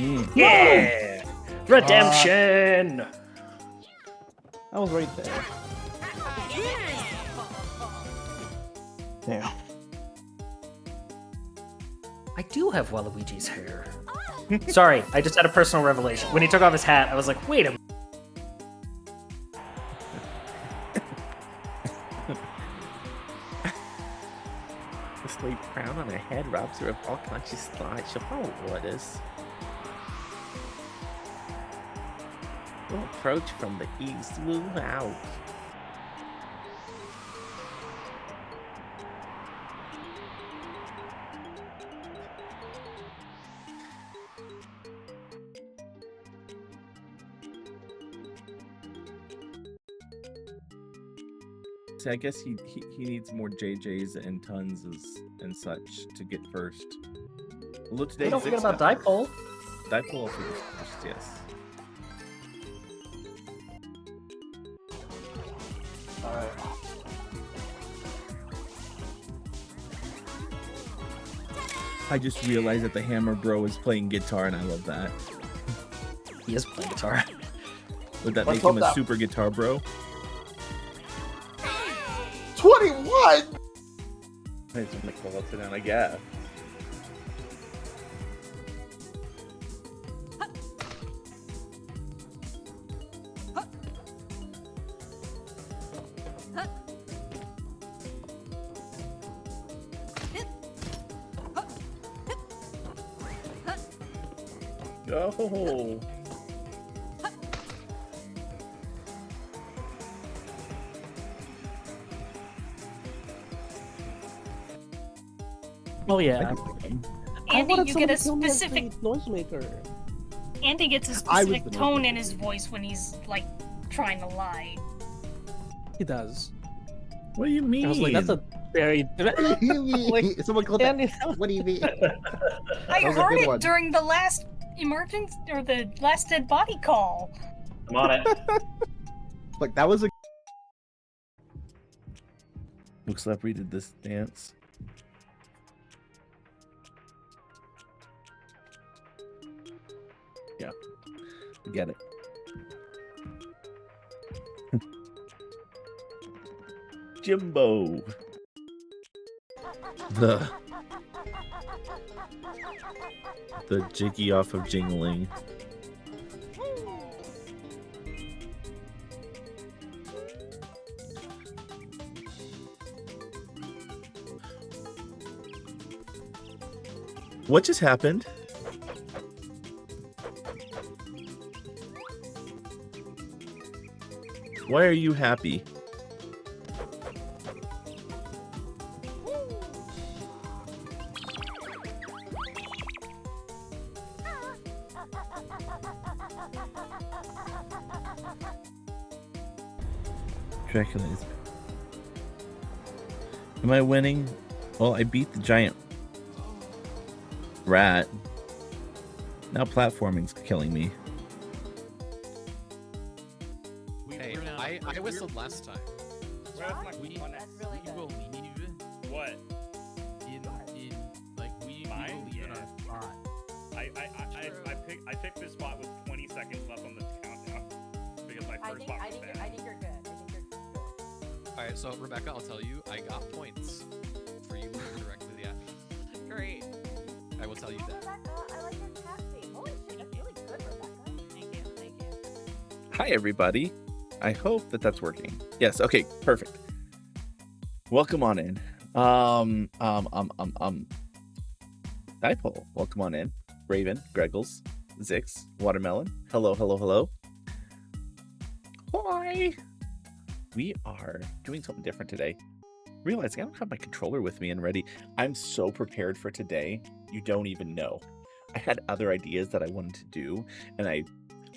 Yeah! Redemption! I was right there. Damn. I do have Waluigi's hair. Sorry, I just had a personal revelation. When he took off his hat, I was like, wait a minute. The sleep crown on her head robs her of all conscious thought. She'll follow orders. We'll approach from the east. Move out. So I guess he needs more JJs and tons and such to get first. Although today Don't forget about Dipole. Dipole also gets first, yes. Alright. I just realized that the Hammer Bro is playing guitar, and I love that. He is playing guitar. Would that Let's make him hope a that- super guitar bro? 21! I just want to call it down, I guess. Go! Oh yeah. Andy, you get a Somebody kill specific. me as the noisemaker. Andy gets a I was specific the tone noisemaker. in his voice when he's like trying to lie. He does. What do you mean? I was like, that's a very. Like, Someone called that. Andy, What do you mean? I was a heard good it one. during the last emergence or the last dead body call. I'm on it. Like that was a. Looks like we did this dance. Yeah, get it. Jimbo. The jiggy off of jingling. What just happened? Why are you happy? Dracula is. Am I winning? Well, I beat the giant rat. Now platforming's killing me. Hey, I whistled last time. We will leave. What? In like we will leave in our spot. I picked this spot with 20 seconds left on the countdown because my first spot was bad. I think you're good. All right, so Rebecca, I'll tell you, I got points for you moving directly to the admin. Great. I will tell you that. Rebecca, I like your cat theme. Holy shit, that's really good, Rebecca. Thank you, thank you. Hi, everybody. I hope that that's working. Yes. Okay. Perfect. Welcome on in. Dipole. Welcome on in. Raven, Greggles, Zix, Watermelon. Hello, hello, hello. Hi. We are doing something different today. Realizing I don't have my controller with me and ready. I'm so prepared for today. You don't even know. I had other ideas that I wanted to do, and I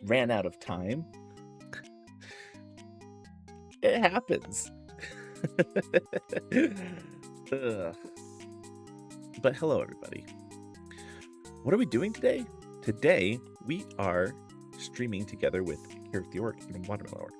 ran out of time. It happens. Ugh. But hello, everybody. What are we doing today? Today, we are streaming together with here at the Orc, even Watermelon Orc.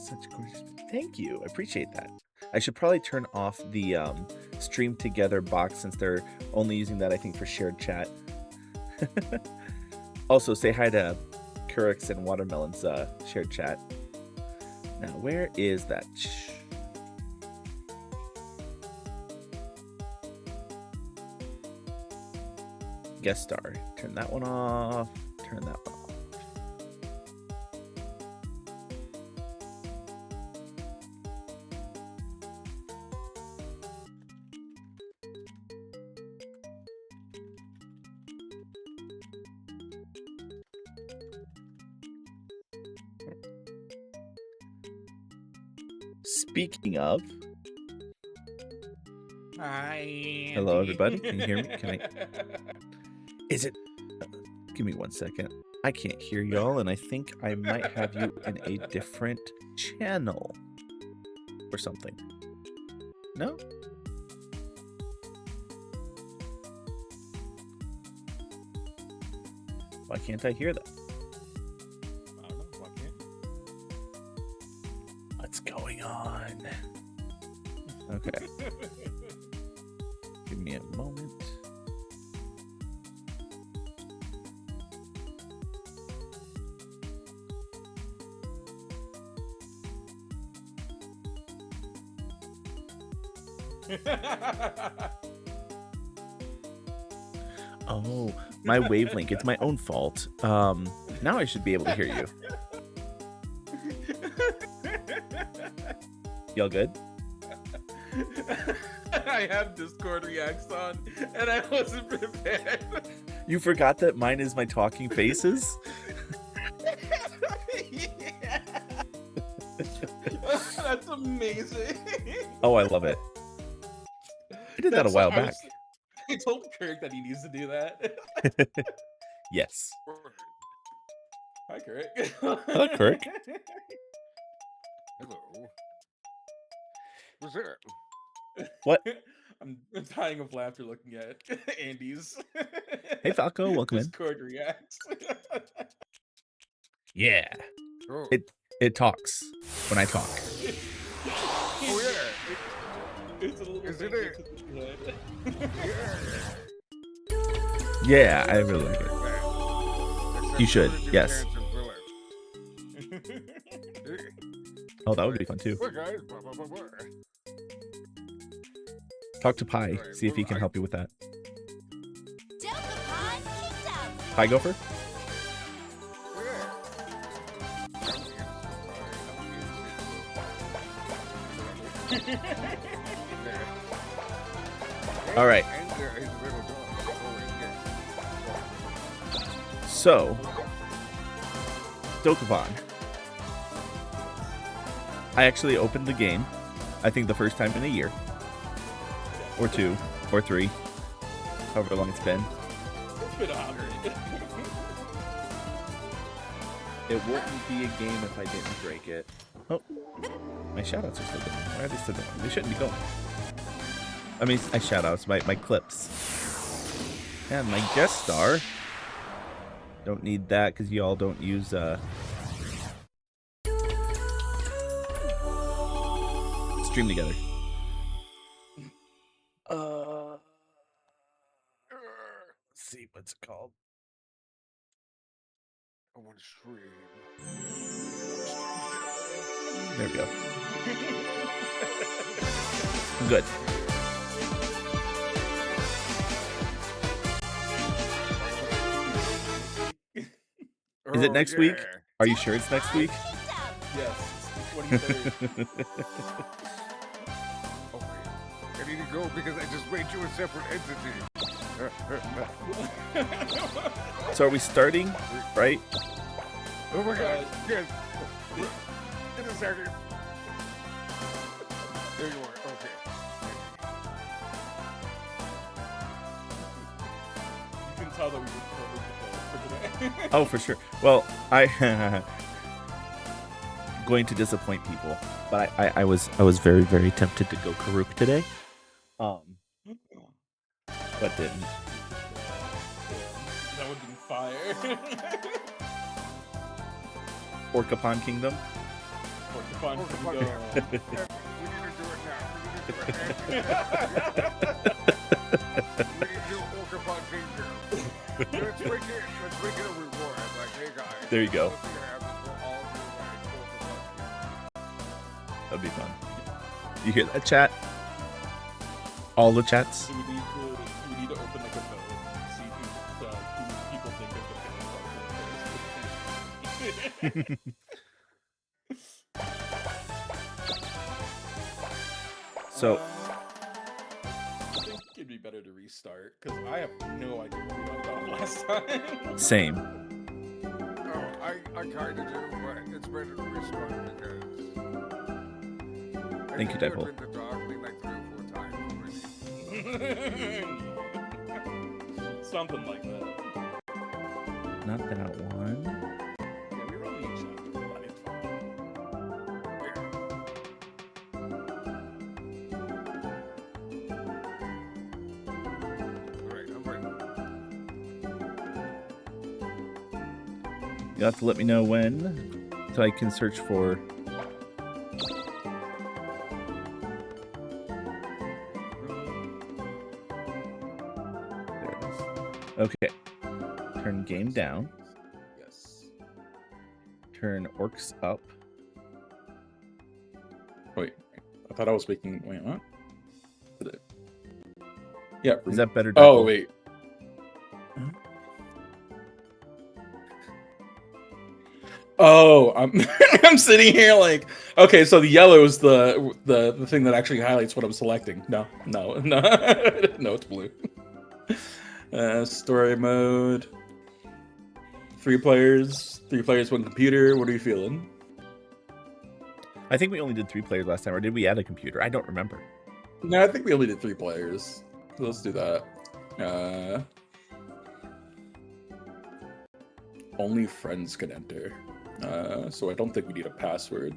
Such gorgeous. Thank you. I appreciate that. I should probably turn off the stream together box since they're only using that, I think, for shared chat. Also, say hi to Kurix and Watermelon's shared chat. Now, where is that? Guest star. Turn that one off. Turn that one off. Speaking of, hi. hello everybody. Can you hear me? Can I? Is it? Give me 1 second. I can't hear y'all, and I think I might have you in a different channel or something. No? Why can't I hear that? I don't know. Why can't? What's going on? Okay. Give me a moment. Oh, my wavelength. It's my own fault. Now I should be able to hear you. Y'all good? I have Discord reacts on, and I wasn't prepared. You forgot that mine is my talking faces? Yeah. That's amazing. Oh, I love it. I did that a while back. I told Kirk that he needs to do that. Yes. Hi, Kirk. Hello, Kirk. Hello. What's that? What? I'm dying of laughter looking at Andy's. Hey, Falco, welcome in. Discord reacts. Yeah. Oh. It talks when I talk. Oh yeah. It's a little Is it Yeah, I really like it. You should, yes. Oh, that would be fun too. Talk to Pi, see if he can help you with that. Dokapon Kingdom. Pi Gopher? All right. So, Dokapon. I actually opened the game, I think the first time in a year. Or 2, or 3. However long it's been. It's been 100. It wouldn't be a game if I didn't break it. Oh, my shoutouts are still going. Why are they still going? They shouldn't be going. I mean, my shoutouts, my clips. And my guest star. Don't need that because y'all don't use stream together. Let's see what's it called. I want to stream. There we go. Good. Is it next week? Are you sure it's next week? Yes, it's the 23rd. Oh, wait. I need to go because I just made you a separate entity. So are we starting, right? Oh my god, yes. In a second. There you are, okay. You can tell that we just totally for today. Oh, for sure. Well, I going to disappoint people, but I was very, very tempted to go Karuk today. But didn't. That would be fire. Dokapon Kingdom. Dokapon Kingdom. We need to do it now. We need to do it Dokapon Kingdom. Let's make it a reward. Like, hey guys. There you go. what's gonna happen? We'll all do like Dokapon. That'd be fun. You hear that, chat? All the chats. So we need to open like a vote and see who people think of the first. So I think it'd be better to restart because I have no idea what we left off last time. same. Oh, I kind of do, but it's better to restart because. Thank you, Deadpool. I've been to dog me like 3 or 4 times already. Something like that. Not that one. Yeah, we were on each side. But it's fine. Alright, I'm ready. You'll have to let me know when, so I can search for. There it is. Okay. Turn game down. Yes. Turn orcs up. Wait, I thought I was speaking. Wait, what? Did it? Yeah. Is that better? Oh Deadpool? wait. Oh, I'm I'm sitting here like, okay, so the yellow is the thing that actually highlights what I'm selecting. No, no, it's blue. Story mode. 3 players, 1 computer. What are you feeling? I think we only did 3 players last time, or did we add a computer? I don't remember. No, I think we only did 3 players. So let's do that. Only friends can enter. So I don't think we need a password.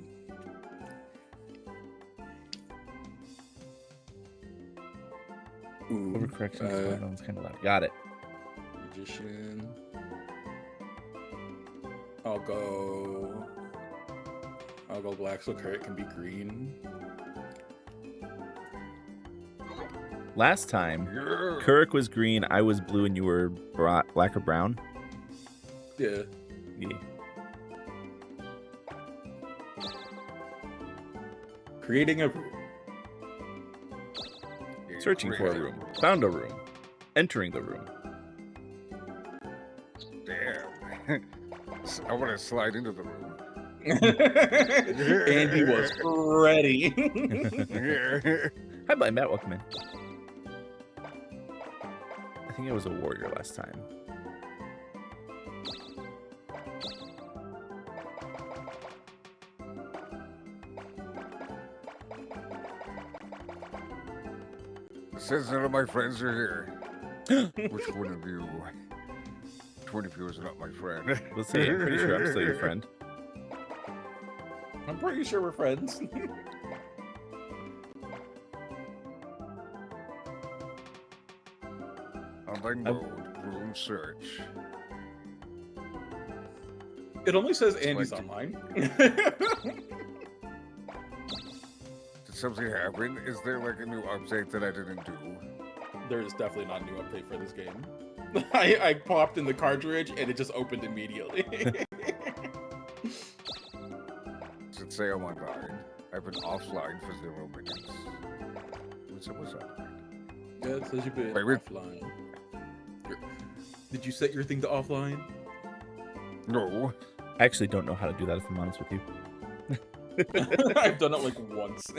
Ooh, Overcorrection. That one's kind of loud. Got it. Magician. I'll go black so Kurt can be green. Last time, Kirk was green, I was blue, and you were black or brown. Yeah. Yeah. Creating a room. Searching for a room. Found a room. Entering the room. Damn. I want to slide into the room. Andy was ready. Hi, Blind Matt. Welcome in. I think I was a warrior last time. Since none of my friends are here, which one of you? 20 of you is not my friend. Let's see. I'm pretty sure I'm still your friend. I'm pretty sure we're friends. Online mode, room search. It only says Andy's like online. Did something happen? Is there like a new update that I didn't do? There is definitely not a new update for this game. I popped in the cartridge and it just opened immediately. Does it say I'm online? I've been offline for 0 minutes. What's that? Yeah, it says you've been Wait, offline. Did you set your thing to offline? No. I actually don't know how to do that, if I'm honest with you. I've done it like once.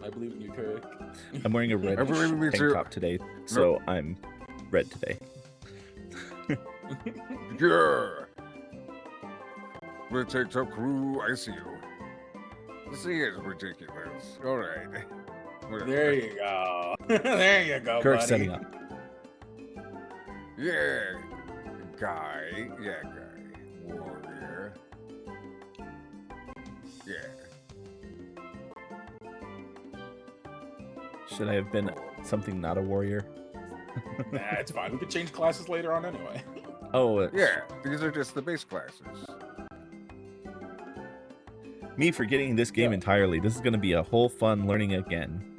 I believe in you, Kirk. I'm wearing a red I believe in me tank too. top today, so I'm red today. Yeah. Red tank top crew, I see you. This is ridiculous. All right. There you go. There you go, Kirk's buddy. setting up. Yeah. Guy. Yeah, guy. Warrior. Yeah. Should I have been something not a warrior? Nah, it's fine. We could change classes later on anyway. Oh, Yeah, these are just the base classes. me forgetting this game Yeah. entirely. This is going to be a whole fun learning again.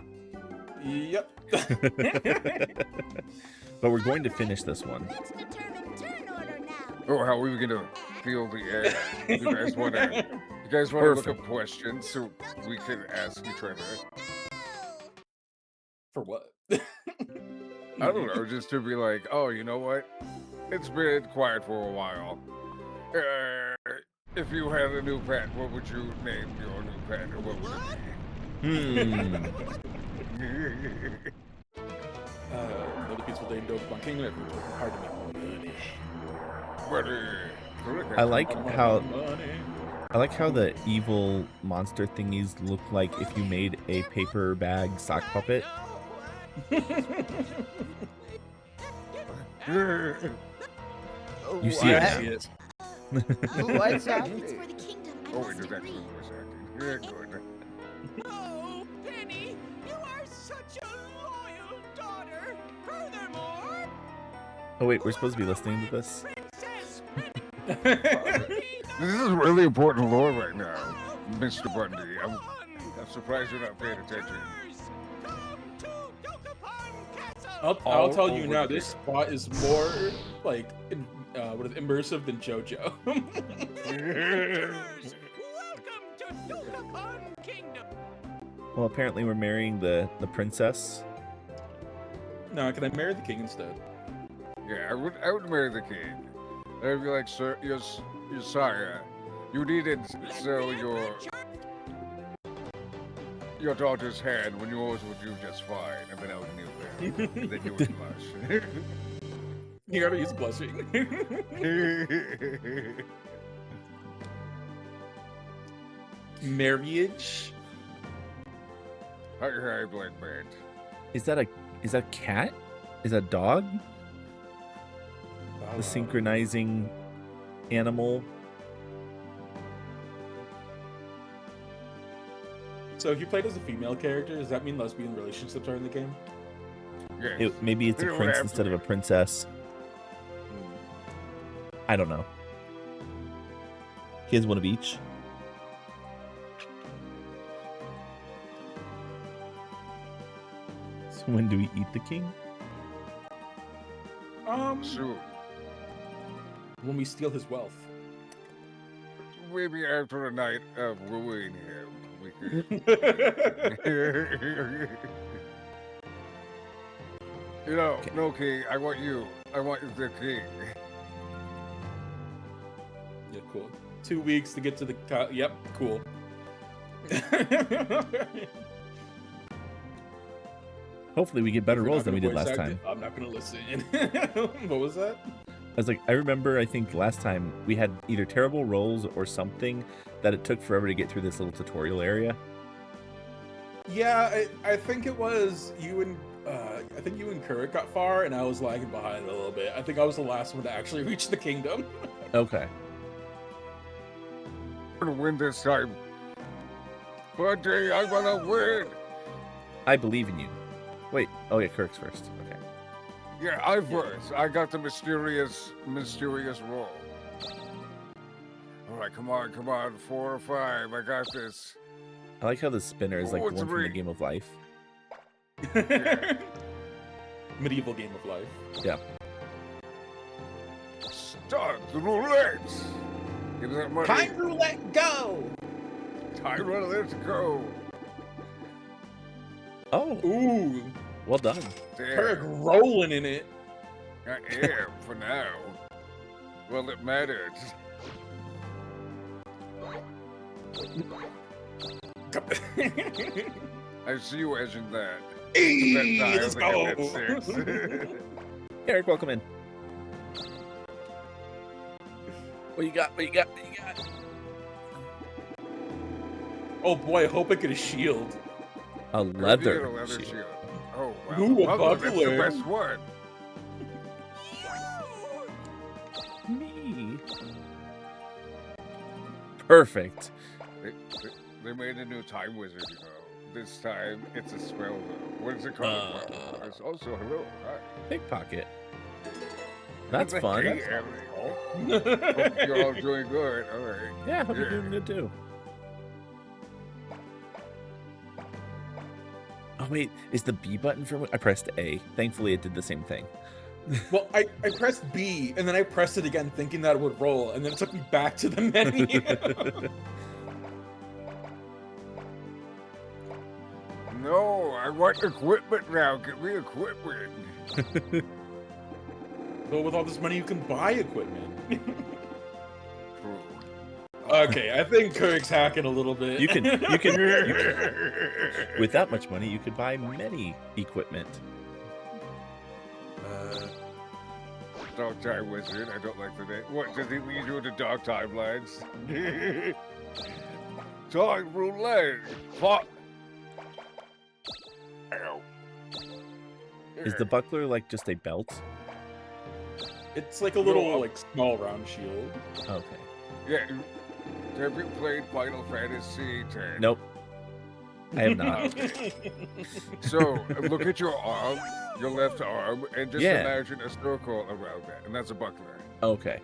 Yep. But we're going to finish this one. Oh, how are we gonna feel the air? You guys wanna look up questions so we can ask each other? For what? I don't know, just to be like, oh, you know what? It's been quiet for a while. If you had a new pet, what would you name your new pet, and what would it be? Another peaceful day in Dokapon Kingdom. Hard to make more money. I like how the evil monster thingies look like if you made a paper bag sock puppet. You see it. What's happening? Oh, wait, there's actually voice acting. Yeah, good. Oh, Penny, you are such a loyal daughter. Furthermore, Oh wait, we're supposed to be listening to this? Princess This is really important lore right now, Mr. Bundy. I'm surprised you're not paying attention. I'll tell you now, this spot is more like immersive than JoJo. Welcome to Dokapon Kingdom. Well, apparently we're marrying the princess. No, can I marry the king instead? Yeah, I would marry the king. I'd be like, sir, your sire, you needed sell your daughter's hand when yours would do just fine, and then I would kneel there, and then you would blush. You gotta use blushing. Marriage. Hi, Black Man. Is that a cat? Is that a dog? The synchronizing animal. So if you played as a female character, does that mean lesbian relationships are in the game? Yes. Maybe it's a You don't prince have instead to. of a princess. I don't know. He has one of each. So when do we eat the king? Soon. When we steal his wealth. Maybe after a night of wooing him, we could. You know, no king. I want you. I want the king. Yeah, cool. 2 weeks to get to the. Yep, cool. Hopefully we get better If you're rolls not than we gonna did last voice act time. it, I'm not gonna listen. What was that? I was like, I remember, I think last time we had either terrible rolls or something that it took forever to get through this little tutorial area. Yeah, I think it was you and I think you and Kurrit got far, and I was lagging behind a little bit. I think I was the last one to actually reach the kingdom. Okay. I'm gonna win this time. Bundy, I'm gonna win. I believe in you. Wait. Oh yeah, Kirk's first. Okay. Yeah, I first. I got the mysterious roll. All right, come on, 4 or 5. I got this. I like how the spinner is like the Oh, one from the 3. Game of Life. Medieval game of life. Yeah. Start the roulette. Give me that money. Time roulette, go! Time roulette, go. Oh. Ooh, Well done. Kirk Damn, rolling in it. I am for now. Well, it mattered. I see you edging that. Hey, That let's dial go. to get 6. Eric, welcome in. What you got? What you got? What you got? Oh boy, I hope I get a shield. A You get leather. a leather shield. shield. Oh, wow. Ooh, a Well, that's the buckler. best one. Me. Perfect. They made a new time wizard, you know. this time it's a spell though. What is it called? It's also hello. Hi. Pickpocket. That's Thank fun. you, Emily. Hope you're all doing good. All right. Yeah, hope you're doing good too. Oh wait, is the B button for? I pressed A. Thankfully, it did the same thing. Well, I pressed B, and then I pressed it again thinking that it would roll, and then it took me back to the menu. No, I want equipment now. Give me equipment. But with all this money, you can buy equipment. True. Okay, I think Kirk's hacking a little bit. You can. With that much money, you could buy many equipment. Dog time wizard. I don't like the name. What does he lead you into dark timelines? Time roulette. Fuck. Ow. Is the buckler like just a belt? It's like a little, like, small round shield. Okay. Yeah. Have you played Final Fantasy X? Nope. I have not. So look at your arm, your left arm, and just Yeah. imagine a circle around that, and that's a buckler. Okay.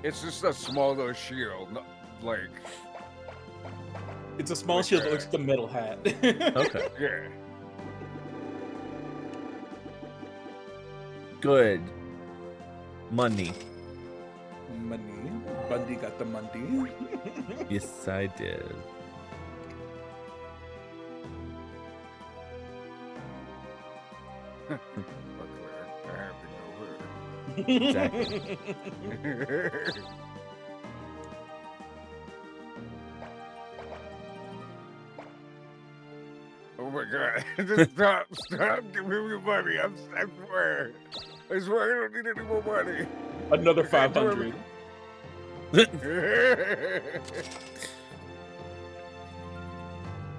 It's just a smaller shield, not like. It's a small shield that looks like a metal hat. Okay. Yeah. Good. Money. Money. Bundy got the money. Yes, I did. Buckler. I have to know her. Exactly. Oh my god. Just stop. Give me money. I swear. I swear I don't need any more money. Another 500.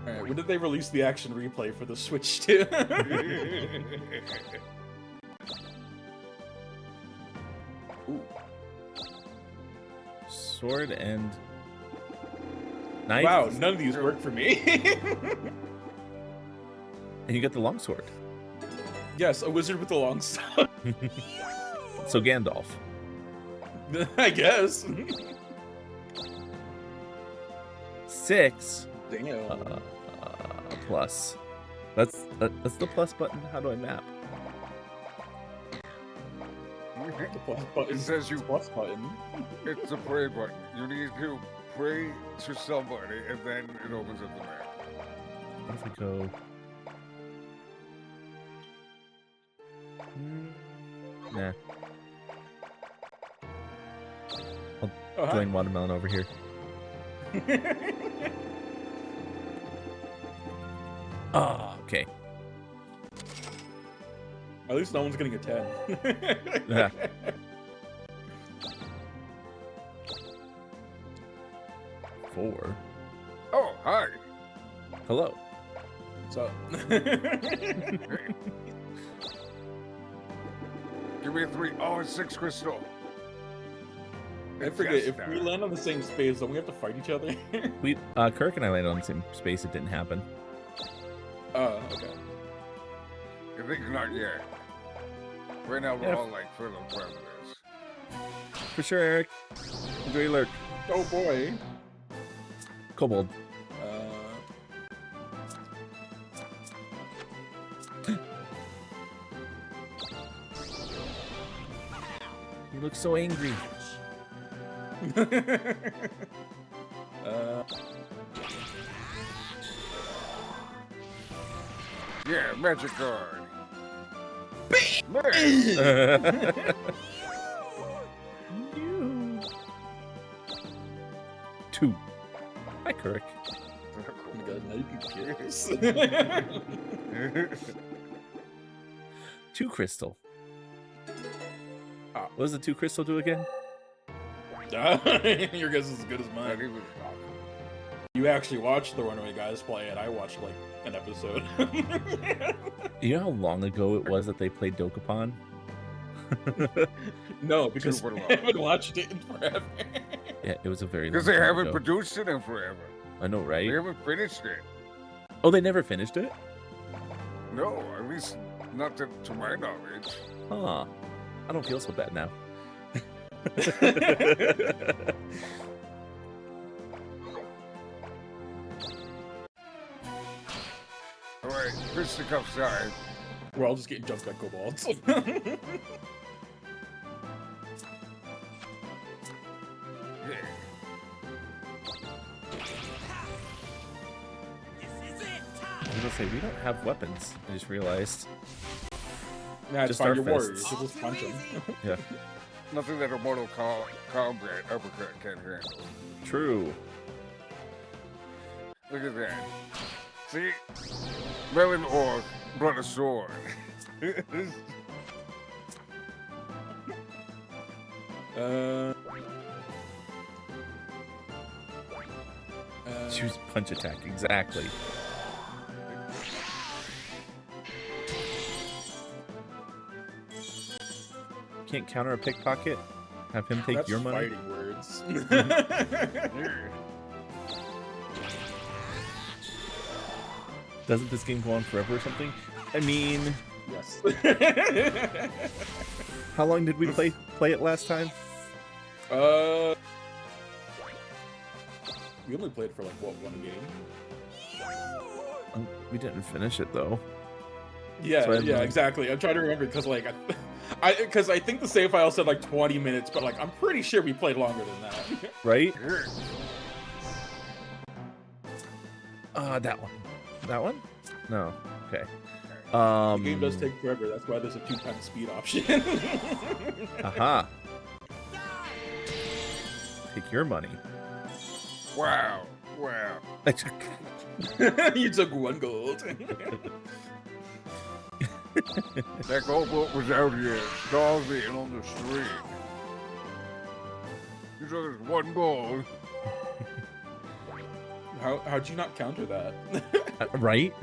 Alright, when did they release the action replay for the Switch 2? Ooh. Sword and knife. Wow, none of these work for me. And you get the longsword. Yes, a wizard with a long sword. So Gandalf. I guess. 6 Damn. plus. That's the plus button. How do I map? The plus button. It says you plus button. It's a pray button. You need to pray to somebody, and then it opens up the map. What if I go? Nah. I'll join Watermelon over here. Ah, okay. At least no one's getting a 10. Yeah. Four. Oh, hi. Hello. What's up? Give me a 3. Oh, it's 6 crystal. I forget, if we land on the same space, don't we have to fight each other? We Kirk and I landed on the same space. It didn't happen. Oh, okay. I think not yet. Right now, we're Yeah. all like fellow travelers. For sure, Eric. Enjoy your lurk. Oh boy. Kobold. You look so angry. Yeah, magic card. Two. Hi, Kirk. Two crystal. What does the 2 crystal do again? Your guess is as good as mine. You actually watched the Runaway Guys play it. I watched like an episode. You know how long ago it was that they played Dokapon? No, because I haven't watched it in forever. Yeah, it was a very long Because they time haven't ago. produced it in forever. I know, right? They haven't finished it. Oh, they never finished it? No, at least not to my knowledge. Huh. I don't feel so bad now. Alright, fisticuffs side. We're all just getting jumped by kobolds. Yeah. I was gonna say, we don't have weapons. I just realized. Yeah, it's Just fine. our You're warriors. fists. You just punch them. Yeah. Nothing that a Mortal Kombat uppercut can't handle. True. Look at that. See? Melon Orc brought a sword. Choose punch attack, exactly. Can't counter a pickpocket? Have him take That's your money? fighting words. Doesn't this game go on forever or something? I mean, Yes. how long did we play it last time? We only played for like what, one game? We didn't finish it though. Yeah, So yeah, exactly. I'm trying to remember because like I think the save file said like 20 minutes, but like I'm pretty sure we played longer than that. Right? That one. That one? No. Okay. The game does take forever. That's why there's a 2x speed option. Aha. Take your money. Wow. Wow. You took 1 gold. That kobold was out here starving on the street. You took us 1 gold. How'd you not counter that? Right?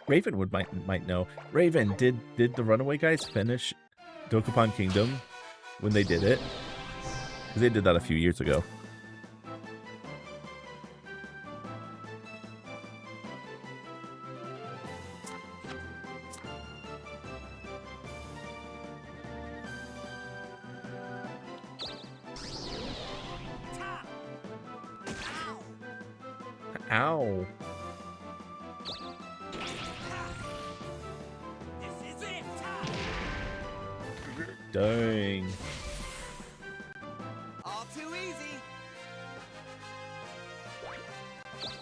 Ravenwood might know. Raven, did the Runaway guys finish Dokapon Kingdom when they did it? 'Cause they did that a few years ago. Ow. Dang. All too easy.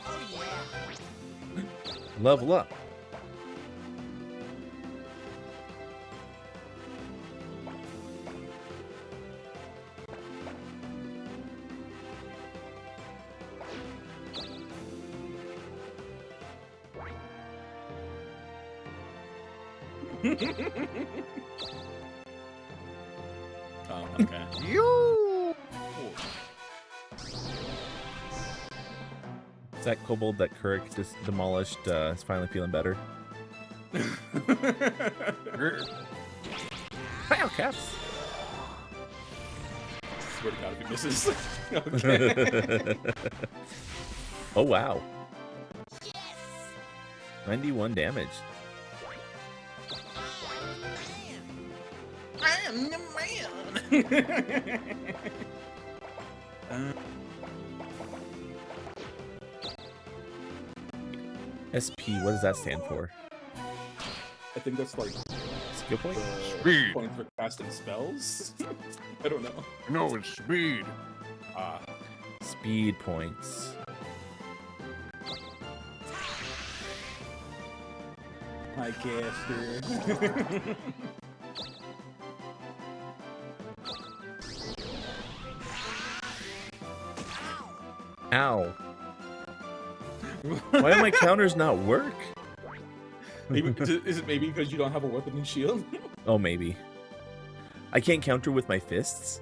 Oh yeah. Level up. Oh, okay. You. Is that kobold that Kurik just demolished is finally feeling better? Wow, caps. Swear to God, if he misses. Okay. Oh wow. 91 damage. I am the man. SP, what does that stand for? I think that's like Skill point? Speed. point for casting spells. I don't know. No, it's speed. Ah, Speed points. hi, caster. Ow. Why do my counters not work? Maybe, is it maybe because you don't have a weapon and shield? Oh, maybe. I can't counter with my fists?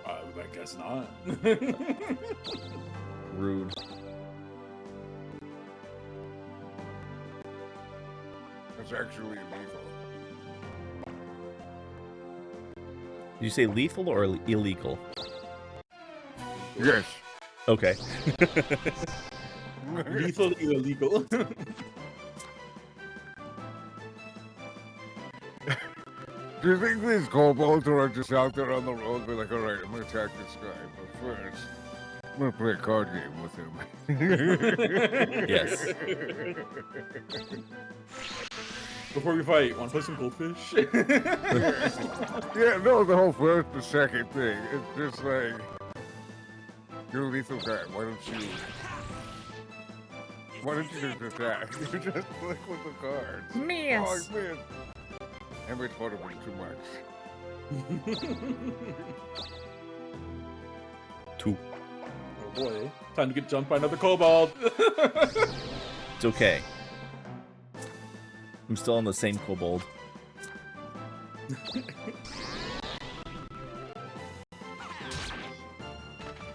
I guess not. Rude. That's actually illegal. Did you say lethal or illegal? Yes. Okay. Lethal or illegal? Do you think these kobolds are just out there on the road be like, alright, I'm gonna attack this guy, but first, I'm gonna play a card game with him. Yes. Before we fight, want to play some goldfish? Yeah, no, the whole first and second thing. It's just like, you're a lethal guy, why don't you just attack? You just click with the cards. Miss. Oh, I missed. I made fun of him too much. 2. Oh boy, time to get jumped by another kobold. It's okay. I'm still on the same kobold.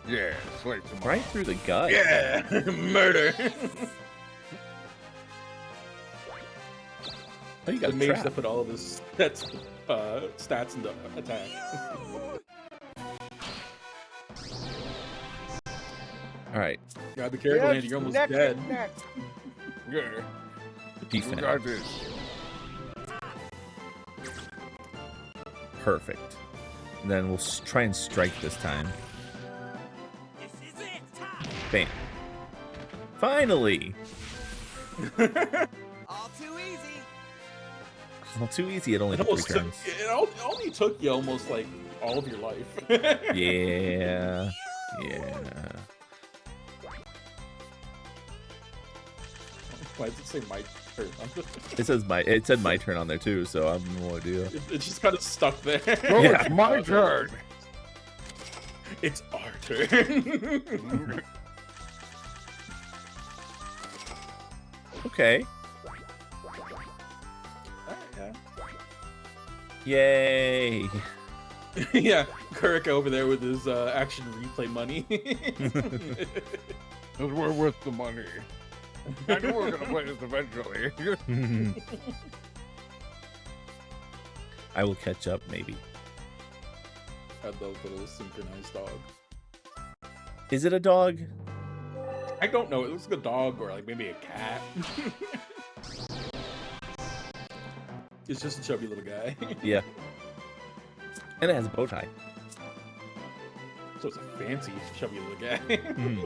Yeah, slay some Right through the gut. Yeah, murder. Oh, you got the a mage trap. that put all of his stats into attack. All right. Gotta be careful, Andy. You're almost dead. Yeah. Defense. We got this. Perfect. Then we'll try and strike this time. Bam. Finally! All too easy. Well, too easy. It only took 3 turns. It only took you almost like all of your life. Yeah. Yeah. Why does it say my turn? It said my turn on there too, so I have no idea. It's just kind of stuck there. No, it's my turn. It's our turn. Okay. Yay! Yeah, Kurika over there with his action replay money. We're worth the money. I knew we were gonna play this eventually. I will catch up, maybe. Had the little synchronized dog. Is it a dog? I don't know. It looks like a dog or like maybe a cat. It's just a chubby little guy. Yeah. And it has a bow tie. So it's a fancy chubby little guy. Mm.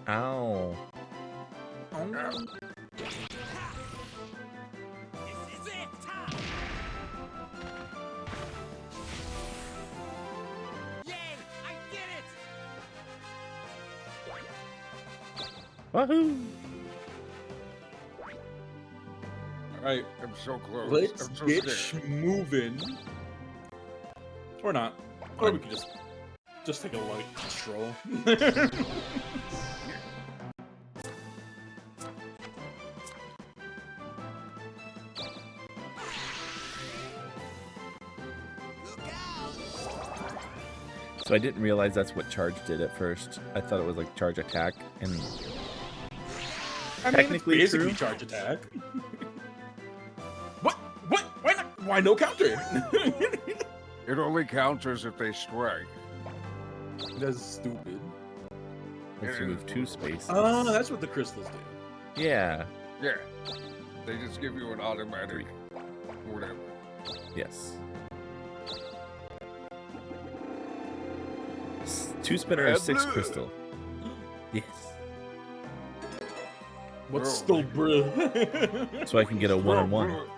Ow. Wahoo! Alright. I'm so close. Let's I'm so get scared. moving. Or not. Or we could just take a light stroll. So I didn't realize that's what charge did at first. I thought it was like charge attack, and I mean, technically it's basically true. charge attack. What? Why not? Why no counter? It only counters if they strike. That's stupid. Let's remove 2 spaces. Oh, that's what the crystals do. Yeah. Yeah. They just give you an automatic whatever. Yes. 2 spinner or 6 crystal. Yes. What's still bruh? So I can get a 1-on-1.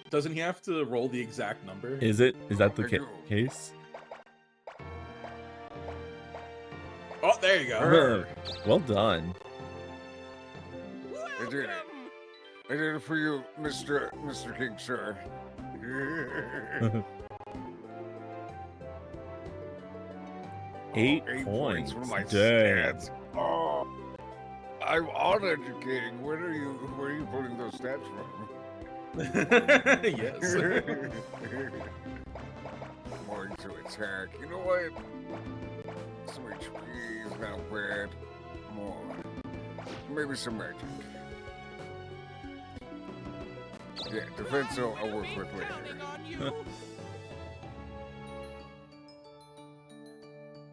Doesn't he have to roll the exact number? Is it? Is that the case? Oh, there you go. Well done. I did it. I did it for you, Mr. King, sir. 8 8 points. for my Dang. stats. Oh, I'm honored, King. Where are you putting those stats from? Yes. More into it. attack. You know what? Some HP is not bad. More. Maybe some magic. Yeah, defense I'll work with later.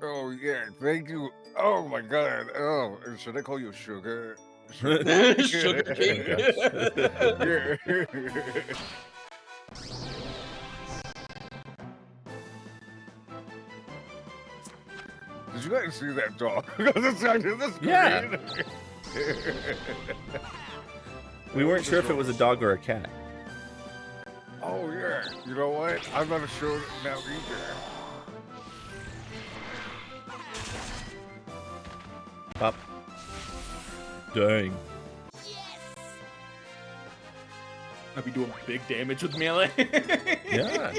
Oh, yeah, thank you. Oh, my God. Oh, should I call you Sugar? Sugar King. Yeah. Did you guys see that dog? Yeah. We weren't sure if it was a dog or a cat. Oh, yeah. You know what? I'm not sure now either. Pop. Dang. I'll be doing big damage with melee. Yeah.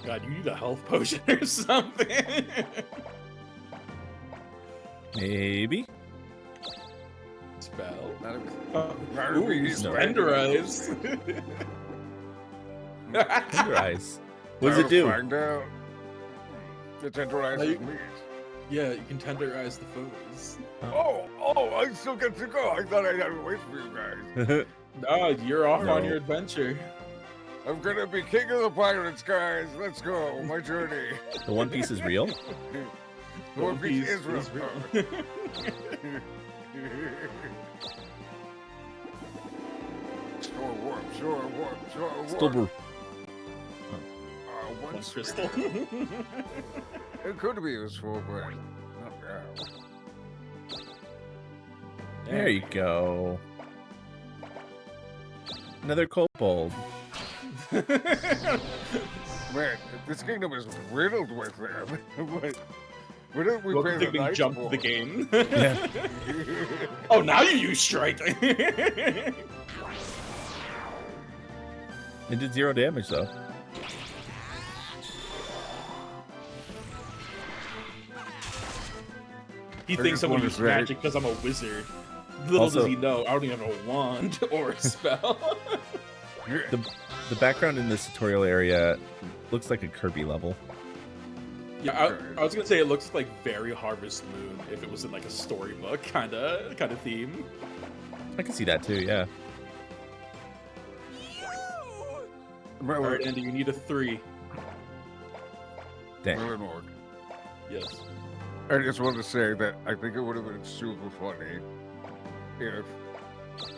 God, you need a health potion or something. Maybe. Spell. Ooh, tenderize. Tenderize. What does it do? Find out. The tenderizes meat. Yeah, you can tenderize the foes. Oh, I still get to go. I thought I had to wait for you guys. No, you're off on No. your adventure. I'm gonna be king of the pirates, guys. Let's go. My journey. The One Piece is real? The One Piece is real. Store warp. Stubber. One crystal. It could be useful, but not now. There you go. Another kobold. Man, this kingdom is riddled with them. Why don't we Welcome pay to the being knights jumped for the it? game. Yeah. Oh, now you use strike. It did 0 damage though. He I thinks just I'm gonna wanna use say- magic because I'm a wizard. Little Also- does he know, I don't even have a wand or a spell. The background in this tutorial area looks like a Kirby level. Yeah, I was gonna say it looks like very Harvest Moon if it was in like a storybook kind of theme. I can see that too, yeah. All right, Andy, you need a 3. Dang. Millenor. Yes. I just wanted to say that I think it would have been super funny if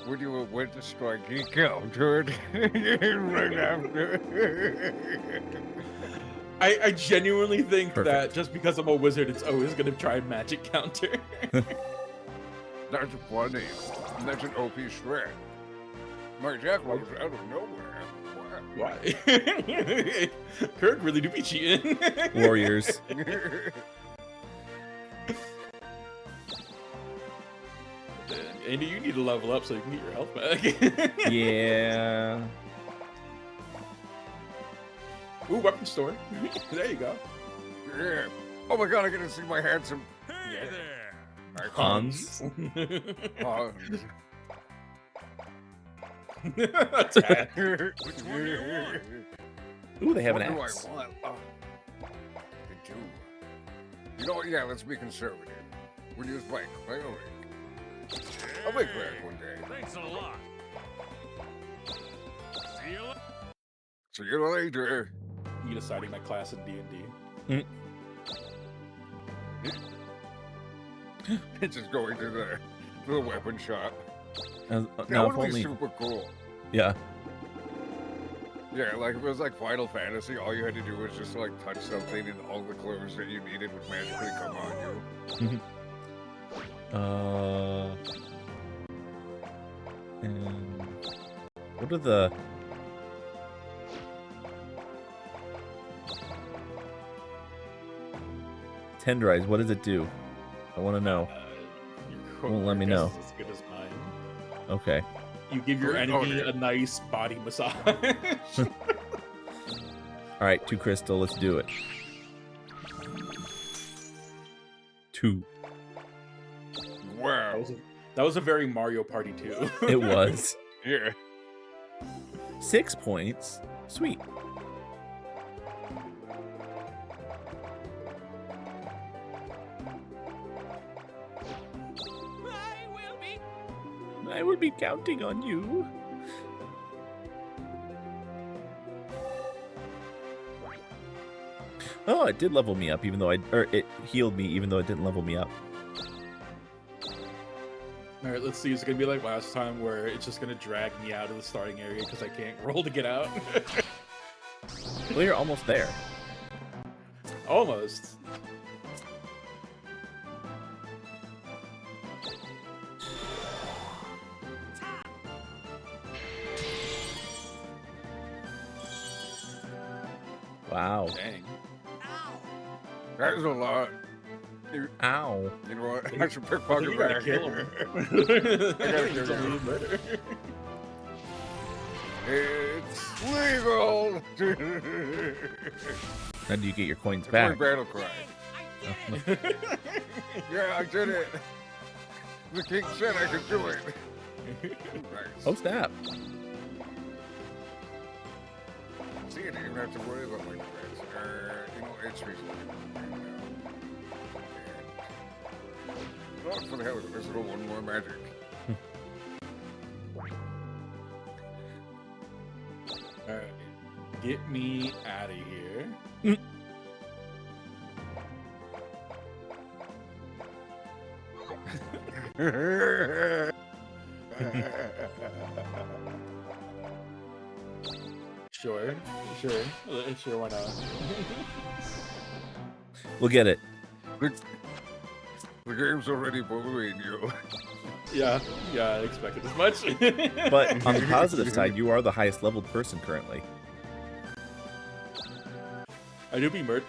when you went to strike, he countered right after. I genuinely think Perfect. that just because I'm a wizard, it's always gonna try magic counter. That's funny. That's an OP strat. My Jack was out of nowhere. Wow. Why? Kirk really do be cheating. Warriors. Andy, you need to level up so you can get your health back. Yeah. Ooh, weapon store. There you go. Yeah. Oh my god, I get to see my handsome Hey there. Hans. Hans. That's bad. Which one do you want? Ooh, they have an What axe. do I want? They do. You know what? Yeah, let's be conservative. We'll use my cleric. I'll be cleric one day. Thanks a lot. See you later. See you later. You deciding my class in D&D. It's just going to the weapon shop. No, That if would be only. super cool. Yeah. Yeah, like if it was like Final Fantasy, all you had to do was just like touch something and all the clothes that you needed would magically come on you. And what are the? Tenderize. What does it do? I want to know. Your Won't let me guess know. is as good as mine. Okay. You give your Oh, enemy yeah. a nice body massage. All right, 2 crystal. Let's do it. 2. Wow. That was a very Mario Party 2. It was. Yeah. 6 points. Sweet. I will be counting on you. Oh, it did level me up, even though it healed me, even though it didn't level me up. All right, let's see. Is it gonna be like last time, where it's just gonna drag me out of the starting area because I can't roll to get out? Well, you're almost there. Almost. Wow. Dang. That is a lot. Ow. You know what? I should pickpocket You gotta back. kill him. I gotta kill him. It's legal. Now do you get your coins It's back? my battle cry. Yeah, I did it. The king said I could do it. Nice. Oh, snap. See, I didn't even have to worry about my friends. You know, it's reasonable. Oh, for the hell of it, there's little one more magic. Alright. Get me out of here. Sure, why not? We'll get it. The game's already bullying you. Yeah, I expected as much. But on the positive side, you are the highest leveled person currently. I do be murdered.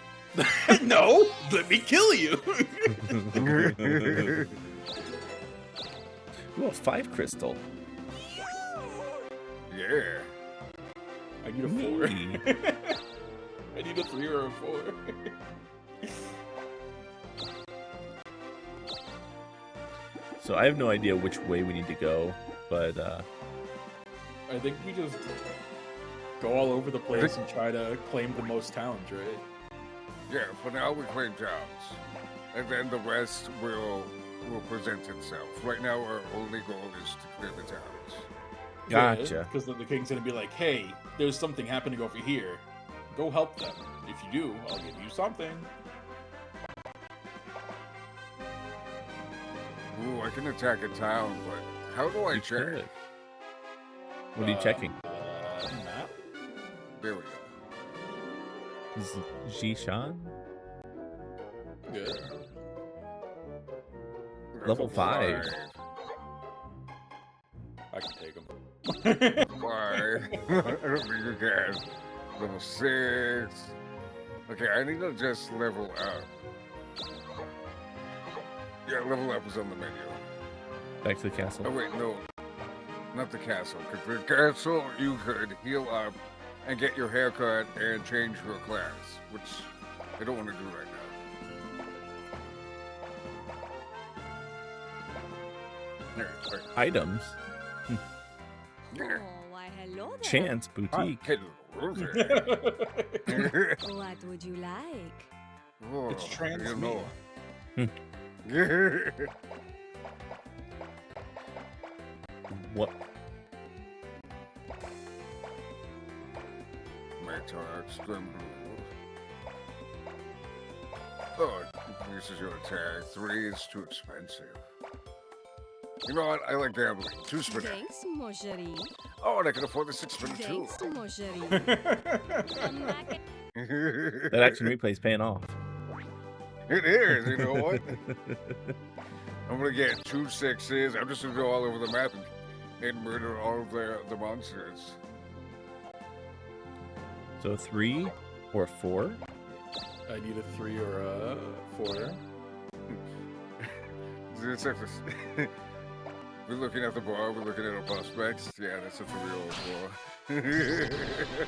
No, let me kill you. Ooh, a 5 crystal. Yeah. I need a 4. I need a 3 or a 4. So I have no idea which way we need to go, but I think we just go all over the place and try to claim the most towns, right? Yeah, for now we claim towns. And then the rest will present itself. Right now our only goal is to clear the towns. gotcha. Because then the king's gonna be like, hey, there's something happening over here. Go help them. If you do, I'll give you something. Ooh, I can attack a town, but how do I You check? could. What are you checking? Map? There we go. Jishan? Good. Level 5. I can take them. 5. I don't think you can. Level 6. Okay, I need to just level up. Yeah, level up is on the menu. Back to the castle. Oh wait, no. Not the castle. Because the castle, you could heal up and get your haircut and change your class, which I don't want to do right now. Right. Items. Yeah. why hello there. Chance boutique. Hello there. What would you like? Oh, It's trans you me. know. What? Matrox, Grimblue. Oh, it increases your attack. 3 is too expensive. You know what? I like gambling. 2 spinner. Thanks, mon chéri. Oh, and I can afford the 6 spinner too. Thanks, mon chéri. Come back That action replay's paying off. It is, you know what? I'm gonna get 2 6s. I'm just gonna go all over the map and murder all of the monsters. So 3 or 4? I need a 3 or a 4. It's like this. We're looking at the bar, we're looking at our prospects. Yeah, that's a 3 or a 4.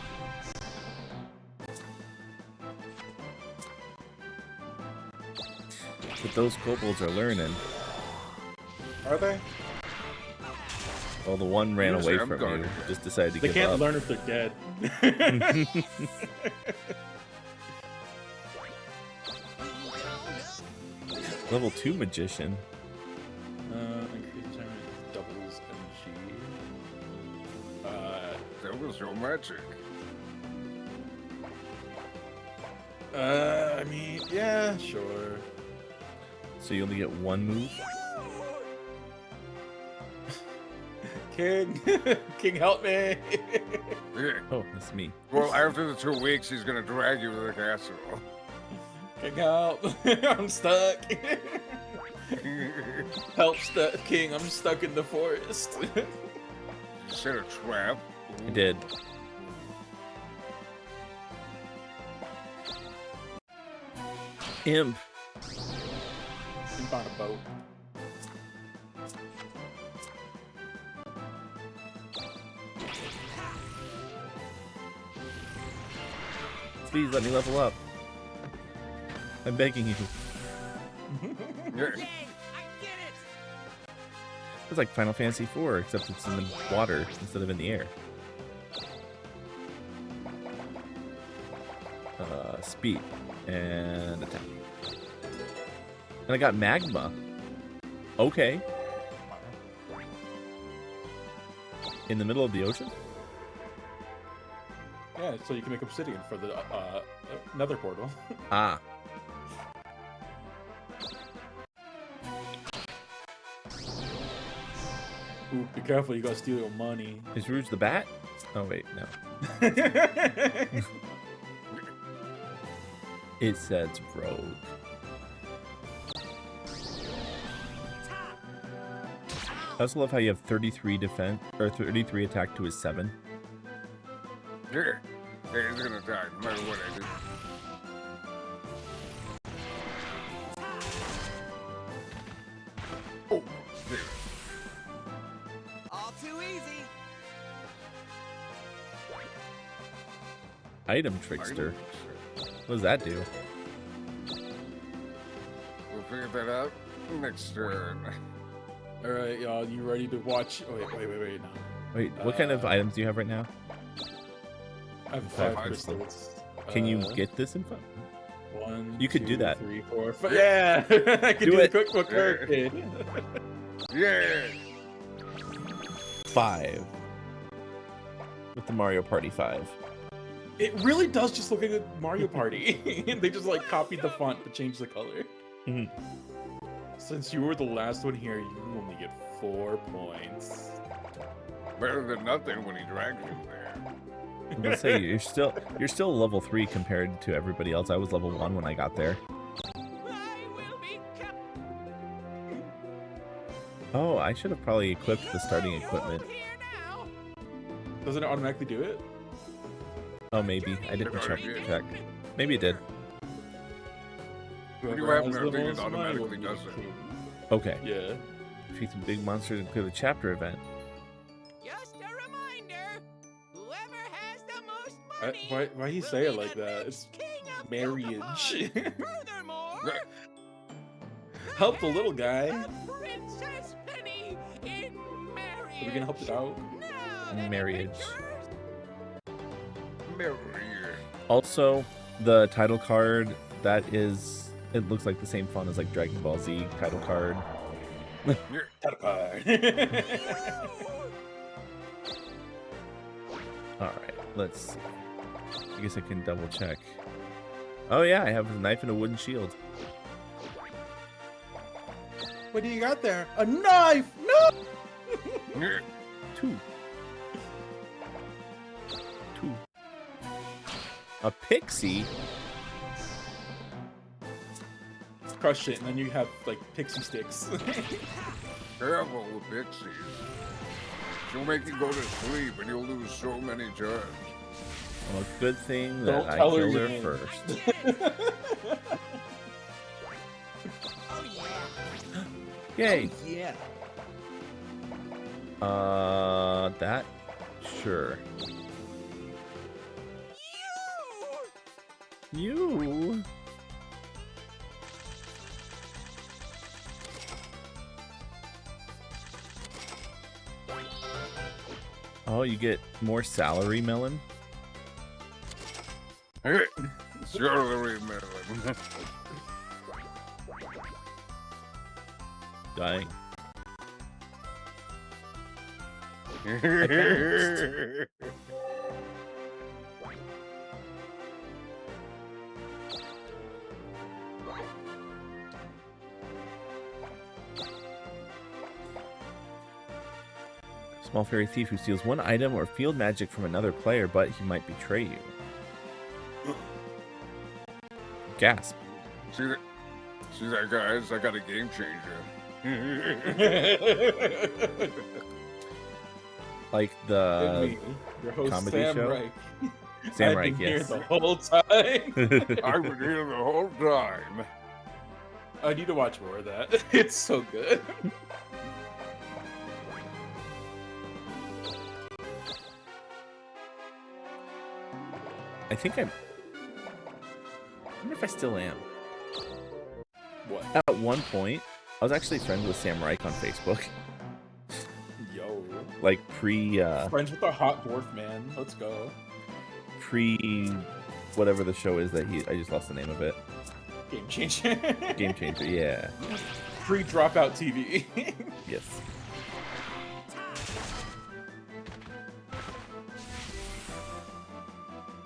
But those kobolds are learning. Are they? Well, the one ran Usually away I'm from guarded. you. Just decided to They give can't up. learn if they're dead. Level 2 magician. Increase time doubles MG. That was your magic. I mean, yeah, sure. So you only get one move? King, King, help me! Yeah. Oh, that's me. Well, after the 2 weeks, he's gonna drag you to the castle. King, help! I'm stuck. Help, King! I'm stuck in the forest. You set a trap. I did. Imp. Imp on a boat. Please let me level up. I'm begging you. Yeah. It's like Final Fantasy IV, except it's in the water instead of in the air. Speed and attack. And I got magma. Okay. In the middle of the ocean? Yeah, so you can make obsidian for the nether portal. Ah. Ooh, be careful, you gotta steal your money. Is Rouge the Bat? Oh, wait, no. It says Rogue. I also love how you have 33 defense, or 33 attack to his 7. Yeah. Hey, he's gonna die no matter what I do. Oh, there. All too easy. Item Trickster. What does that do? We'll figure that out next turn. Alright, y'all, you ready to watch? Oh, wait, no. Wait, what kind of items do you have right now? I have 5 crystals. Can you get this in fun? 1, You could 2, do that. 3, 4, 5. Yeah! I can do it. the quick kid. Yeah. 5. With the Mario Party 5. It really does just look like a Mario Party. They just like copied the font but changed the color. Mhm. Since you were the last one here, you only get 4 points. Better than nothing when he drags you there. I'm gonna say you're still level 3 compared to everybody else. I was level 1 when I got there. Oh, I should have probably equipped the starting equipment. Doesn't it automatically do it? Oh, maybe. I didn't check. Maybe it did. When you Whoever have has nothing, the it most money automatically will be does the it. king. Okay. Yeah. Defeat some big monsters and clear the chapter event. Just a reminder, whoever has the most money. Why he say it like that? It's marriage. Furthermore, Help the little guy. a princess penny in marriage. Are we gonna help it out? Marriage. Marriage. Also, the title card, it looks like the same font as like Dragon Ball Z title card. Title card. Alright, let's see. I guess I can double check. Oh yeah, I have a knife and a wooden shield. What do you got there? A knife! No! 2. A pixie? Crush it, and then you have like pixie sticks. Careful with pixies. She'll make you go to sleep and you'll lose so many turns. Well, good thing Don't that I tell her killed your her name. first. Yay! Yeah. That? Sure. You? Oh, you get more salary, Melon? Salary melon. Dying. Small fairy thief who steals one item or field magic from another player, but he might betray you. Gasp. See that, guys? I got a game changer. Like the your host, comedy Sam show? Reich. Sam I've Reich, been here yes. the whole time. I was here the whole time. I need to watch more of that. It's so good. I think I wonder if I still am. What? At one point, I was actually friends with Sam Reich on Facebook. Yo. Like pre Friends with the hot dwarf man. Let's go. pre whatever the show is that I just lost the name of it. Game changer. Game changer, yeah. Free dropout TV. Yes.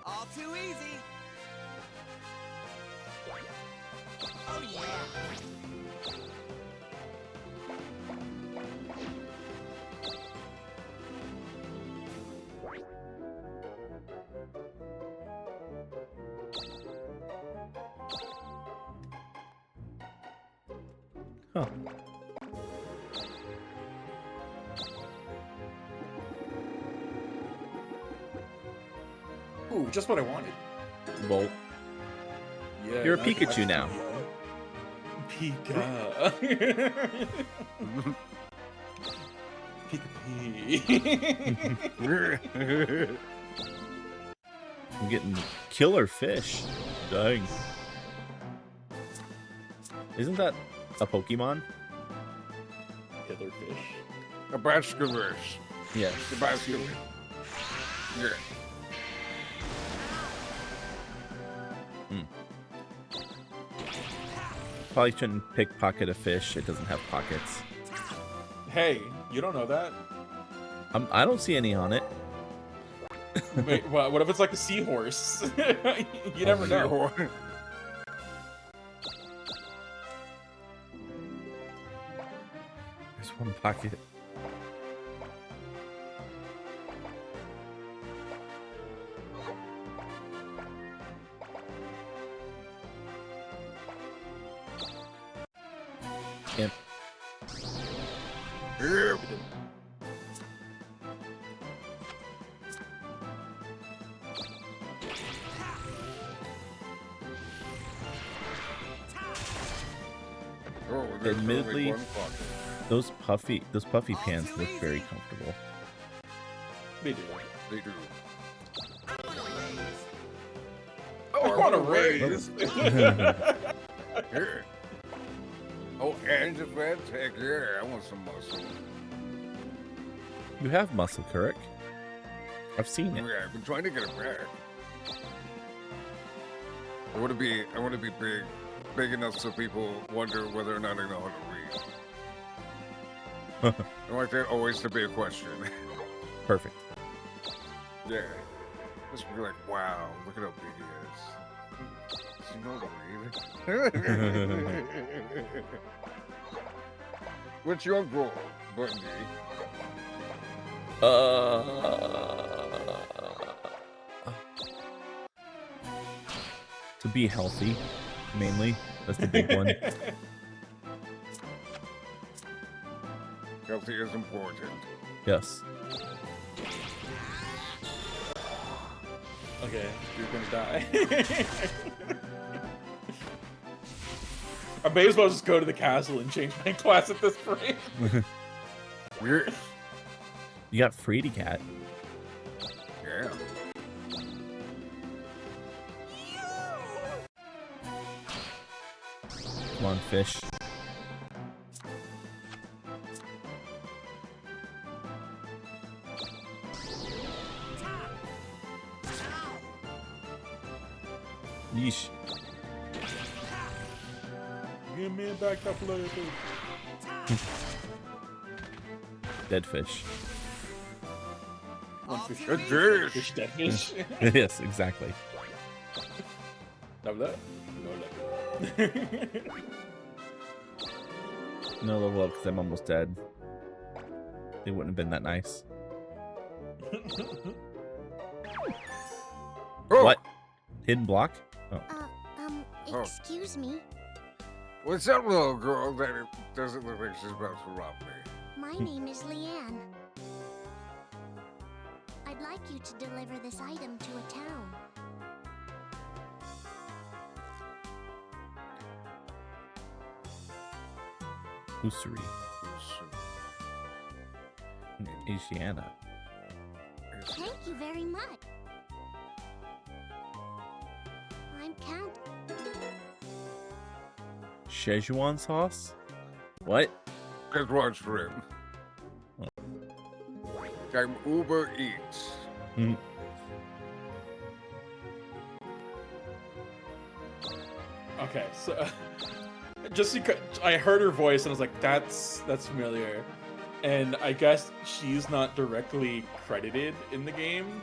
All too easy. Oh yeah. Huh. Ooh, just what I wanted. Well, Yeah. you're a now I can Pikachu watch now. Pika. Pika. I'm getting killer fish. Dang. Isn't that a Pokemon? Killer fish. A Baskerville. Yes. The Baskerville. Yeah. Probably shouldn't pickpocket a fish. It doesn't have pockets. Hey, you don't know that? I don't see any on it. Wait, what if it's like a seahorse? You never know. There's one pocket. Imp. Oh, there's only Admittedly, one pocket. those puffy pants look very comfortable. They do. They do. I want a raise. Here. Oh, and the fat heck yeah, I want some muscle. You have muscle, Kirk. I've seen it. Yeah, I've been trying to get it back. I want to be big enough so people wonder whether or not I know how to read. I want that always to be a question. Perfect. Yeah. Just be like, wow, look at how big he is. Does he know how to read? What's your goal, Bundy? To be healthy, mainly. That's the big one. Healthy is important. Yes. Okay, you're gonna die. I may as well just go to the castle and change my class at this point. Weird. You got Frady Cat. Yeah. Come on, fish. Yeesh. Give me back the flavor. Dead fish. One fish. Good fish. Fish, dead fish. Yes, exactly. Love that. No level up because I'm almost dead. They wouldn't have been that nice. Oh, What? Hidden block? Oh. Excuse me. what's that little girl that it doesn't look like she's about to rob me? My name is Leanne. I'd like you to deliver this item to a town. Usury. Asiana. Thank you very much. I'm Count. Szechuan sauce? What? Just watch for him. I'm Uber Eats. Okay, so just because I heard her voice and I was like, that's familiar, and I guess she's not directly credited in the game,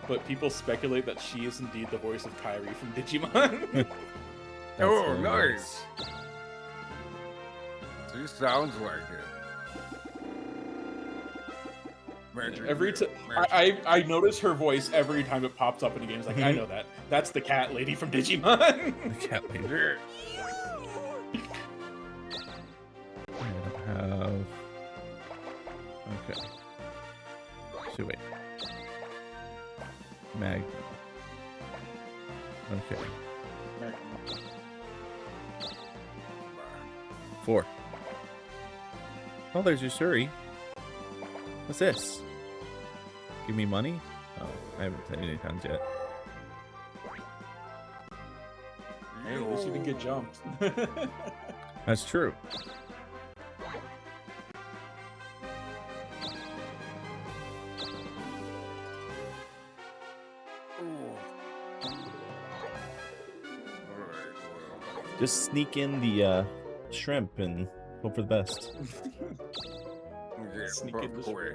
but people speculate that she is indeed the voice of Kairi from Digimon. Oh, nice. She sounds like it. Magic Every time I notice her voice every time it pops up in the game. It's like, I know that. That's the cat lady from Digimon. The cat lady. Yeah. I have... Okay. So wait. Mag. Okay. 4. Oh, there's your Suri. What's this? Give me money? Oh, I haven't played any times yet. Hey, at least you didn't get jumped. That's true. Just sneak in the shrimp and hope for the best. Okay, Sneak fuck in the away.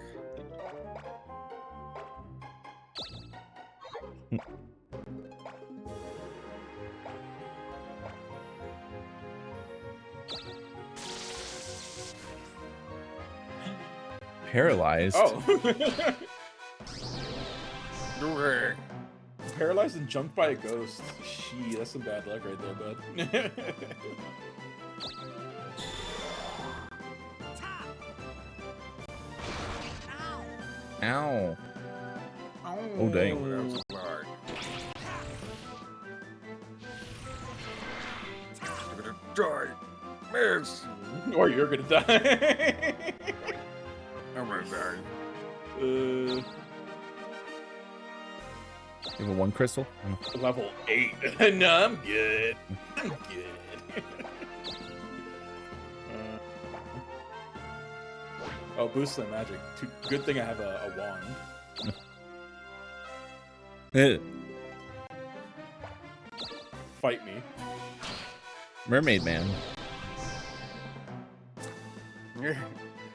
Paralyzed? Oh. Okay. Paralyzed and jumped by a ghost. Shee, that's some bad luck right there, bud. Ow. Oh, dang. That's a lie. I'm gonna die. Miss. Or you're gonna die. I'm gonna die. You have a 1 crystal? Oh. Level 8. No, I'm good. I'm good. Oh, boost the magic. Good thing I have a wand. Fight me. Mermaid Man.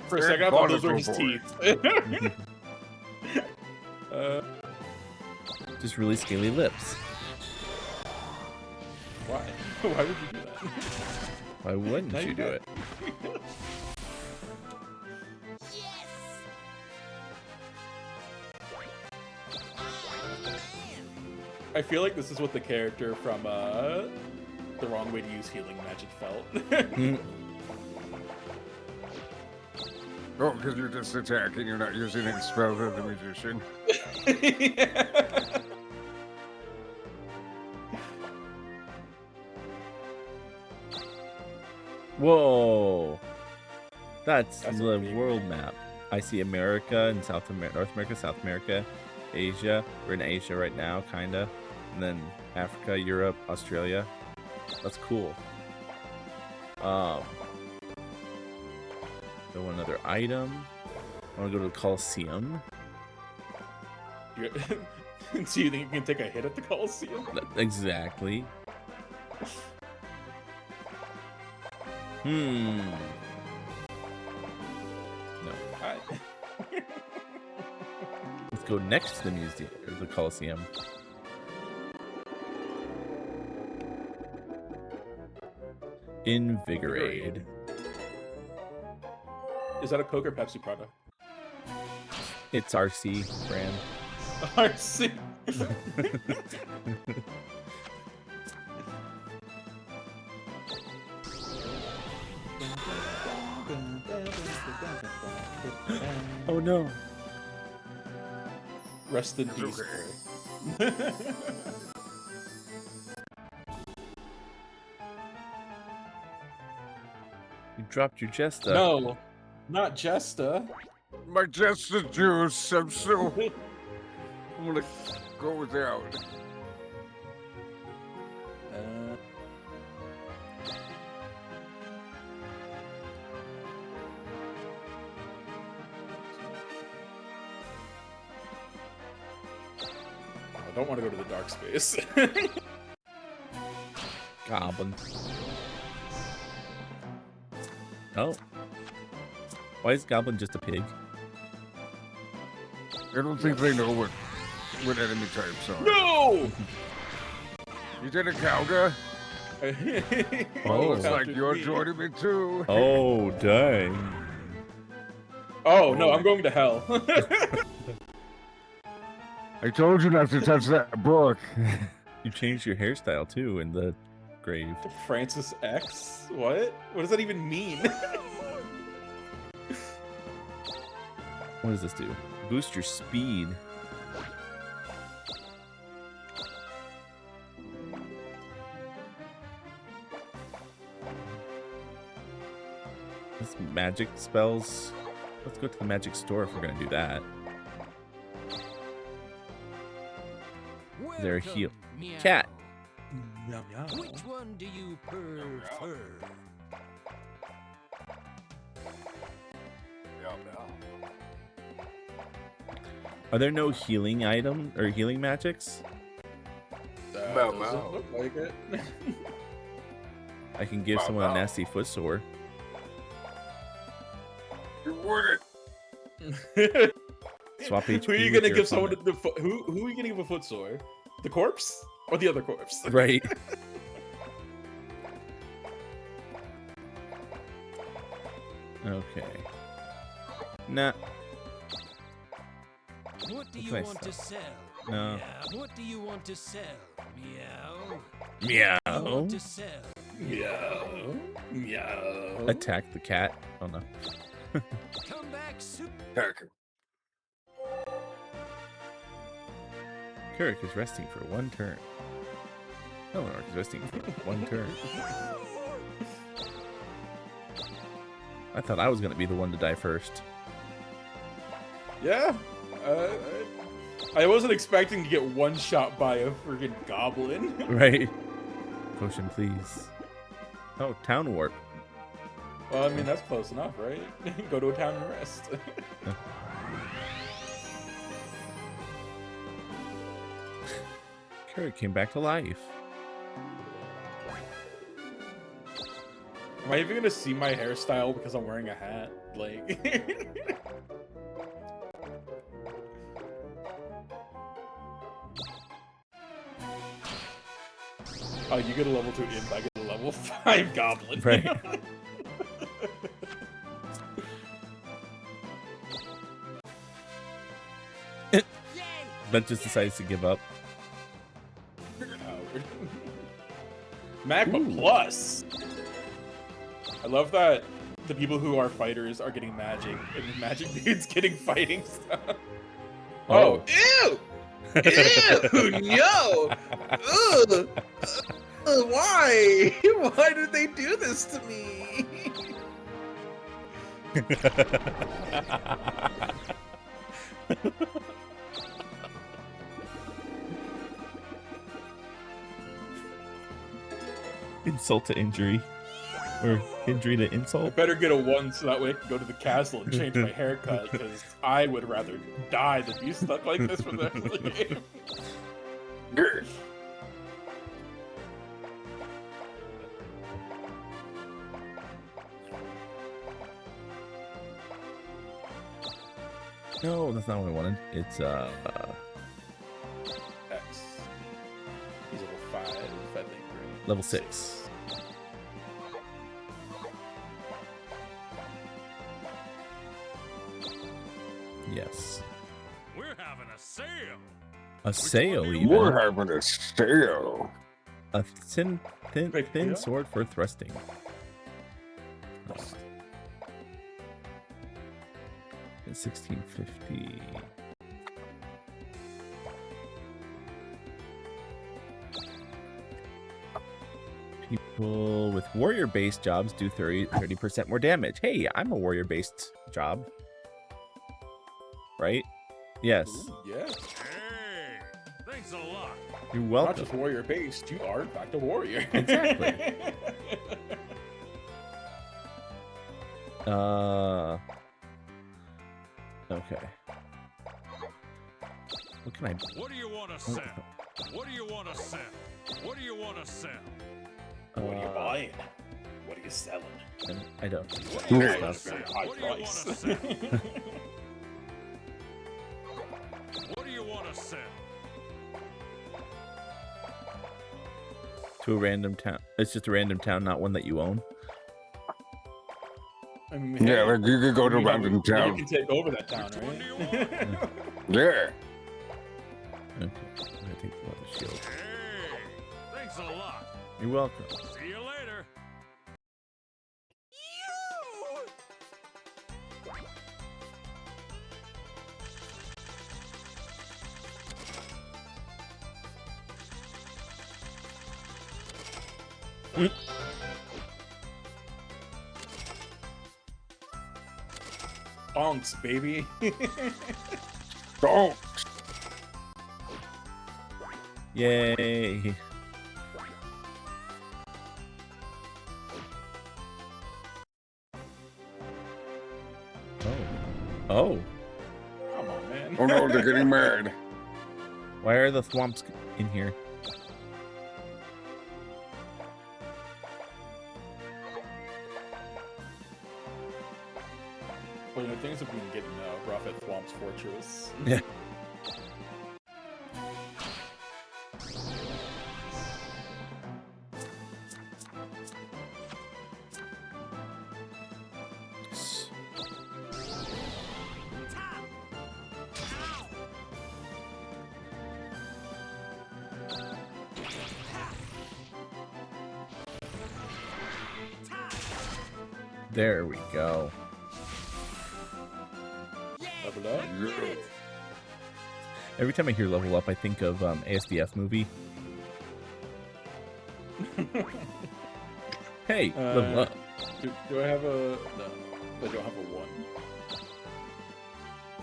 For a second, I thought those were his teeth. Just really scaly lips. Why? Why would you do that? Why wouldn't you do it? I feel like this is what the character from The Wrong Way to Use Healing Magic felt. Oh, because you're just attacking, you're not using any spells as a magician. Whoa! That's That's the a big world map. I see America and South America, North America, South America, Asia. We're in Asia right now, kinda. And then Africa, Europe, Australia. That's cool. So another item. I want to go to the Coliseum. So you think you can take a hit at the Coliseum? Exactly. No. Alright. Let's go next to the museum or the Coliseum. Invigorate. Is that a Coke or Pepsi product? It's RC brand. RC. Oh no. Rest in peace. You dropped your Jesta. No, not Jesta. My Jesta juice. I'm gonna go without. I don't want to go to the dark space. Goblin. Oh. Why is Goblin just a pig? I don't think they know what enemy types are. No! You did a Kauga? Oh. Looks like you're joining me too. Oh, dang. Oh, no, I'm going to hell. I told you not to touch that book. You changed your hairstyle too in the grave. Francis X? What? What does that even mean? What does this do? Boost your speed. This magic spells. Let's go to the magic store if we're gonna do that. Is there a heal? Cat. Which one do you prefer? Are there no healing item or healing magics? Doesn't look like it. I can give someone a nasty foot sore. You wouldn't. Swap HP. Who are you with gonna your give someone opponent. who are you gonna give a foot sore? The corpse or the other corpse? Right. Okay. Nah. What do What you can I want to sell? sell? No. Meow. What do you want to sell? Meow. Meow. What do you want to sell? Meow. Meow. Attack the cat. Oh no. Come back soon. Heck. Carrick is resting for one turn. Eleanor is resting for one turn. I thought I was gonna be the one to die first. Yeah. I wasn't expecting to get one shot by a friggin' goblin. Right. Potion, please. Oh, town warp. Well, I mean, that's close enough, right? Go to a town and rest. Carrick came back to life. Am I even gonna see my hairstyle because I'm wearing a hat? Like... Oh, you get a level 2 imp, I get a level 5 goblin. Right. That just decides to give up. Magma Ooh. Plus! I love that the people who are fighters are getting magic, and the magic dude's getting fighting stuff. Oh. Ew! Ew! No! Ugh! Why? Why did they do this to me? Insult to injury. Or injury to I insult. better get a 1 so that way I can go to the castle and change my haircut, because I would rather die than be stuck like this for the rest of the game. No, that's not what I wanted. It's X. He's level 5, I think, right? level 6. Yes. We're having a sale. A sale, even. We're having a sale. A thin sword for thrusting. In 1650. People with warrior-based jobs do 30% more damage. Hey, I'm a warrior-based job. Right? Yes. Ooh, yeah. Hey, thanks a lot. You're welcome. Not just warrior based, you are in fact a warrior. Exactly. Okay. What can I... What do you want to sell? What do you want to sell? What do you want to sell? What are you buying? What are you selling? I don't. What do you want to Stuff. sell? High What do you want price. to sell? What do you want to sell? To a random town. It's just a random town, not one that you own. I mean, Yeah, like you could go to random You town. can take over that town, right? Yeah. Okay. I'm gonna take the leather shield. Hey, thanks a lot. You're welcome. See you later. Bonks, baby. Don't. Yay. Oh. Come on, man. Oh no, they're getting mad. Why are the thwomps in here? Well, things have been getting rough at Thwomp's Fortress. Yeah. There we go. Level up. Every time I hear level up, I think of ASDF movie. Hey, level up. Do I have a... No, I don't have a 1.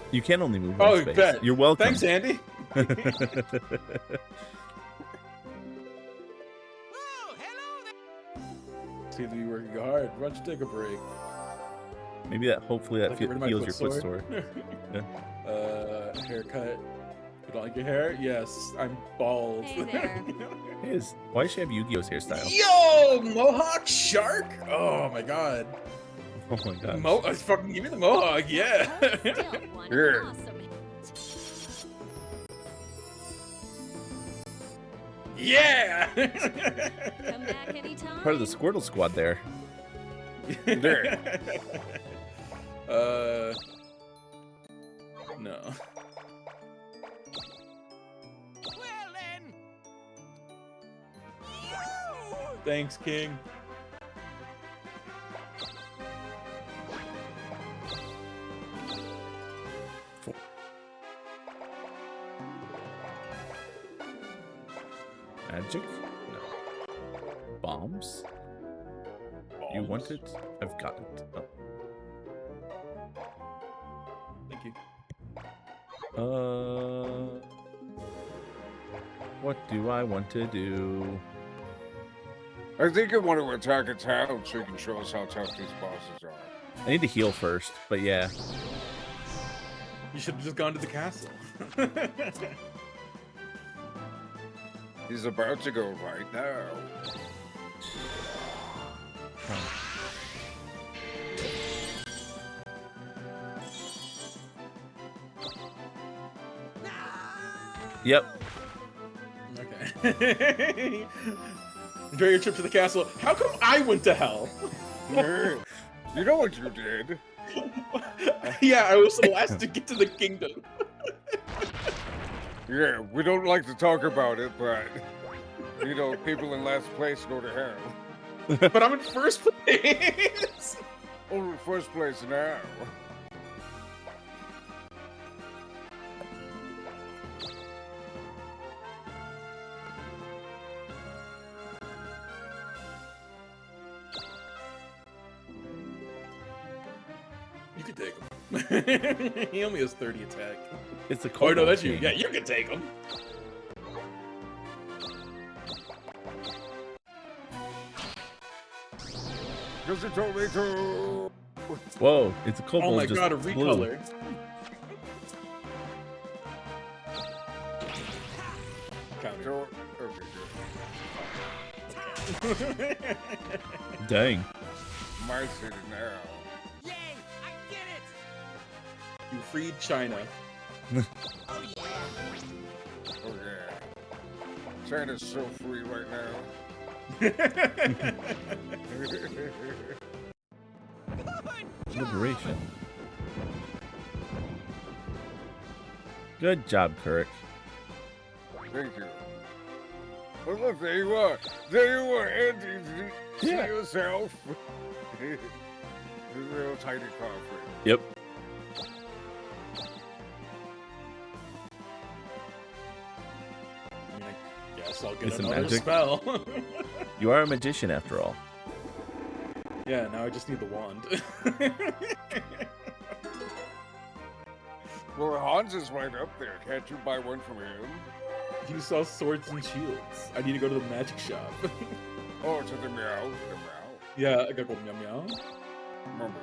You can only move Oh, one space. bet. You're welcome. Thanks, Andy. Seems to be working hard. Why don't you take a break? Maybe that. Hopefully that Like, get rid of my heals your foot foot sore. sore. Yeah. Haircut. You don't like your hair? Yes, I'm bald. Hey there. Why does she have Yu-Gi-Oh's hairstyle? Yo, Mohawk Shark! Oh my god. Oh my god. Fucking give me the Mohawk, yeah. Here. Yeah! Come back anytime. Part of the Squirtle squad there. There. No. Well then. Thanks, King. Magic? No. Bombs? You want it? I've got it. Oh. Thank you. What do I want to do? I think I want to attack a town so you can show us how tough these bosses are. I need to heal first, but yeah. You should have just gone to the castle. He's about to go right now. Oh. Yep. Okay. Enjoy your trip to the castle. How come I went to hell? You know what you did? Yeah, I was the last to get to the kingdom. Yeah, we don't like to talk about it, but you know, people in last place go to hell. But I'm in first place. Oh, in first place now. You can take him. He only has 30 attack. It's a Oh cold no, that's you. thing. Yeah, you can take him. Because you told me to. Whoa, it's a kobold. Oh my just god, a flew. recolor. Counter. Okay, good. Dang. My city now. Yay! I did it! You freed China. Oh yeah. Oh yeah. China's so free right now. Liberation. Good job, Kirk. Thank you. Well, look, there you are. There you are, Andy. See Yeah. yourself. This little tiny coffee. Yep. I mean, I guess I'll get It's a another magic. spell. You are a magician after all. Yeah, now I just need the wand. Well, Hans is right up there. Can't you buy one from him? You sell swords and shields. I need to go to the magic shop. Oh, to the meow. The meow. Yeah, I gotta go meow meow. Remember.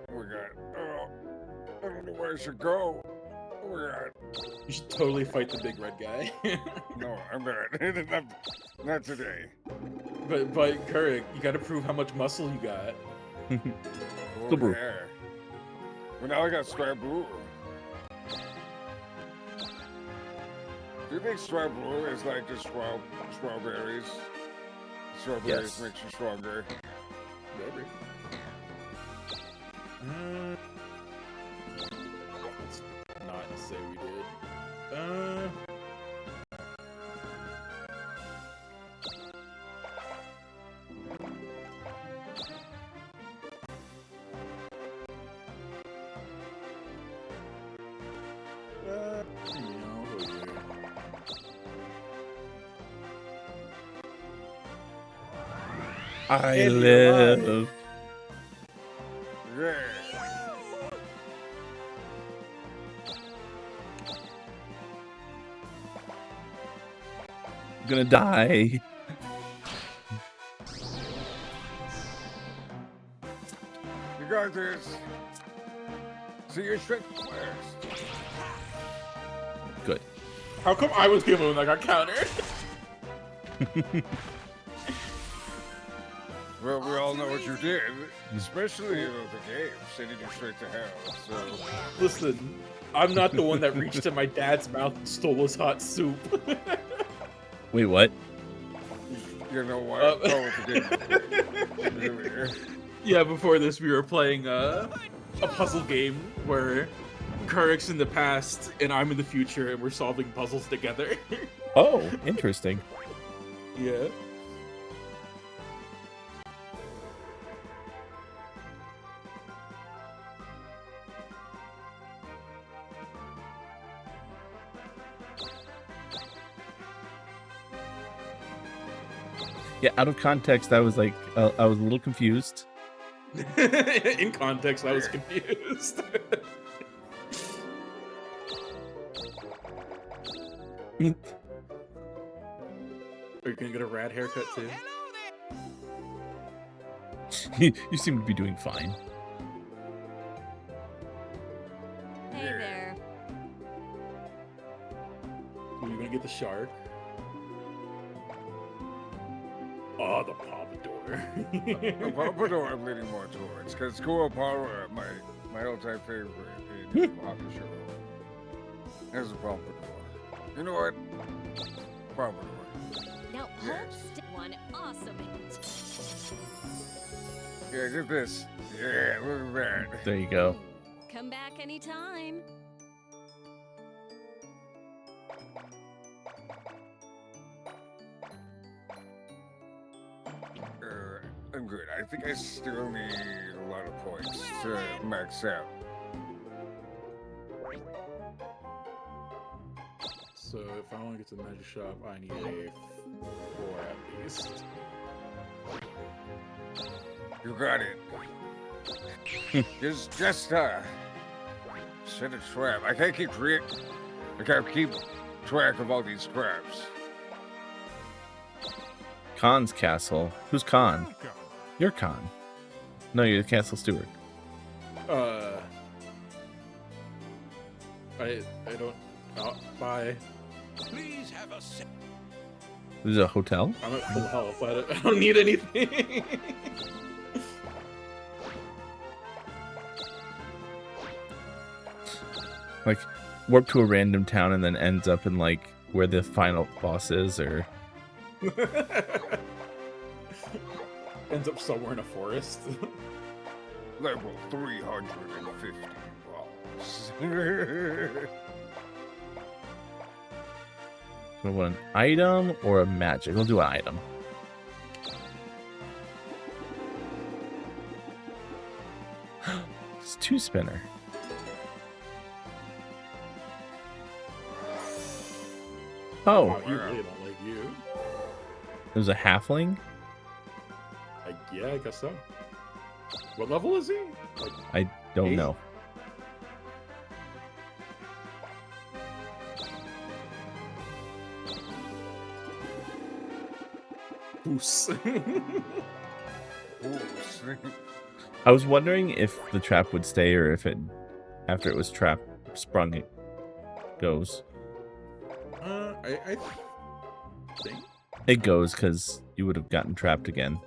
Oh my god. Oh, I don't know where I should go. Oh my god. You should totally fight the big red guy. No, I'm not. Not today. But Kuruk, you gotta prove how much muscle you got. Oh, Super. yeah. Well, now I got Straboo. Do you think Straboo is like just strawberries? Strawberries Yes. makes you stronger. Maybe. Let's not say we did. I Andy, live. Yeah. I'm gonna die. You got this. See your strength first. Good. How come I was given when I got countered? Well, we all know what you did, especially the game, sending you straight to hell. So, Listen, I'm not the one that reached in my dad's mouth and stole his hot soup. Wait, what? you know what? Oh, forget Yeah, before this we were playing a puzzle game where Kuruk's in the past and I'm in the future and we're solving puzzles together. Oh, interesting. Yeah. Yeah, out of context, I was like, I was a little confused. In context, I was confused. Are you gonna get a rad haircut too? You seem to be doing fine. Hey there. Are you gonna get the shark? Oh, the pompadour. The Pompadour I'm leaning more towards, because Kuapara, my all-time favorite in Officer. There's a pompadour. You know what? Pompadour. Now, hold one awesome. Yeah, get this. Yeah, look at that. There you go. Come back anytime. I'm good. I think I still need a lot of points to max out. So if I want to get to the magic shop, I need a 4 at least. You got it. just set a trap. I can't keep track of all these traps. Khan's castle. Who's Khan? You're Khan. No, you're the castle steward. I don't. Oh, bye. Please have a sip. This is a hotel? I'm at full health. I don't need anything. Like, warp to a random town and then ends up in, like, where the final boss is, or... Ends up somewhere in a forest. Level 350 balls. Do I want an item or a magic? We'll do an item. It's 2-spinner. Oh, Wow, you really don't like you. there's a halfling? Yeah, I guess so. What level is he? Like, I don't 8? know. Boos. I was wondering if the trap would stay or if it, after it was trap sprung, it goes. I think. It goes because you would have gotten trapped again.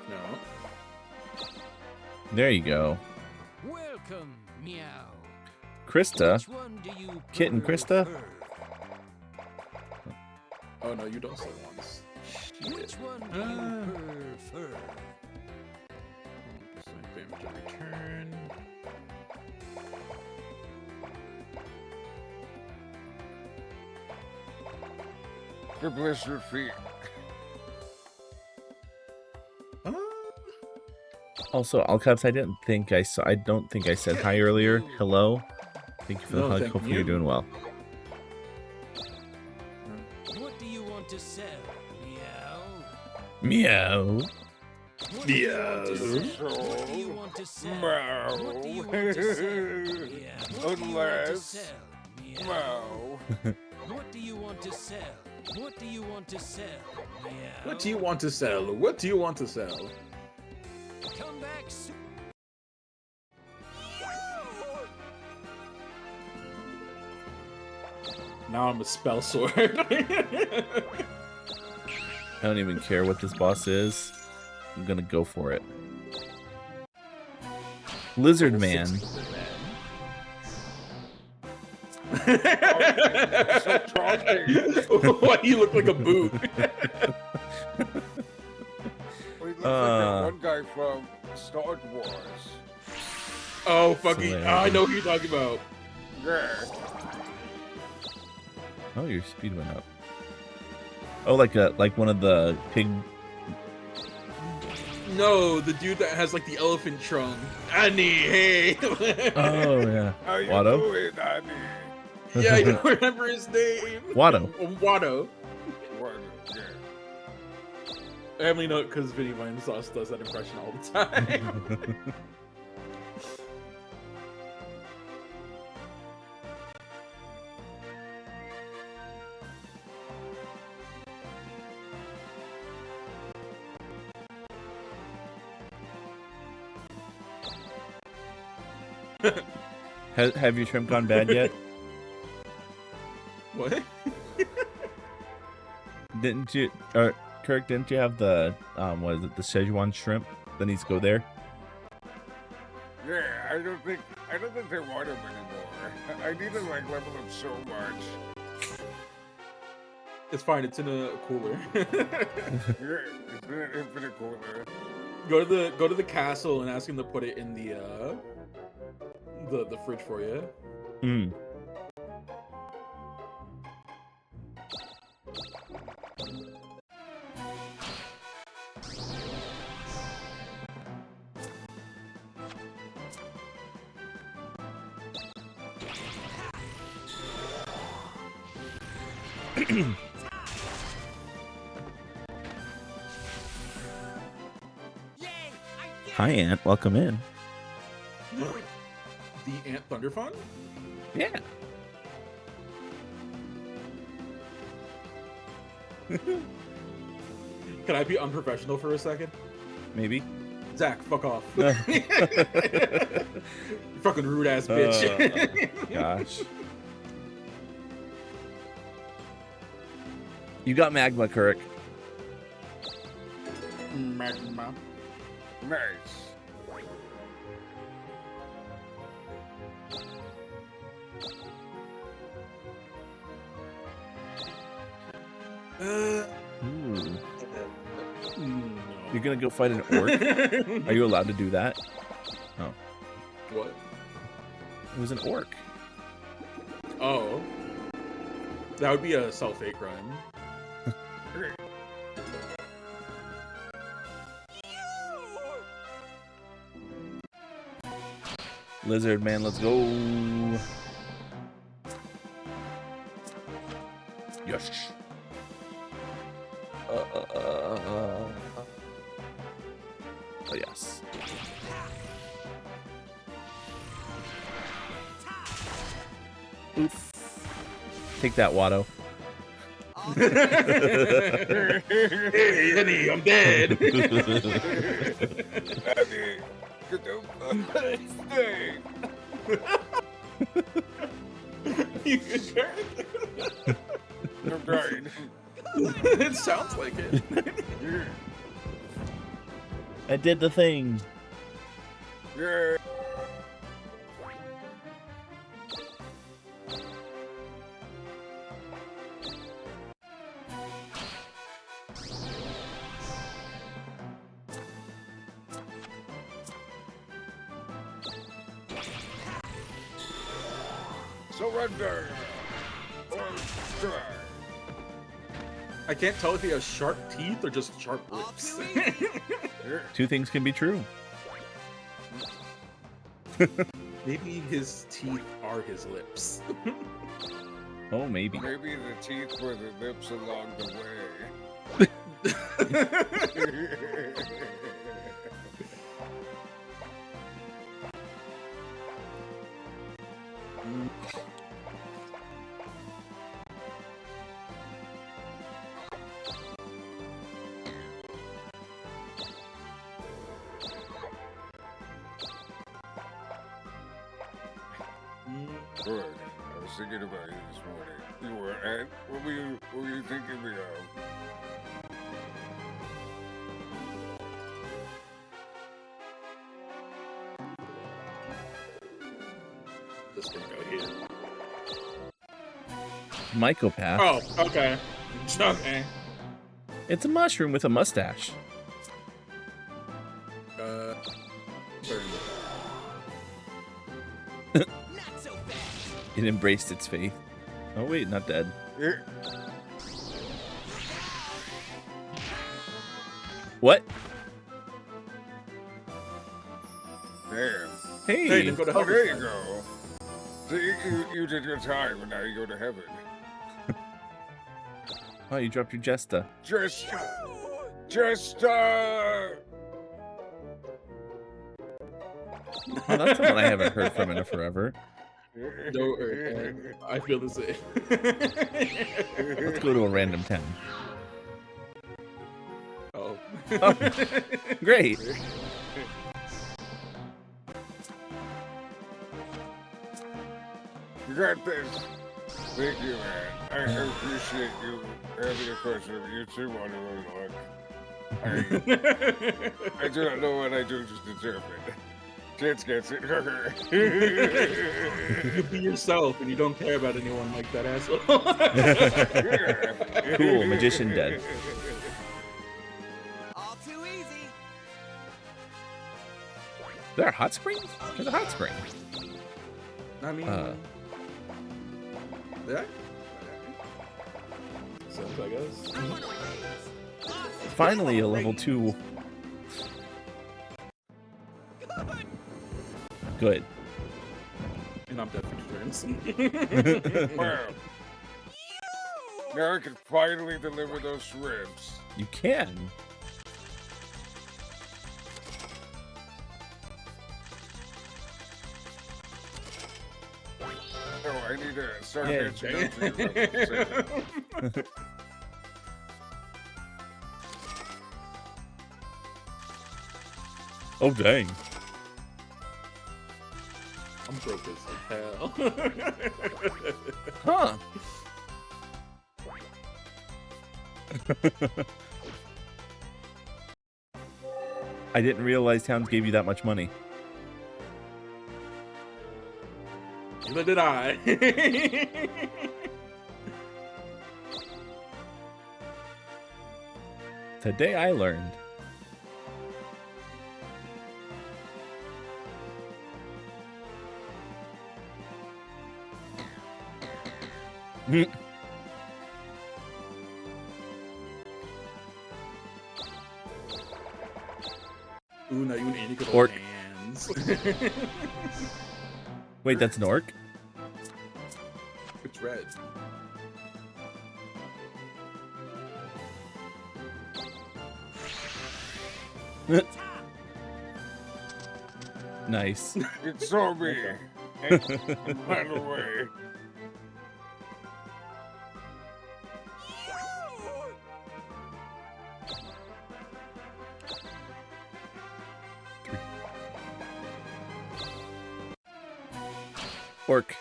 No. There you go. Welcome, meow. Krista. Which one do you Kitten Krista. prefer? Oh no, you don't say once. Which one do you prefer? Damage and return. The blistered feet. Also, Alcaps, I don't think I said hi earlier. Hello. Thank you for the No, hug. thank Hopefully you. you're doing well. What do you want to sell, meow? Meow. What do you want to sell? What do you want to sell? What do you want to sell? Meow. What do you want to sell? Meow. What do you want to sell? What do you want to sell? Meow. What do you want to sell? What do you want to sell? Come back soon. Now I'm a spell sword. I don't even care what this boss is. I'm gonna go for it. Lizard Man. Why do you look like a boot? Well, he looks like that one guy from Star Wars. Oh, fucking! I know who you're talking about. Yeah. Oh, your speed went up. Oh, like one of the pig. No, the dude that has like the elephant trunk. Annie, hey. Oh yeah. How you Watto? doing, Annie? Yeah, I don't remember his name. Watto. Watto. Watto, yeah. I only know it because Vinny Vine Sauce does that impression all the time. Have your shrimp gone bad yet? What? Didn't you, Kirk? Didn't you have the what is it? The Szechuan shrimp that needs to go there. Yeah, I don't think they want him anymore. I need to like level him so much. It's fine. It's in a cooler. Yeah, it's in an infinite cooler. Go to the castle and ask him to put it in the fridge for you. Hmm. Hi, Ant. Welcome in. The Ant Thunder Fun? Yeah. Can I be unprofessional for a second? Maybe. Zach, fuck off. You fucking rude ass bitch. Gosh. You got magma, Kirk. Magma. Nice. Ooh. No. You're gonna go fight an orc? Are you allowed to do that? Oh. What? It was an orc. Oh. That would be a self-hate crime. Lizard man, let's go. Yes. Oh, yes. Oof. Take that, Watto. Hey, honey, I'm dead. You good, I'm dying. It sounds like it. I did the thing. Yeah. Surrender. Or die. I can't tell if he has sharp teeth or just sharp lips. Two things can be true. Maybe his teeth are his lips. Oh, maybe. Maybe the teeth were the lips along the way. Good. I was thinking about you this morning. You were at. What were you thinking me of? This gonna go here. Mycopath. Oh, okay. Okay. It's a mushroom with a mustache. Burn. It embraced its faith. Oh wait, not dead. What? Damn. Hey. Hey, then go to Oh, heaven. there you go. So you did your time, and now you go to heaven. Oh, you dropped your Jesta. Just. Oh, that's the one I haven't heard from in forever. No, I feel the same. Let's go to a random town. Oh. Oh, great. You got this. Thank you, man. I appreciate you having a question of YouTube on your own luck. I do not know what I do, just deserve it. Chance gets it. You be yourself, and you don't care about anyone like that asshole. Cool, magician dead. All too easy. There are hot springs? There's a hot spring. I mean, yeah. So I guess. Finally, a level 2. Good. And I'm dead for turns. Wow. Now I can finally deliver those ribs. You can. Oh, I need to start Yeah, mentioning up to you about this second. Oh, dang. I'm broke as hell. Huh. I didn't realize towns gave you that much money. Neither did I. Today I learned. Ooh, now you and Andy could Orc. hold hands. Wait, that's an orc? It's red. Nice. It saw me and ran away. Orc.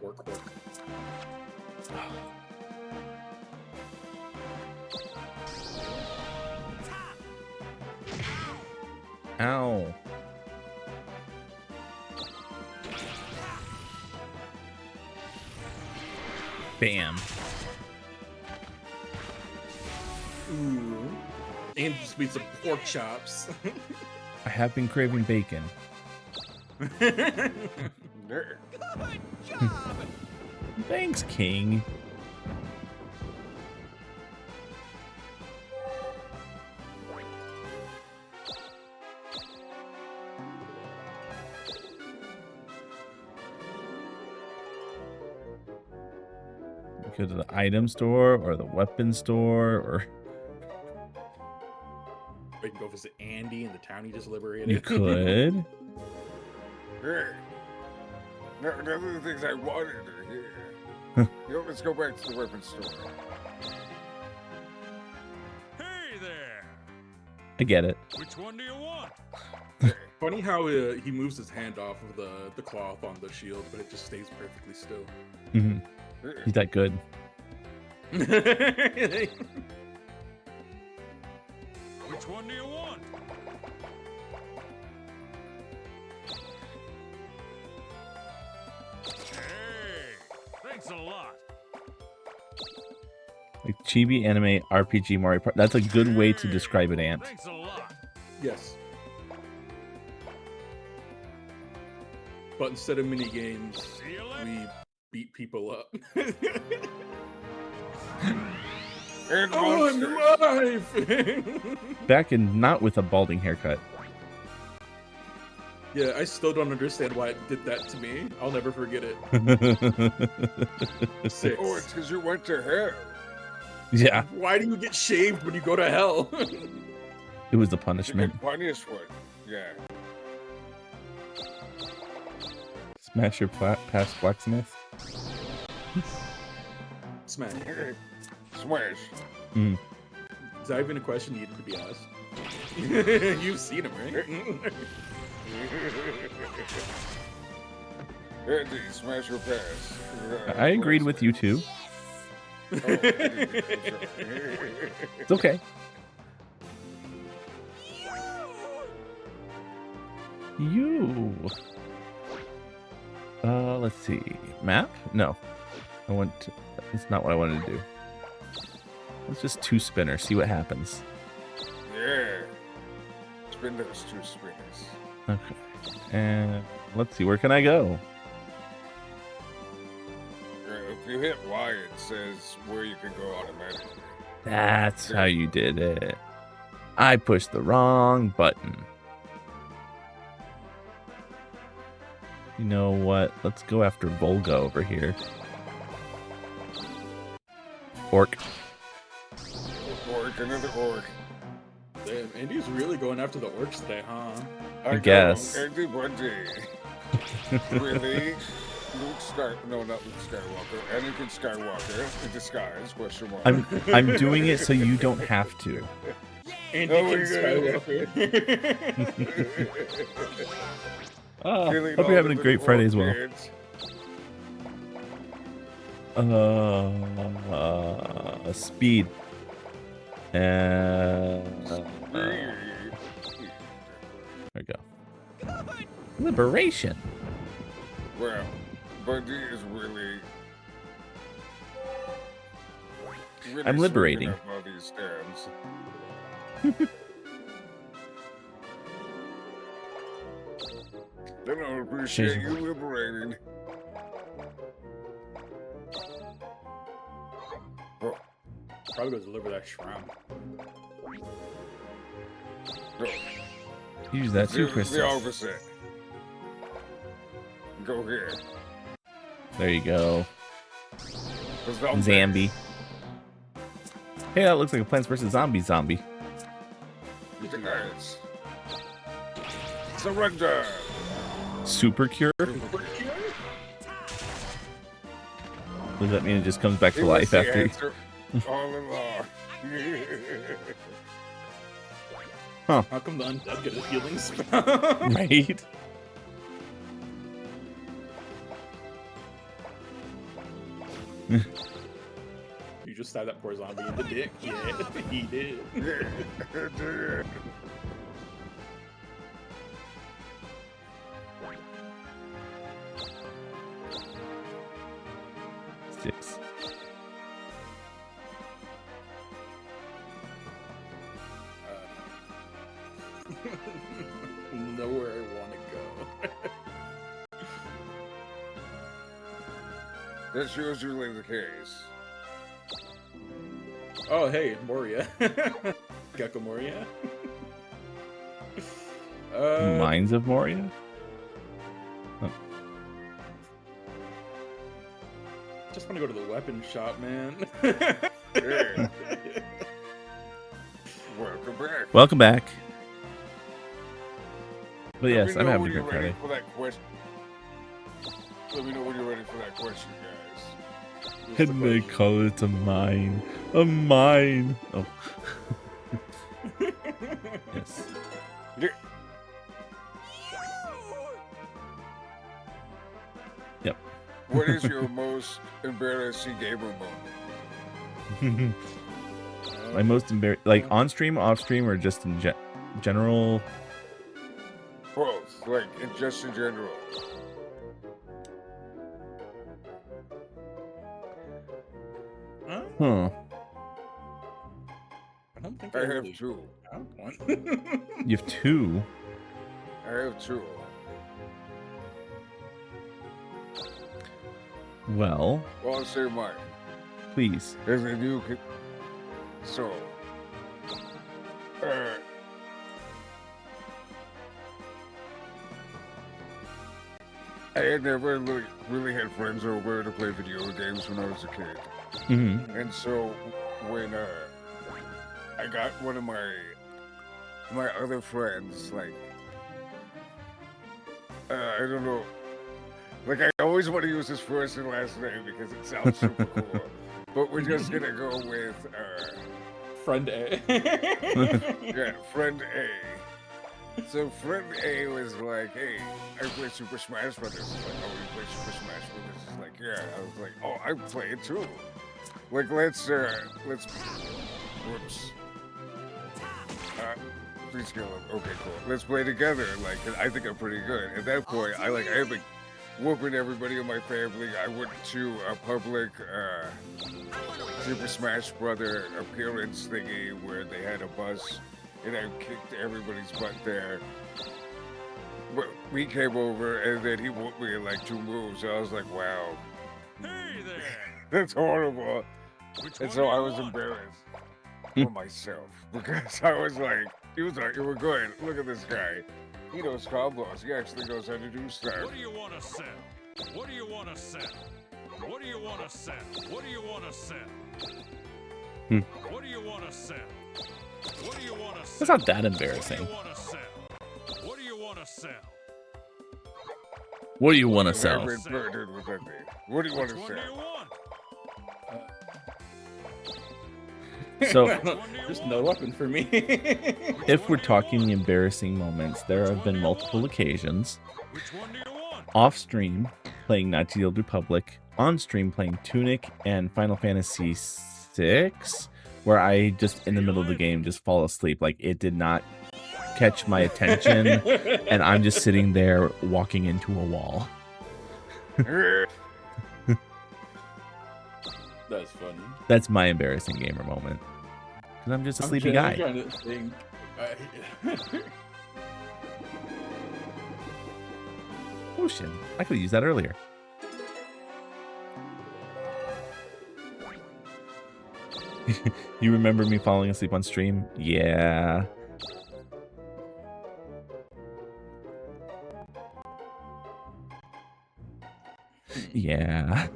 Orc. Ow. Bam. Ooh. And just made some pork chops. I have been craving bacon. Nerd. Thanks, King. Go to the item store or the weapon store or We can go visit Andy in the town he just liberated. you could. Hey. None of the things I wanted are here. You know, let's go back to the weapon store. Hey there! I get it. Which one do you want? Funny how he moves his hand off of the cloth on the shield, but it just stays perfectly still. Hmm. He's that good. Which one do you want? Hey, thanks a lot. Like chibi anime RPG Mario Party. That's a good way to describe it, Ant. Thanks a lot. Yes. But instead of mini games, we beat people up. And Oh, I'm monsters. alive! Back and not with a balding haircut. Yeah, I still don't understand why it did that to me. I'll never forget it. 6. Oh, it's because you went to hell. Yeah, Why do you get shaved when you go to hell? it was the You punishment. get punished for it. Yeah. Smash your past blacksmith. Smash. Smash. Mm. Is that even a question needed to be asked? You've seen him, right? Andy, smash or pass. I agreed with you too. It's okay. You. Let's see. Map? No. I want to. That's not what I wanted to do. Let's just 2 spinner. See what happens. Yeah. Spin those 2 spinners. Okay. And let's see. Where can I go? If you hit Y, it says where you can go automatically. That's how you did it. I pushed the wrong button. You know what? Let's go after Volga over here. Orc. Orc, another orc. Damn, Andy's really going after the orcs today, huh? I guess. Andy Bundy. Really? No, not Luke Skywalker. Anakin Skywalker in disguise, question mark. I'm doing it so you don't have to. Anakin Skywalker. Hope you're having a great Friday as well. Speed. There we go. Liberation. Well, Bundy is really I'm liberating. swinging up all these stabs. I don't appreciate you liberating. Oh. Probably go deliver that shroud. No. Use that too, Chris. The opposite. Go here. There you go. Zambi. Hey, that looks like a Plants vs. Zombies zombie. Guys. Surrender. Super cure? Does that mean it just comes back to life after? All along. Huh. How come the undead get a healing spell? Right? You just stabbed that poor zombie in the dick. Yeah, he did. Six. Nowhere I want to go. That's usually the case. Oh, hey, Moria. Gecko Moria. Mines of Moria? Oh. Just want to go to the weapon shop, man. Yeah. Welcome back. Welcome back. But Let yes, me I'm know having a when great you're ready Friday. for that question. Let me know when you're ready for that question, guys. And they call it a mine. A mine. Oh. Yes. Yeah. Yep. What is your most embarrassing gamer moment? My most embarrassing, like on stream, off stream, or just in general? Both, like just in general. Huh. I don't think I have really 2. have one. You have 2? I have 2. Well, Well, I'll say mine. please. As a new kid. So, I had never really had friends over to play video games when I was a kid. Mm-hmm. And so when I got one of my other friends, like I don't know, like I always want to use his first and last name because it sounds super cool. But we're just gonna go with Friend A. yeah, friend A. So friend A was like, "Hey, I play Super Smash Brothers." It's like, "Oh, you play Super Smash Brothers?" It's like, "Yeah." I was like, "Oh, I play it too." Like, let's. Whoops. Please kill him. Okay, cool. Let's play together. Like, I think I'm pretty good. At that point, I have been whooping everybody in my family. I went to a public Super Smash Brother appearance thingy where they had a bus, and I kicked everybody's butt there. But we came over, and then he whooped me in like 2 moves. I was like, wow. Hey there! That's horrible. Which And one so do I you was want? embarrassed for myself because I was like, he was like, "You were good. Look at this guy. He knows combos. He actually knows how to do stuff." What do you want to sell? What do you want to sell? What do you want to sell? What do you want to sell? What do you want to sell? What do you want to sell? That's not that embarrassing. What do you want to sell? What do you want to sell? What do you want to sell? What do you want to Which one do say? you want? So, There's no weapon for me. if we're talking embarrassing moments, there have been multiple occasions Which one do you want? off stream playing Knights of the Old Republic, on stream playing Tunic and Final Fantasy VI, where I just in the middle of the game just fall asleep. Like it did not catch my attention, and I'm just sitting there walking into a wall. That's funny. That's my embarrassing gamer moment. Because I'm just a sleepy guy. I'm trying to think. Ocean. I could have used that earlier. You remember me falling asleep on stream? Yeah. Yeah.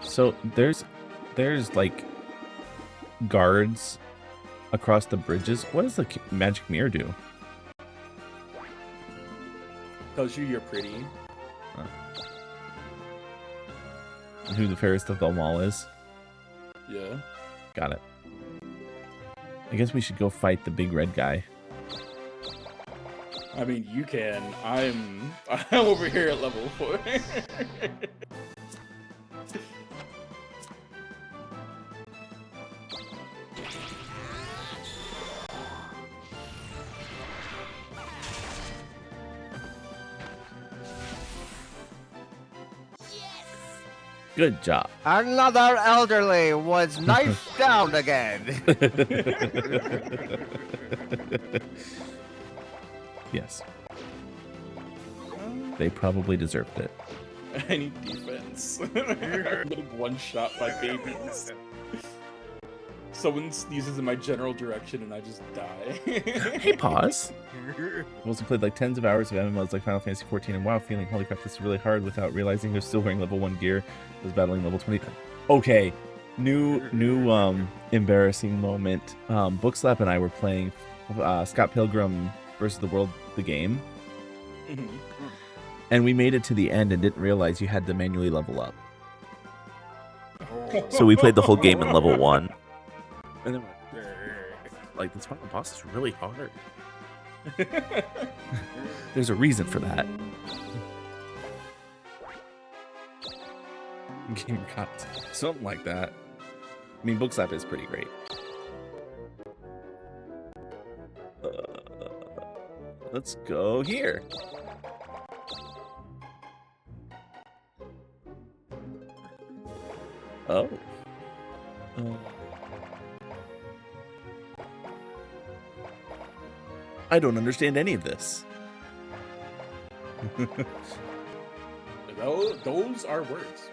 So there's like guards across the bridges. What does the magic mirror do? Tells you you're pretty. And who the fairest of them all is? Yeah. Got it. I guess we should go fight the big red guy. I mean, you can. I'm over here at level 4. Good job. Another elderly was knifed down again. Yes. They probably deserved it. I need defense. Little one shot by babies. Someone sneezes in my general direction and I just die. Hey, pause. I've also played like tens of hours of MMOs like Final Fantasy 14 and WoW, feeling holy crap, this is really hard without realizing they're still wearing level 1 gear. I was battling level 20. Okay, new embarrassing moment. Bookslap and I were playing Scott Pilgrim versus the World, the game, and we made it to the end and didn't realize you had to manually level up. So we played the whole game in level 1. And then like this final boss is really hard. There's a reason for that. Game cuts. Something like that. I mean, Bookslap is pretty great. Let's go here. Oh. I don't understand any of this. Those are words.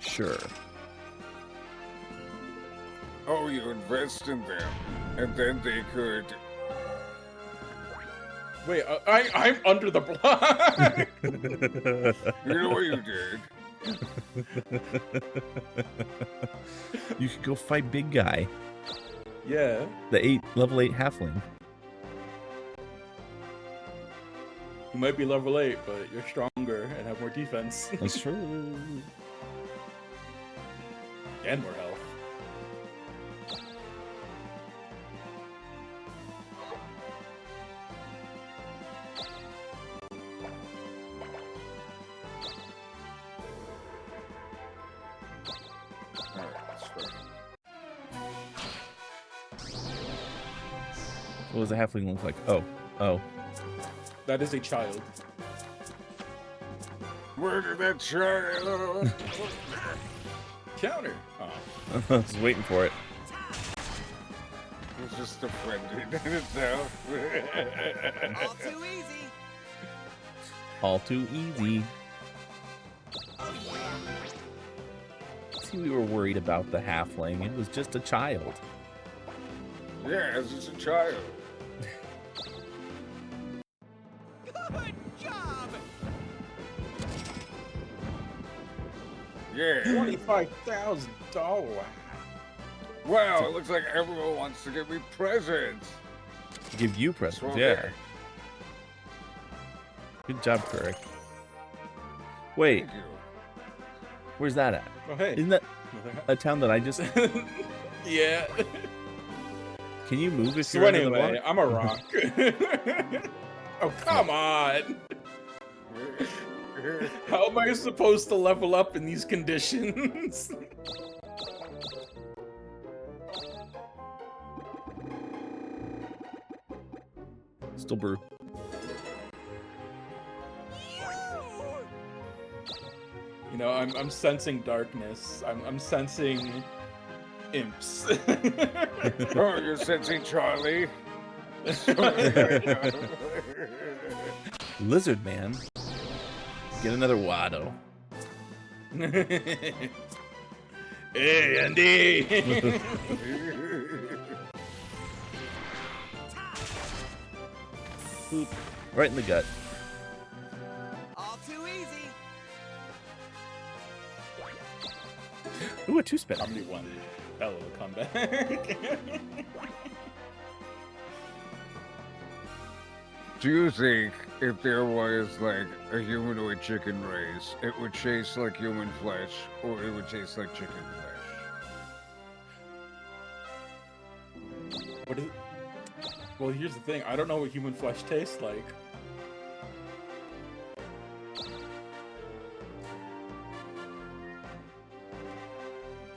Sure. Oh, you invest in them, and then they could. Wait, I'm under the block. You know what you did? You could go fight big guy. Yeah. The level 8 halfling. You might be level 8, but you're stronger and have more defense. That's true. And more health. What does a halfling look like? Oh. That is a child. Murder that child! Counter. Oh. I was waiting for it. It's just offended in itself. All too easy. All too easy. See, we were worried about the halfling. It was just a child. Yeah, it's just a child. Good job. Yeah. $25,000. Wow, it looks like everyone wants to give me presents. Give you presents, Okay. yeah. Good job, Kirk. Wait, Thank you. where's that at? Oh, hey. Isn't that a town that I just... Yeah. Can you move if So you're under the anyway, water? I'm a rock. Oh, come on. How am I supposed to level up in these conditions? Still brew. You know, I'm sensing darkness. I'm sensing imps. Oh, you're sensing Charlie? Lizard man. Get another Wado. Hey, Andy! Boop. Right in the gut. All too easy. Ooh, a 2-spin. Comedy one. Hell of a comeback. Do you think if there was like a humanoid chicken race, it would taste like human flesh, or it would taste like chicken flesh? What is it? Well, here's the thing. I don't know what human flesh tastes like.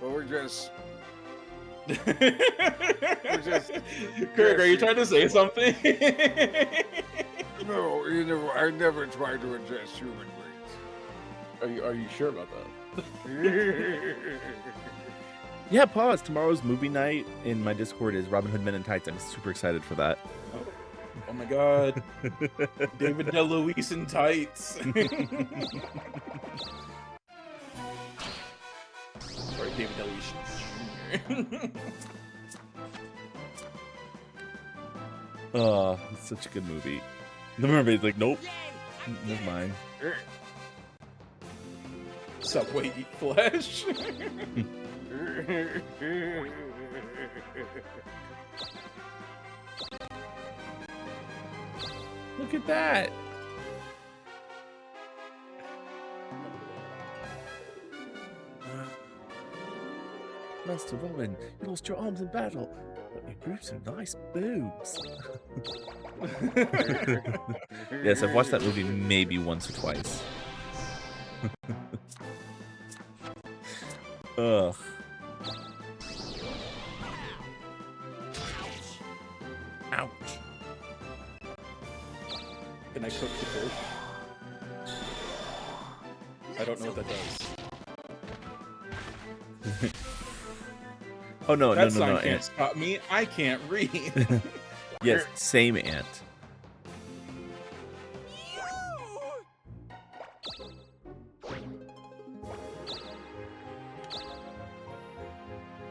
But we're just Kirk, are you trying to say something? no, I never tried to ingest human brains. Are you sure about that? Yeah, pause. Tomorrow's movie night in my Discord is Robin Hood Men in Tights. I'm super excited for that. Oh my god. David DeLuise in tights. Sorry, David DeLuise Jr. Oh, it's such a good movie. The mermaid's like, nope. Never mind. Subway eat flesh. Look at that. Master Robin, you lost your arms in battle, but you grew some nice boobs. Yes, I've watched that movie maybe once or twice. Ugh. Ouch. Can I cook the fish? I don't know what that does. Oh no, That no, sign no, can't ant. stop me. I can't read. Yes, same ant.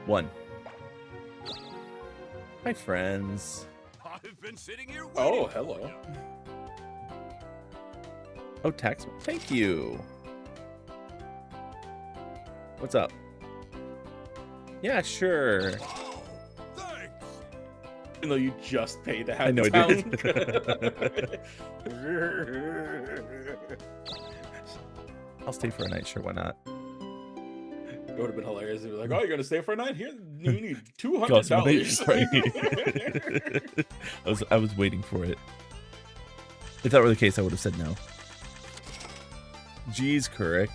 One. Hi, friends. I've been sitting here waiting. Oh, hello. Oh, tax. Thank you. What's up? Yeah, sure. Oh, thanks. Even though you just paid to have I know I talent. did. I'll stay for a night, sure, why not? It would have been hilarious. They were like, "Oh, you're gonna stay for a night? Here, you need Cost me $200." right? I was waiting for it. If that were the case, I would have said no. Jeez, Kurik.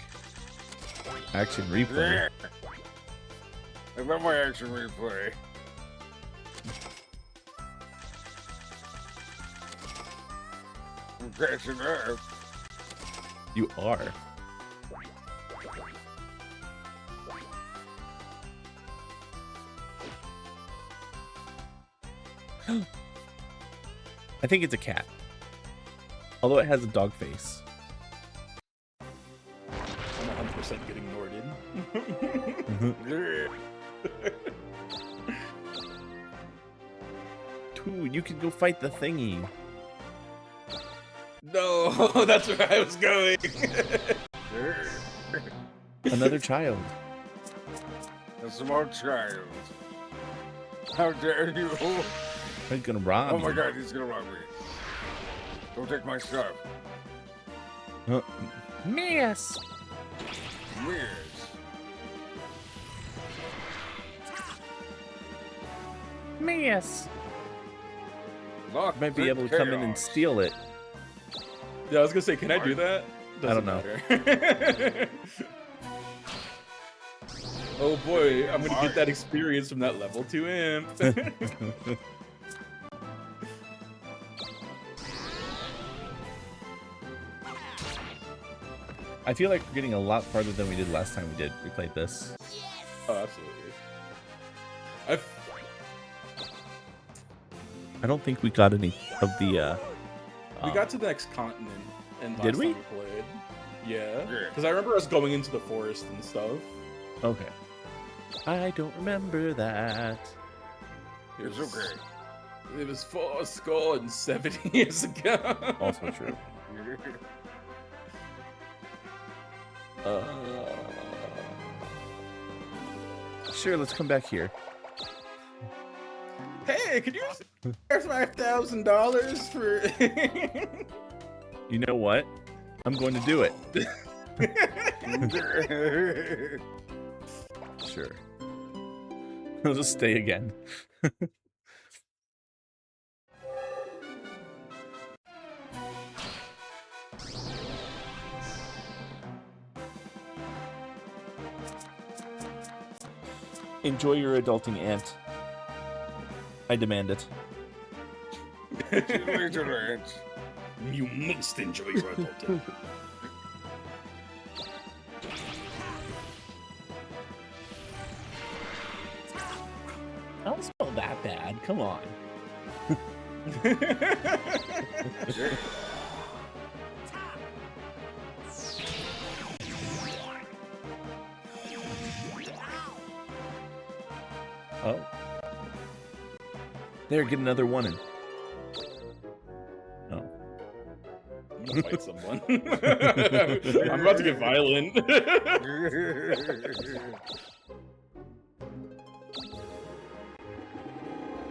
Action replay. I love my action replay. I'm catching up. You are. I think it's a cat. Although it has a dog face. I'm 100% getting Norded. Dude, you can go fight the thingy. No, that's where I was going. Another child. A small child. How dare you? He's gonna rob Oh my me. god, he's gonna rob me. Don't take my stuff. Miss. Miss. Miss. Lock Might be the able to come in and chaos. steal it. Yeah, I was gonna say, can I do that? I don't know. Matter. Oh boy, I'm gonna get that experience from that level 2 imp. I feel like we're getting a lot farther than we did last time we played this. Oh, absolutely. I don't think we got any of the We got to the next continent, and Did last we? time we played. Yeah, because I remember us going into the forest and stuff. Okay. I don't remember that. It's okay. It was 7 years ago. Also true. Sure, let's come back here. Hey, could you spare $5,000 for? You know what? I'm going to do it. Sure. I'll just stay again. Enjoy your adulting, Aunt. I demand it. You must enjoy your adulting. I don't smell that bad. Come on. Oh. There, get another one in. Oh. I'm gonna fight someone. I'm about to get violent.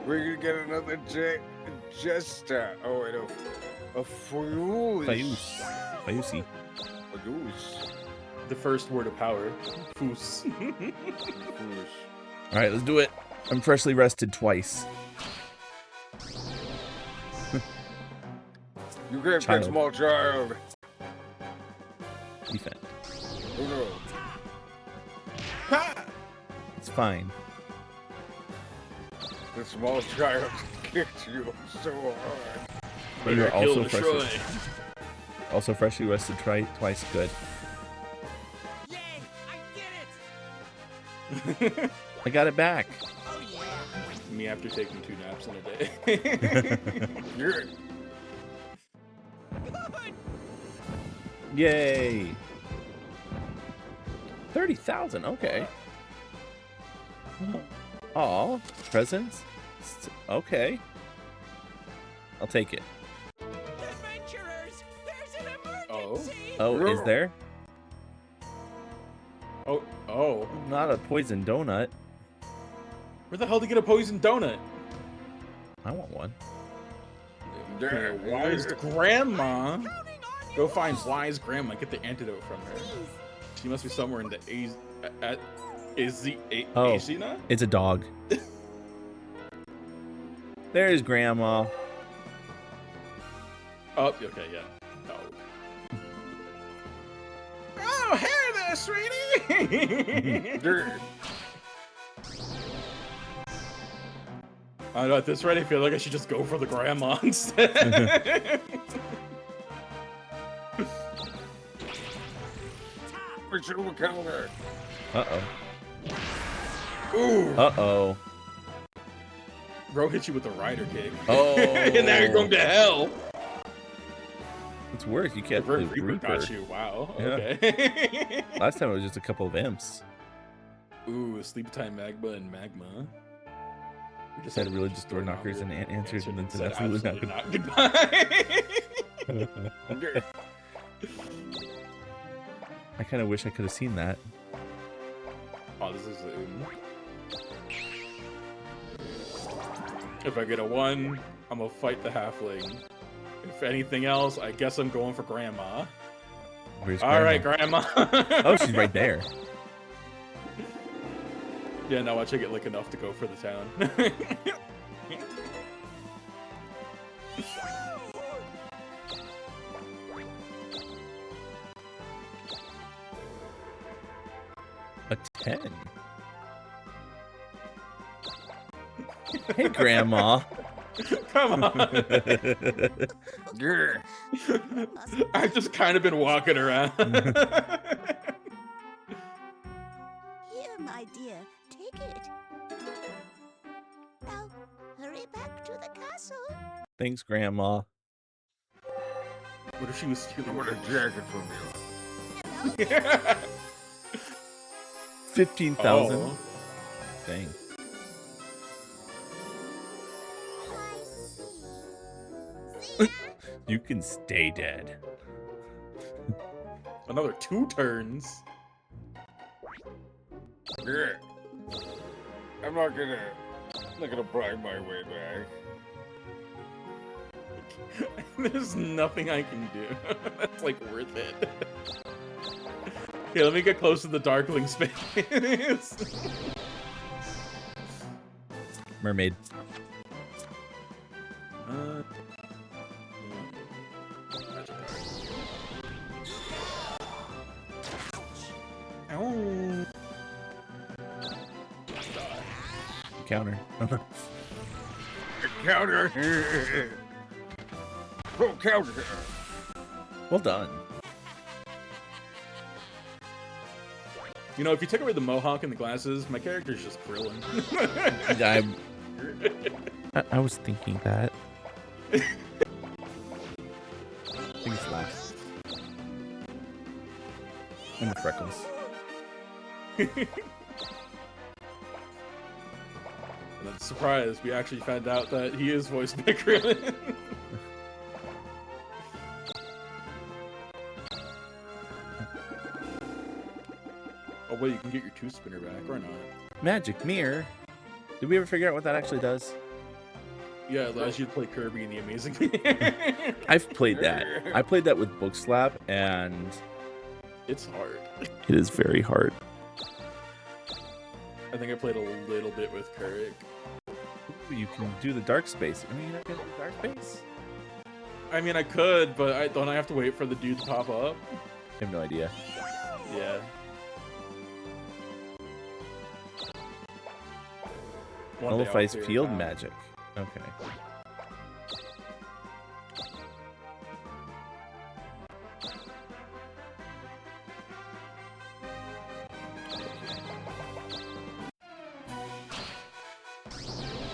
We're gonna get another Jester. Oh, wait, no. A Fuse. Fayusi. The first word of power. Foos. Alright, let's do it. I'm freshly rested twice. You can't Child. catch small child. Defend. Oh no. It's fine. The small child kicked you so hard. But you're also Kill Troy. freshly rested twice. Good. Yay! I did it! I got it back. Oh yeah! Me after taking 2 naps in a day. Good. Yay! 30,000. Okay. Aw, presents. Okay. I'll take it. Adventurers! There's an Oh. emergency! Oh, is there? Oh. Not a poison donut. Where the hell did you get a poison donut? I want one. Okay, Wise Grandma. Go find Wise Grandma. Get the antidote from her. She must be somewhere in the Azina? It's a dog. There's Grandma. Oh, okay, yeah. Dog. Oh, hey there, sweetie! I don't know, at this rate, I feel like I should just go for the grandma instead. Counter. Uh-oh. Ooh. Uh-oh. Bro hit you with the rider kick. Oh. And now you're going to hell. It's worse. You can't The live Reaper Reaper. got you. Wow. Yeah. Okay. Last time it was just a couple of imps. Ooh, Sleep Time Magma and Magma. We just had really just door knockers and answers and then said absolutely not goodbye. I kind of wish I could have seen that. Oh, this is if I get a 1, I'm gonna fight the halfling. If anything else, I guess I'm going for Grandma. Where's All right, Grandma. Oh, she's right there. Yeah, now watch I get like enough to go for the town. A 10. Hey, Grandma. Come on. I've just kind of been walking around. Here, my dear, take it. Now, hurry back to the castle. Thanks, Grandma. What if she was stealing a jacket from you? 15,000. Oh. Dang. You can stay dead. Another 2 turns. Yeah. I'm not gonna bribe my way back. There's nothing I can do. That's like worth it. Okay, let me get close to the Darkling space. Mermaid. Ow. Counter. Counter. Oh, counter. Well done. You know, if you took away the mohawk and the glasses, my character's just Krillin. I was thinking that. I think it's last. And the freckles. And then, surprise, we actually found out that he is voiced by Krillin. Oh wait, you can get your 2-spinner back, or not? Magic mirror. Did we ever figure out what that actually does? Yeah, it allows you to play Kirby in the Amazing. I've played that. I played that with Book Slap, and it's hard. It is very hard. I think I played a little bit with Kurik. You can do the dark space. I mean, you're not gonna do dark space? I mean, I could, but don't I have to wait for the dude to pop up? I have no idea. Yeah. Nullifies field magic. Okay.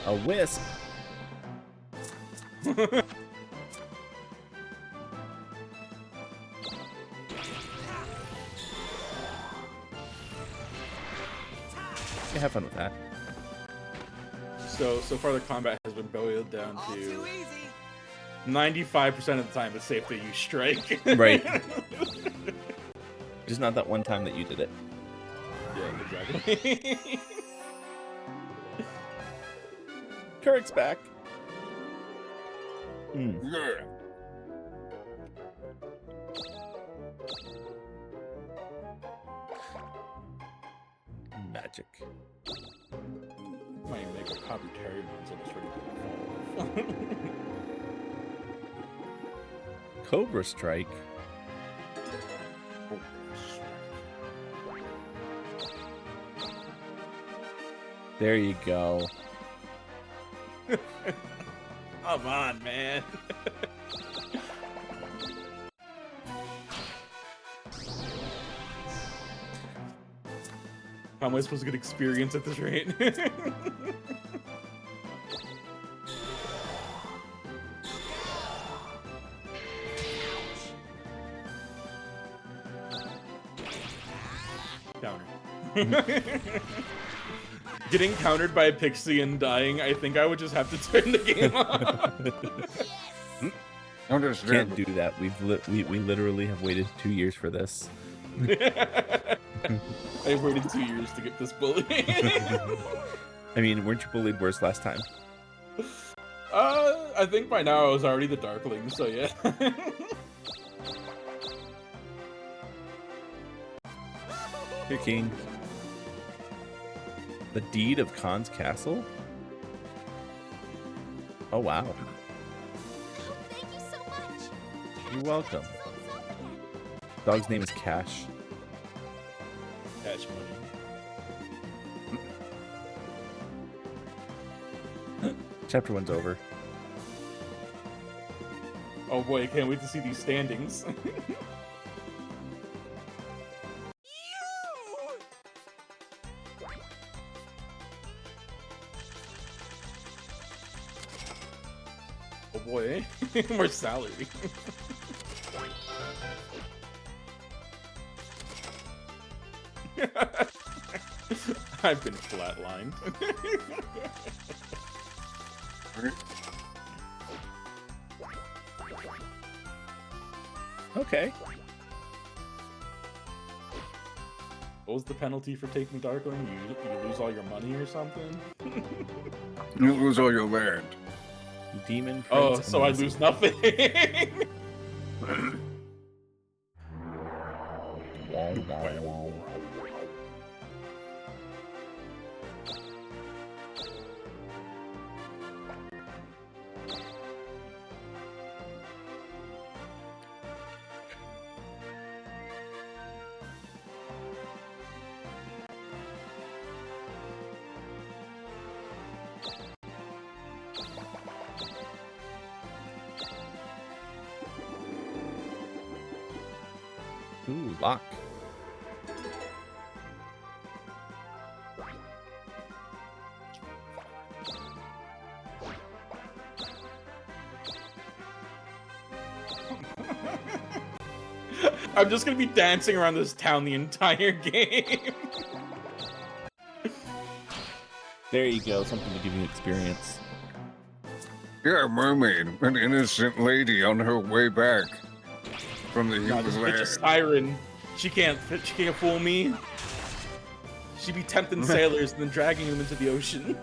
A wisp. Yeah, have fun with that. So far the combat has been boiled down to 95% of the time it's safe to use strike. Right. Just not that one time that you did it. Yeah, exactly. Kurik's back. Yeah. Magic. Might make a copy Terry Man's almost ready to fall. Cobra Strike. There you go. Come on, man. How am I supposed to get experience at this rate? Counter. Getting countered by a pixie and dying, I think I would just have to turn the game off. Can't do that. We literally have waited 2 years for this. I've waited 2 years to get this bully. I mean, weren't you bullied worse last time? I think by now I was already the Darkling, so yeah. Here, King. The Deed of Khan's Castle? Oh, wow. Thank you so much. You're welcome. Dog's name is Cash. Cash money. Chapter 1's over. Oh boy, I can't wait to see these standings. Oh boy, more salary. I've been flatlined. Okay. What was the penalty for taking Darkling? You lose all your money or something? You lose all your land. Demon. Oh, Prince so I and lose nothing. Ooh, lock. I'm just gonna be dancing around this town the entire game. There you go, something to give you experience. Yeah, mermaid, an innocent lady on her way back from the No, human this bitch land. a siren. She can't fool me. She be tempting sailors and then dragging them into the ocean.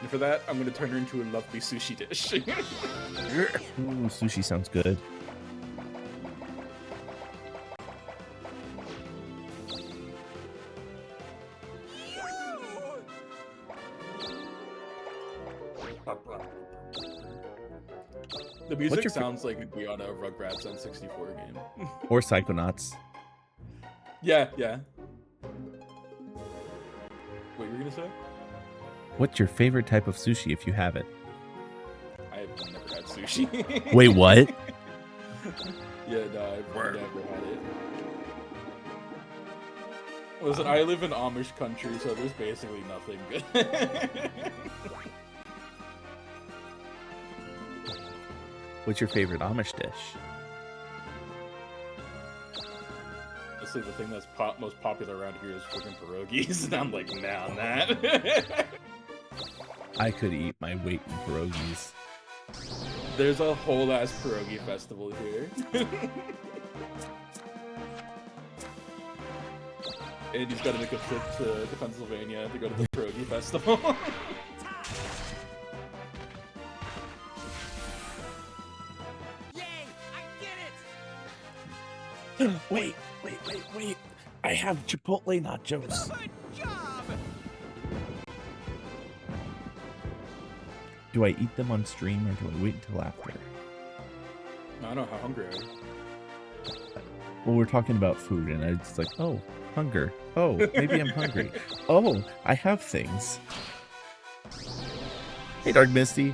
And for that, I'm gonna turn her into a lovely sushi dish. Ooh, sushi sounds good. The music your sounds like it'd be on a Rugrats N64 game. Or Psychonauts. Yeah, yeah. What you were gonna say? What's your favorite type of sushi if you have it? I've never had sushi. Wait, what? Yeah, no, I've never had it. Listen, I live in Amish country, so there's basically nothing good. What's your favorite Amish dish? Honestly, the thing that's most popular around here is freaking pierogies, and I'm like, nah, on that. I could eat my weight in pierogies. There's a whole ass pierogi festival here. And he's got to make a trip to Pennsylvania to go to the pierogi festival. Wait. I have Chipotle nachos. Good job! Do I eat them on stream or do I wait until after? I don't know how hungry are you. Well, we're talking about food, and I just like, oh, hunger. Oh, maybe I'm hungry. Oh, I have things. Hey, Dark Misty.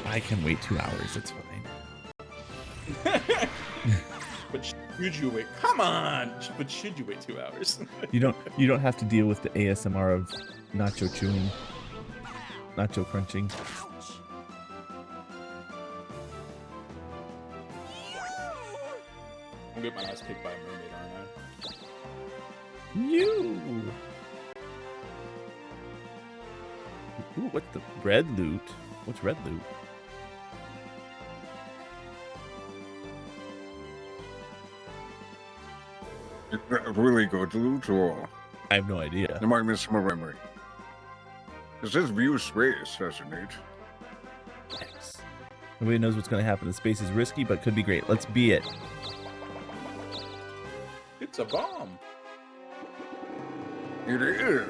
I can wait 2 hours. It's fine. But should you wait? Come on! But should you wait 2 hours? You don't have to deal with the ASMR of nacho chewing, nacho crunching. I'll get my ass kicked by a mermaid, aren't You. Ooh, what's the red loot? What's red loot? Is that really good loot, or I have no idea. am I missing my memory? It says view space, doesn't it? X. Nobody knows what's going to happen. The space is risky, but could be great. Let's be it. It's a bomb. It is.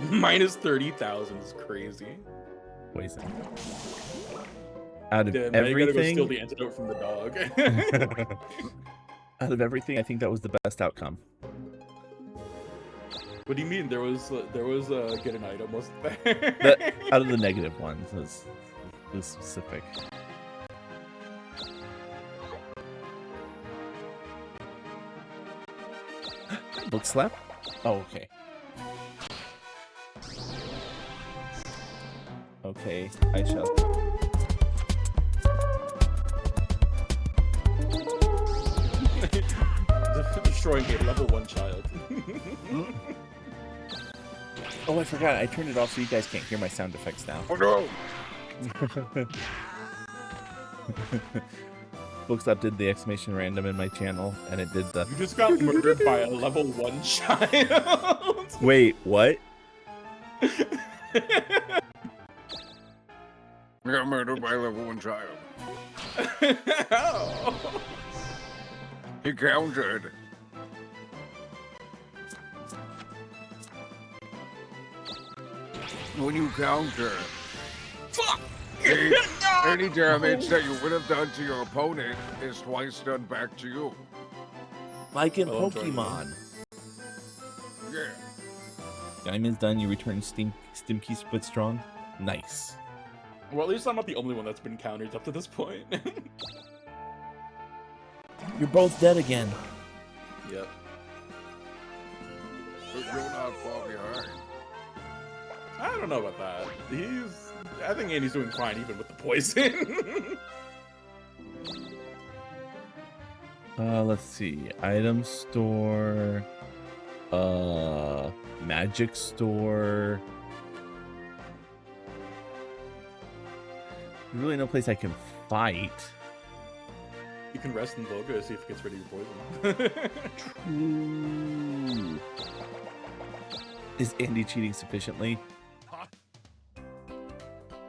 Minus 30,000 is crazy. Poison. Out of Damn, now you gotta go everything, steal the antidote from the dog. out of everything, I think that was the best outcome. What do you mean? There was get an item, wasn't there? Out of the negative ones, was specific. Book slap? Oh, okay. Okay, I shall. Destroying a level 1 child. Oh, I forgot. I turned it off so you guys can't hear my sound effects now. Oh no! Bookslap did the exclamation random in my channel, and it did the. You just got murdered by a level 1 child. Wait, what? I got murdered by a level 1 child. Oh. He countered. When you counter, any damage that you would have done to your opponent is twice done back to you. Like in Oh, Pokemon. Yeah. Diamond's done, you return Stimkey Split Strong. Nice. Well, at least I'm not the only one that's been countered up to this point. You're both dead again. Yep. But you're not far behind. I don't know about that. I think Andy's doing fine even with the poison. Let's see. Item store. Magic store. There's really no place I can fight. You can rest in Volga to see if it gets rid of your poison. True. Is Andy cheating sufficiently?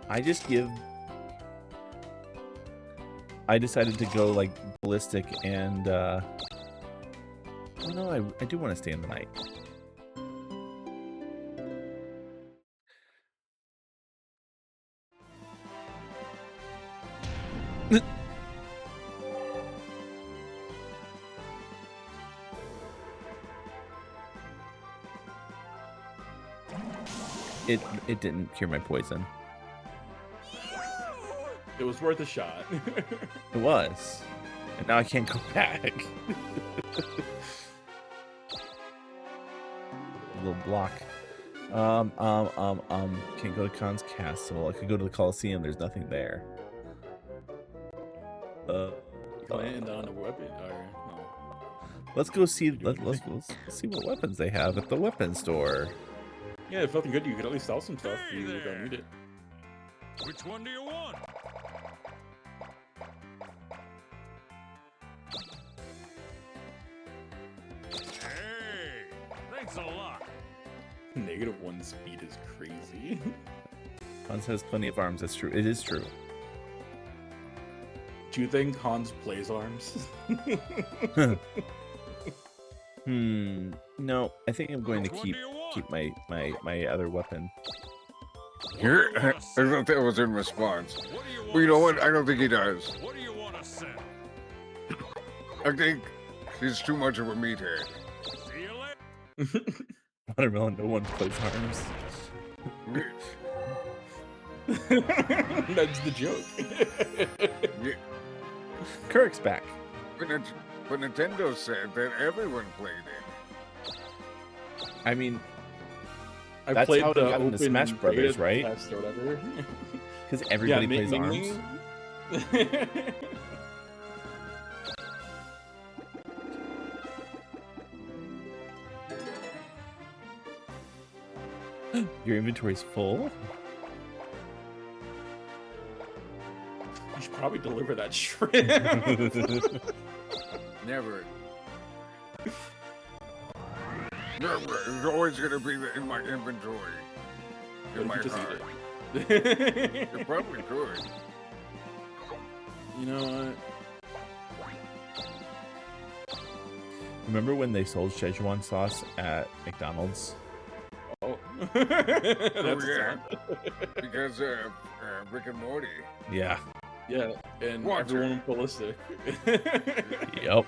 I decided to go like ballistic and oh no, I do want to stay in the night. It didn't cure my poison. It was worth a shot. It was. And now I can't go back. A little block. Can't go to Khan's Castle. I could go to the Coliseum. There's nothing there. Land on a weapon, or no? Let's go see. Let's see what weapons they have at the weapon store. Yeah, if nothing good, you could at least sell some stuff. Hey You there. don't need it. Which one do you want? Hey, thanks a lot. -1 speed is crazy. Hans has plenty of arms. That's true. It is true. Do you think Hans plays arms? No, I think I'm going to keep my other weapon. Here, I thought that was in response. Well, you know what? I don't think he does. What do you want to sell? I think he's too much of a meathead. See you later. Watermelon, no one plays arms. That's the joke. Yeah. Kirk's back. But Nintendo said that everyone played it. I mean, I that's played how they the got into open Smash Brothers, beta right? test or whatever. Because everybody plays mainly. arms. Your inventory's full? You should probably deliver that shrimp. Never. Never. It's always gonna be in my inventory. In my Just heart. eat it. It probably could. You know what? Remember when they sold Szechuan sauce at McDonald's? Oh. Oh, That's yeah. Because Rick and Morty. Yeah. Yeah, and Watch everyone went ballistic. Yep.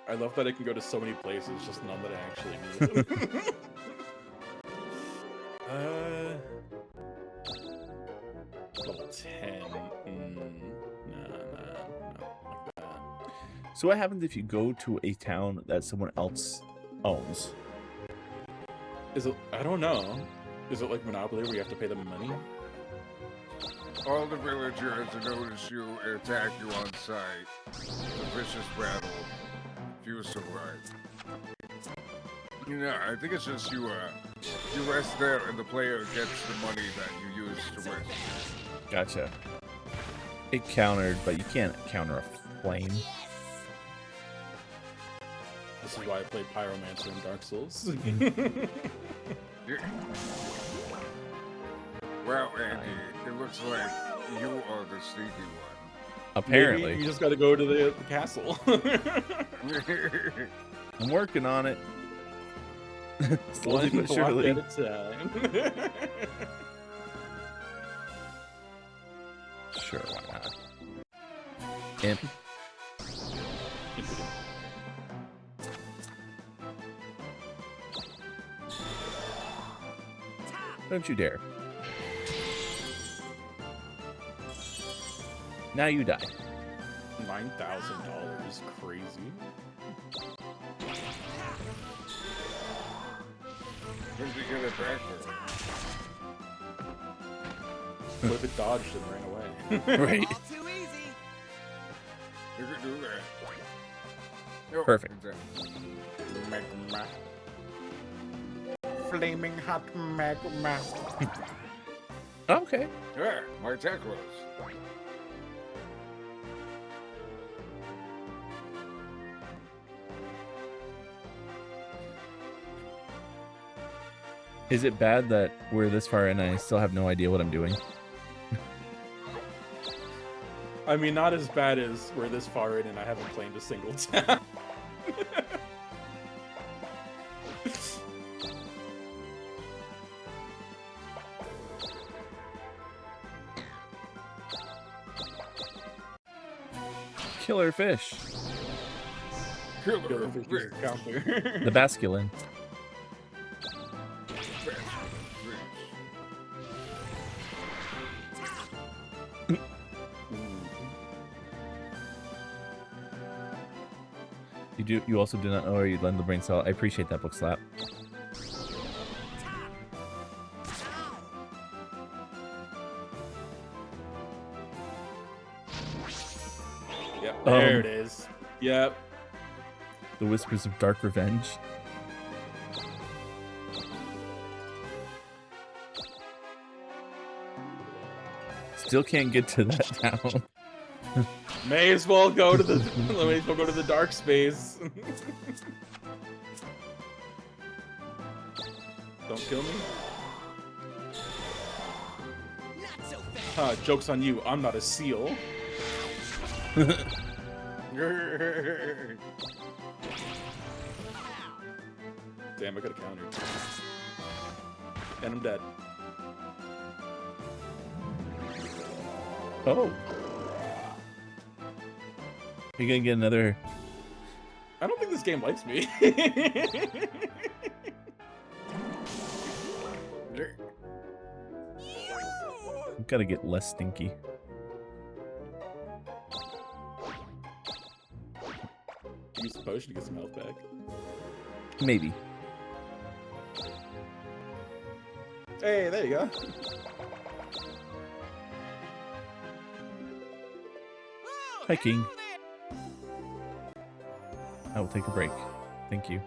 I love that I can go to so many places, just none that I actually need. Level 10. Nah. So what happens if you go to a town that someone else owns? Is it? I don't know. Is it like Monopoly where you have to pay them money? All the villagers notice you and attack you on sight. It's a vicious battle. Few survive. You know, I think it's just you rest there and the player gets the money that you use to rest. Gotcha. It countered, but you can't counter a flame. This is why I played Pyromancer in Dark Souls. Yeah. Well, Andy, it looks like you are the sneaky one. Apparently. Maybe you just gotta go to the castle. I'm working on it. Slowly One but block surely. at a time. Sure, why not? Imp. Don't you dare. Now you die. $9,000, crazy. Where'd you get it back from? What if it dodged and ran away? Right. Too easy. You could do that. No, Perfect. Magma. Flaming hot magma. Okay. Yeah, my attack rolls. Is it bad that we're this far in and I still have no idea what I'm doing? I mean, not as bad as we're this far in and I haven't claimed a single town. Killer fish. Killer Fish fish. counter. The basculin. You also do not know or you lend the brain cell. I appreciate that, book slap. Yep, there it is. Yep. The Whispers of Dark Revenge. Still can't get to that town. May as well go to the dark space. Don't kill me. Huh, joke's on you. I'm not a seal. Damn, I got a counter. And I'm dead. Oh. You gonna get another? I don't think this game likes me. Gotta get less stinky. Use the potion to get some health back. Maybe. Hey, there you go. Hi, King. I will take a break. Thank you.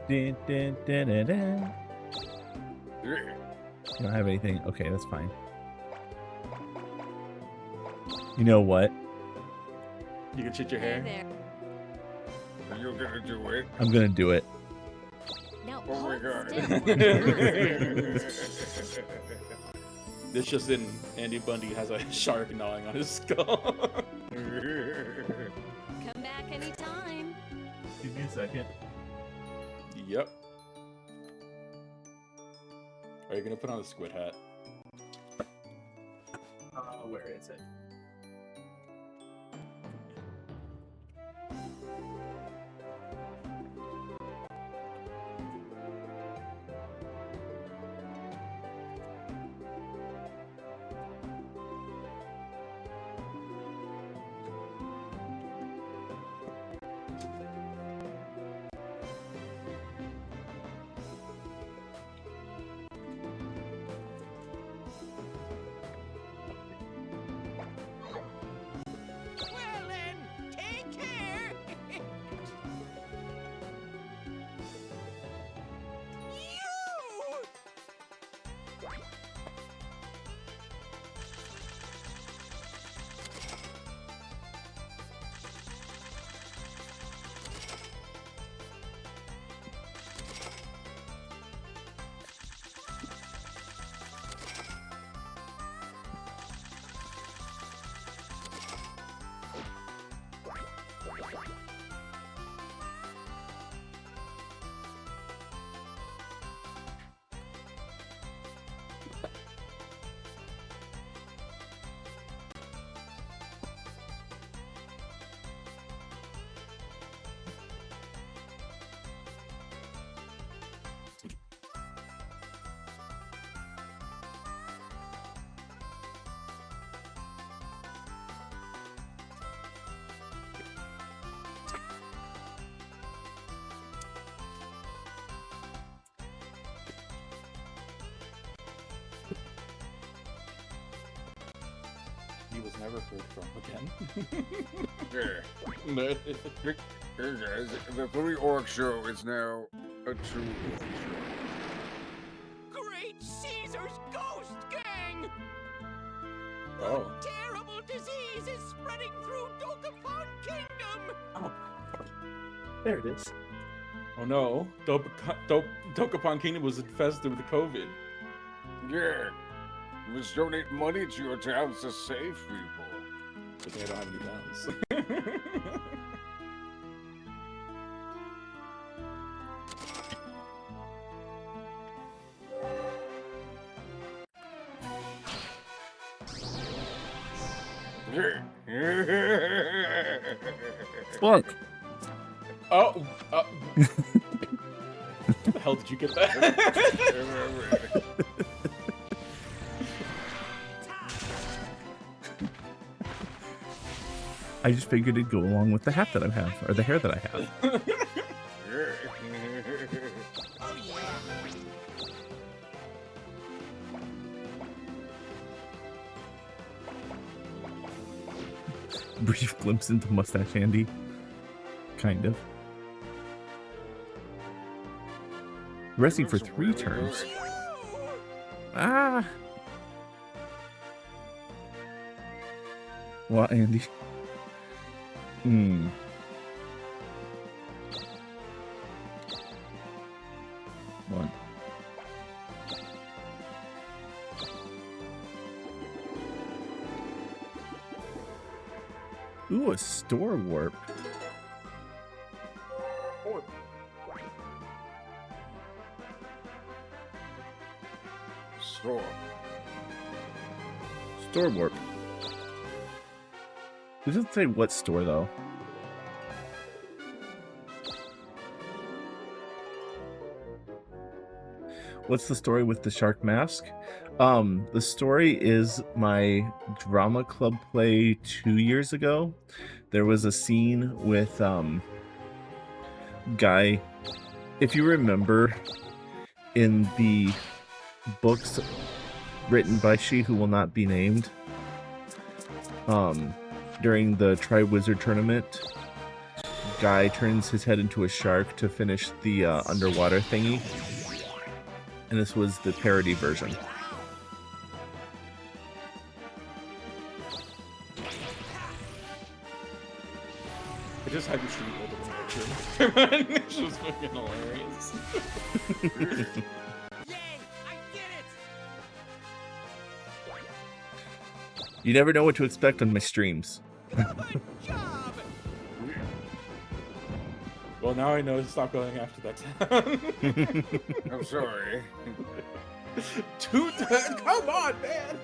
Dun, dun, dun, dun, dun. You don't have anything? Okay, that's fine. You know what? You can chit your hair. Are you gonna do it? I'm gonna do it. Now, Oh my god. This just in, Andy Bundy has a shark gnawing on his skull. come back anytime. Give me a second. Yep. Are you gonna put on a squid hat? Where is it? Well then, take care. He was never heard from again. Yeah. Hey guys, the 3 orc show is now a 2 orc show. Great Caesar's ghost gang! Oh. Terrible disease is spreading through Dokapon Kingdom! Oh. There it is. Oh no. Dokapon Kingdom was infested with COVID. Yeah. You must donate money to your towns to save people. But they don't have any towns. Fuck. Oh. Where the hell did you get that? I just figured it'd go along with the hat that I have, or the hair that I have. Brief glimpse into Mustache Andy. Kind of. Resting for 3 turns. Ah! What, Andy? One. Ooh, a store warp. Store. Store warp. It doesn't say what store though. What's the story with the shark mask? The story is my drama club play 2 years ago. There was a scene with Guy. If you remember, in the books written by She Who Will Not Be Named, during the Tri-Wizard tournament, Guy turns his head into a shark to finish the underwater thingy. And this was the parody version. I just had to stream Ultimate Picture. It's just fucking hilarious. You never know what to expect on my streams. Well, now I know to stop going after that town. I'm sorry. Come on, man!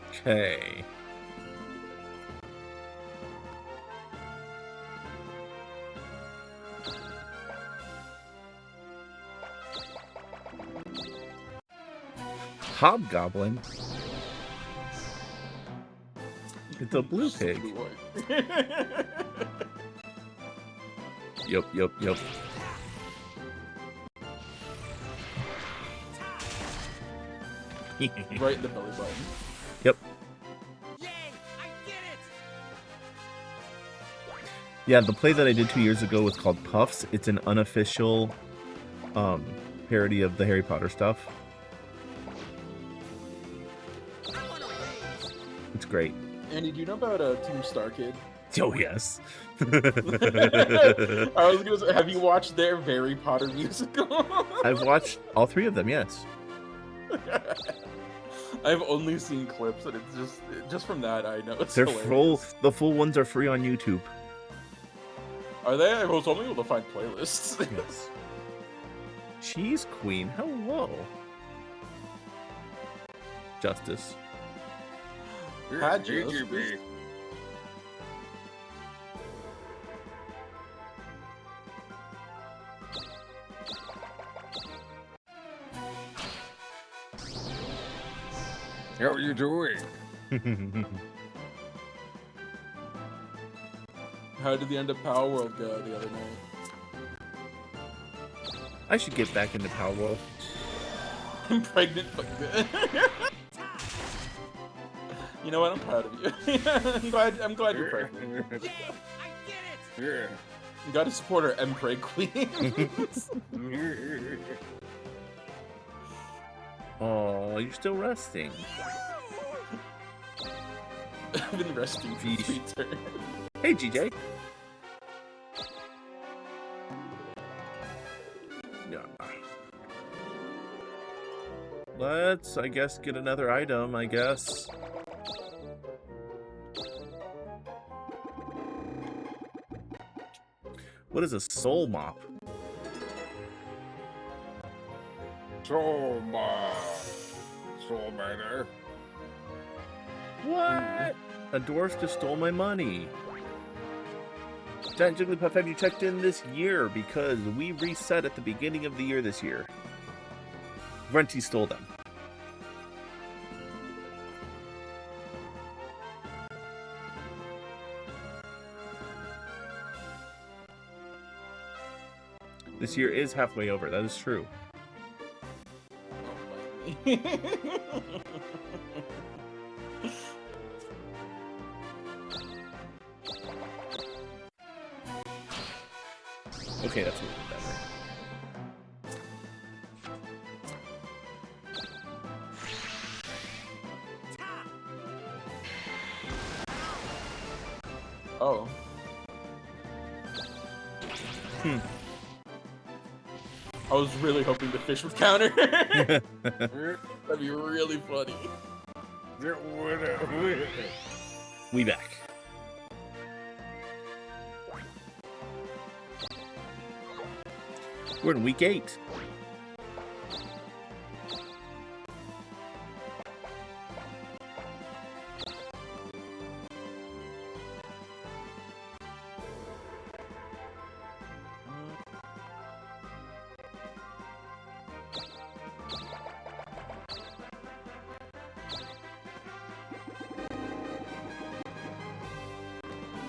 Okay. Hobgoblin. It's a blue pig. Yup. Right in the belly button. Yep. Yeah, the play that I did 2 years ago was called Puffs. It's an unofficial parody of the Harry Potter stuff. It's great. Andy, do you know about Team Star Kid? Oh, yes. I was gonna say, have you watched their Harry Potter musical? I've watched all 3 of them, yes. I've only seen clips, and it's just from that I know it's They're hilarious. the full ones are free on YouTube. Are they? I was only able to find playlists. Yes. Cheese Queen, hello. Justice. Had GGB. How are you doing? How did the end of Power World go the other night? I should get back into Power World. I'm pregnant, but good. You know what? I'm proud of you. I'm glad you're pregnant. Yeah. You gotta support our Emperor Queens. Oh, you're still resting. I've been resting for 3 turns. Hey, GJ. Yeah. Let's, I guess, get another item, I guess. What is a soul mop? Soul Mop. Soul Miner. What? A dwarf just stole my money. Giant Jigglypuff, have you checked in this year? Because we reset at the beginning of the year this year. Renty stole them. This year is halfway over, that is true. Okay, that's a little bit better. Oh. I was really hoping the fish would counter. That'd be really funny. We back. We're in week 8.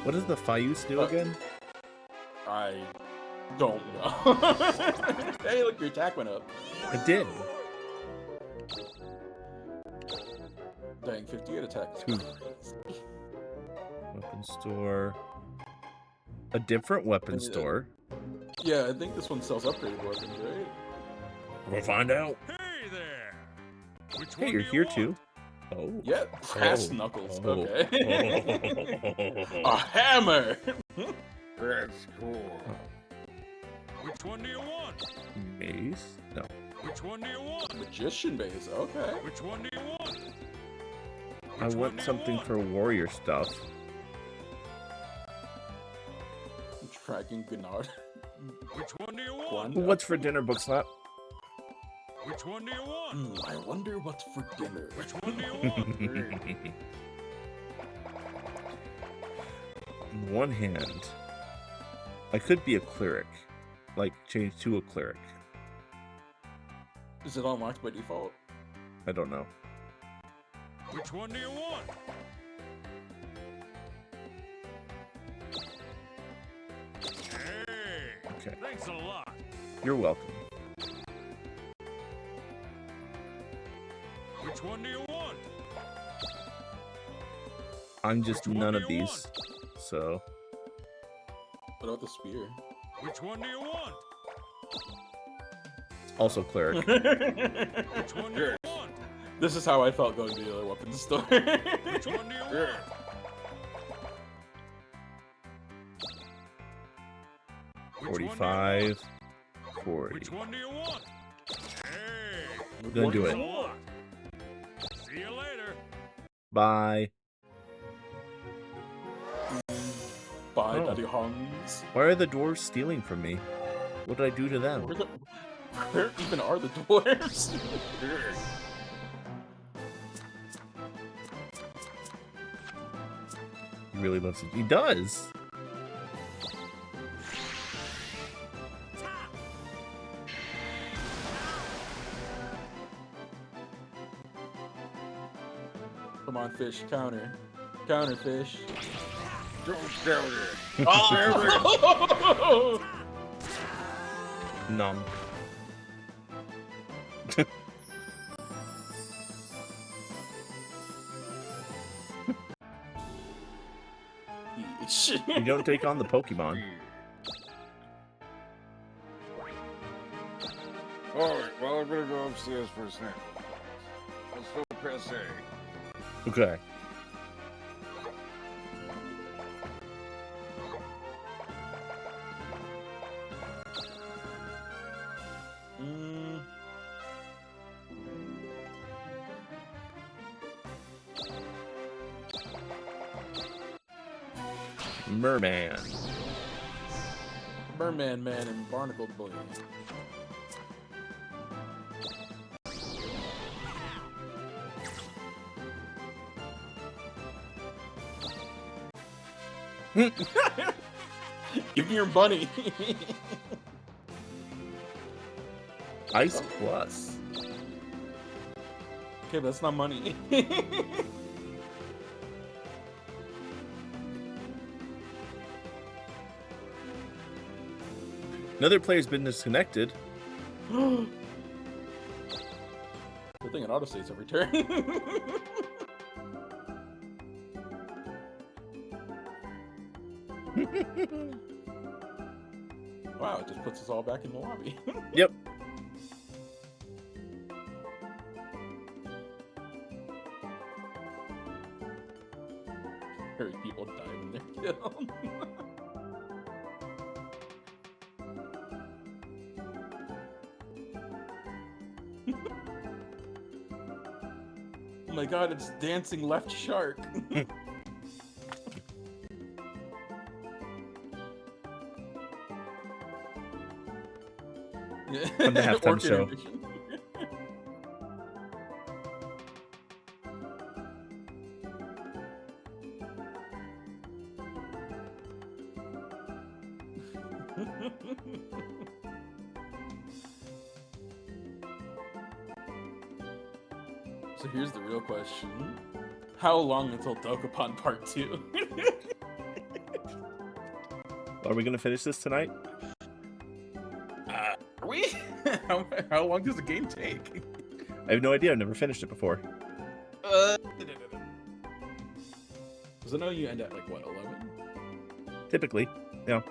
What does the Fayus do again? I don't know. Hey, look, your attack went up. It did. Dang, 58 attack. Weapon store. A different weapon store. Yeah, I think this one sells upgraded weapons, right? We'll find out. Hey there. Which Hey, one you're do you here want? too. Oh. Yeah, brass Oh. knuckles. Oh. Okay. A hammer. That's cool. Which one do you want? Mace? No. Which one do you want? Magician base. Okay. Which one do you want? I Which one want do you something want? for warrior stuff. Dragon Gnard. Which one do you want? What's for dinner, book slap? Which one do you want? I wonder what's for dinner. Which one do you want? On one hand, I could be a cleric. Like, change to a cleric. Is it unlocked by default? I don't know. Which one do you want? Hey. Okay. Thanks a lot. You're welcome. Which one do you want? I'm just Which one none do of you these. So, What about the spear? Which one do you want? also cleric. Which one do you want? This is how I felt going to the other weapons store. Which one do you want? 45. 40. Which one do you want? Hey. I'm gonna do Thanks it. a lot. See you later. Bye. Bye, Oh. Daddy Hans. Why are the dwarves stealing from me? What did I do to them? Where even are the dwarves? He really loves it. He does. Come on, fish. Counter. Counter, fish. Don't counter. Oh! Numb. You don't take on the Pokemon. Alright, well, I'm gonna go upstairs for a snack. Let's go passe. Okay. Merman. Merman Man and Barnacle Boy. Give me your bunny. Ice Plus. Okay, but that's not money. Another player's been disconnected. Good thing it auto-saves every turn. Wow, it just puts us all back in the lobby. Yep. Heard people die in they're killed. Oh my god, it's dancing left shark. From the halftime Orchid show. edition. So here's the real question. How long until Dokapon Part 2? Are we gonna finish this tonight? Are we? How long does the game take? I have no idea. I've never finished it before. Because I know you end at like what, 11? Typically, yeah.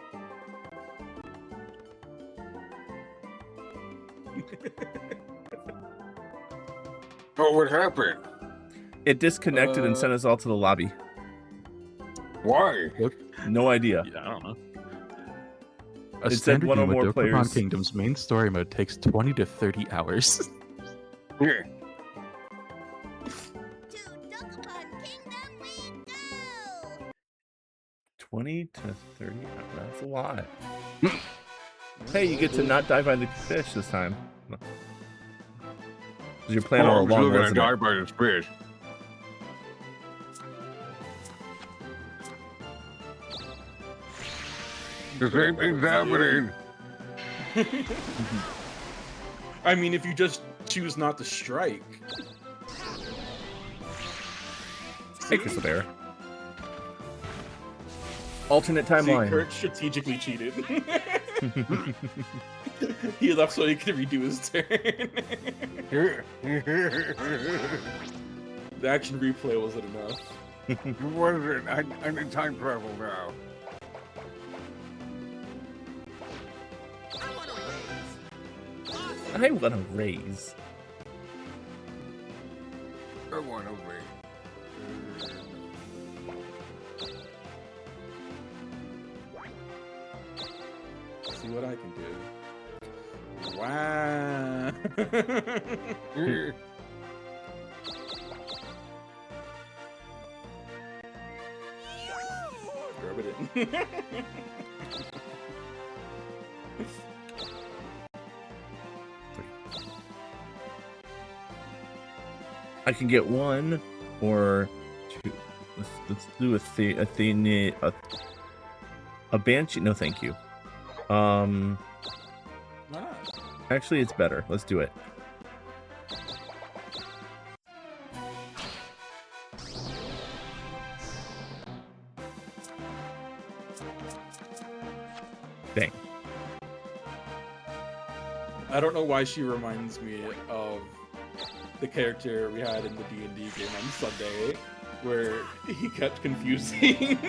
Oh, what happened? It disconnected and sent us all to the lobby. Why? No idea. Yeah, I don't know. A It said standard one or game more of Dokapon players. Kingdom's main story mode takes 20 to 30 hours. Yeah. To Dokapon Kingdom we go! 20 to 30. That's a lot. Hey, you get to not die by the fish this time. 'Cause your plan all I'm along still gonna wasn't die it? by this fish. The same thing's happening. I mean, if you just choose not to strike. Hey, Crystal Bear. Alternate See, timeline. Kurt strategically cheated. He left so he could redo his turn. The action replay wasn't enough. It wasn't. I'm in time travel now. I want to raise. I want to wait. See what I can do. Wow. Rub it in. I can get one or two. Let's do a banshee. No, thank you. Actually, it's better. Let's do it. Dang. I don't know why she reminds me of the character we had in the D&D game on Sunday, where he kept confusing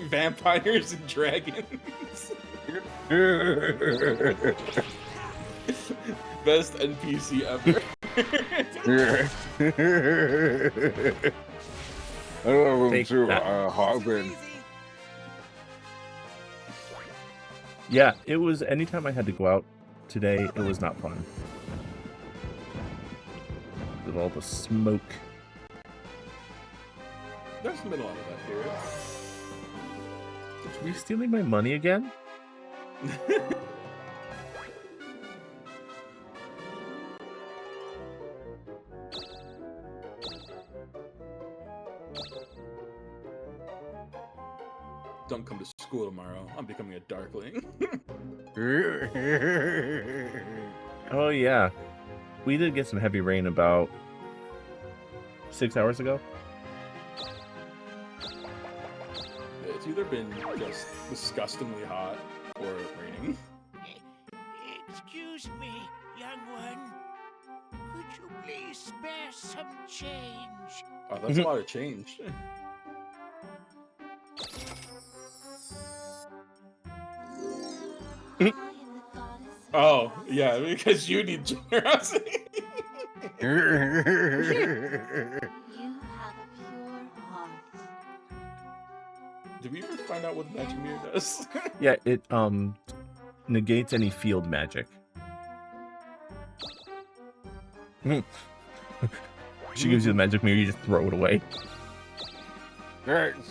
vampires and dragons. Best NPC ever. I love him Take too, that. Hobbin. Yeah, it was. Anytime I had to go out today, it was not fun. With all the smoke. There's been a lot of that here. Are you stealing my money again? Don't come to school tomorrow. I'm becoming a darkling. Oh yeah, we did get some heavy rain about 6 hours ago. It's either been just disgustingly hot or raining. Excuse me, young one. Could you please spare some change? Oh, that's a lot of change. Oh, yeah, because you need generosity. You have a pure heart. Did we ever find out what the magic mirror does? Yeah, it negates any field magic. She gives you the magic mirror, you just throw it away. Thanks.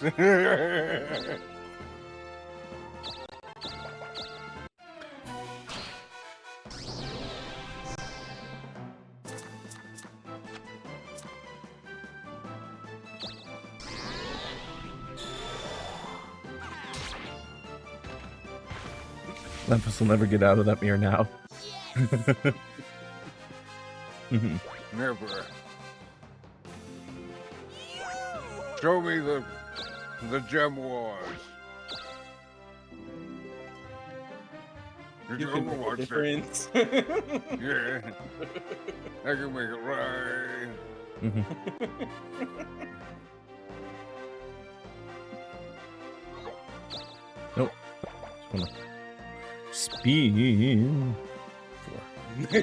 Lampus will never get out of that mirror now. Never. Show me the gem wars. Did you can ever make a watch difference. that? Yeah. I can make it right. Nope. Spin. 4.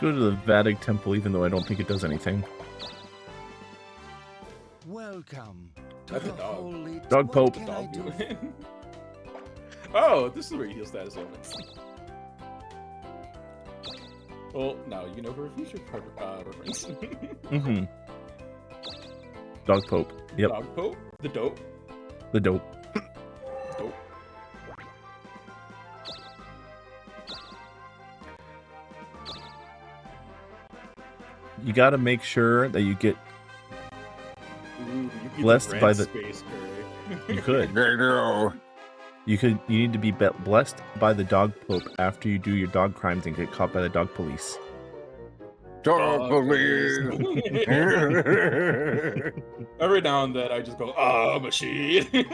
Go to the Vatic Temple, even though I don't think it does anything. Welcome. That's a dog. Dog Pope. Dog doing. Oh, this is where you heal status ailments. Well, now you know for a future reference. Dog Pope. Yep. Dog Pope? The dope? The dope. Dope. You gotta make sure that you get Ooh, you blessed by the. space, You could. I know. You need to be blessed by the dog pope after you do your dog crimes and get caught by the dog police. Dog police. Every now and then I just go, ah, machine. It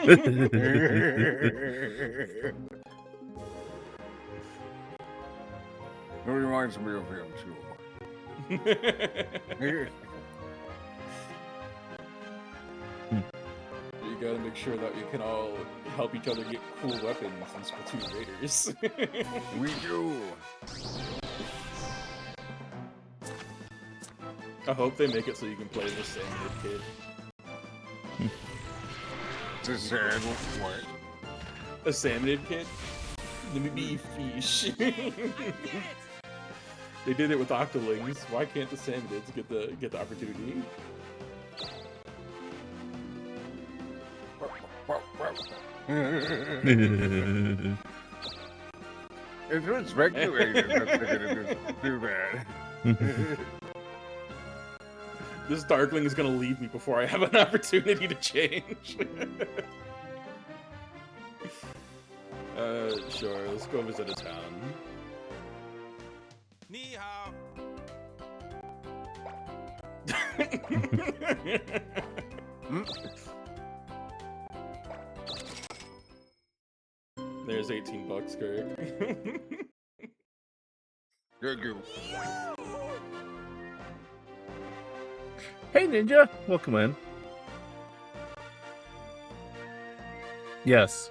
reminds me of him too. You gotta make sure that we can all help each other get cool weapons in Splatoon Raiders. We do. I hope they make it so you can play the Salmon Kid. It's a sad what? A Salmon Kid? Let me be fish. They did it with Octolings. Why can't the Salmonids get the opportunity? It's been speculated that they're gonna do that. This Darkling is gonna leave me before I have an opportunity to change. Sure, let's go visit a town. Ni hao. There's $18, Kirk. Good goo. Hey Ninja, welcome in. Yes.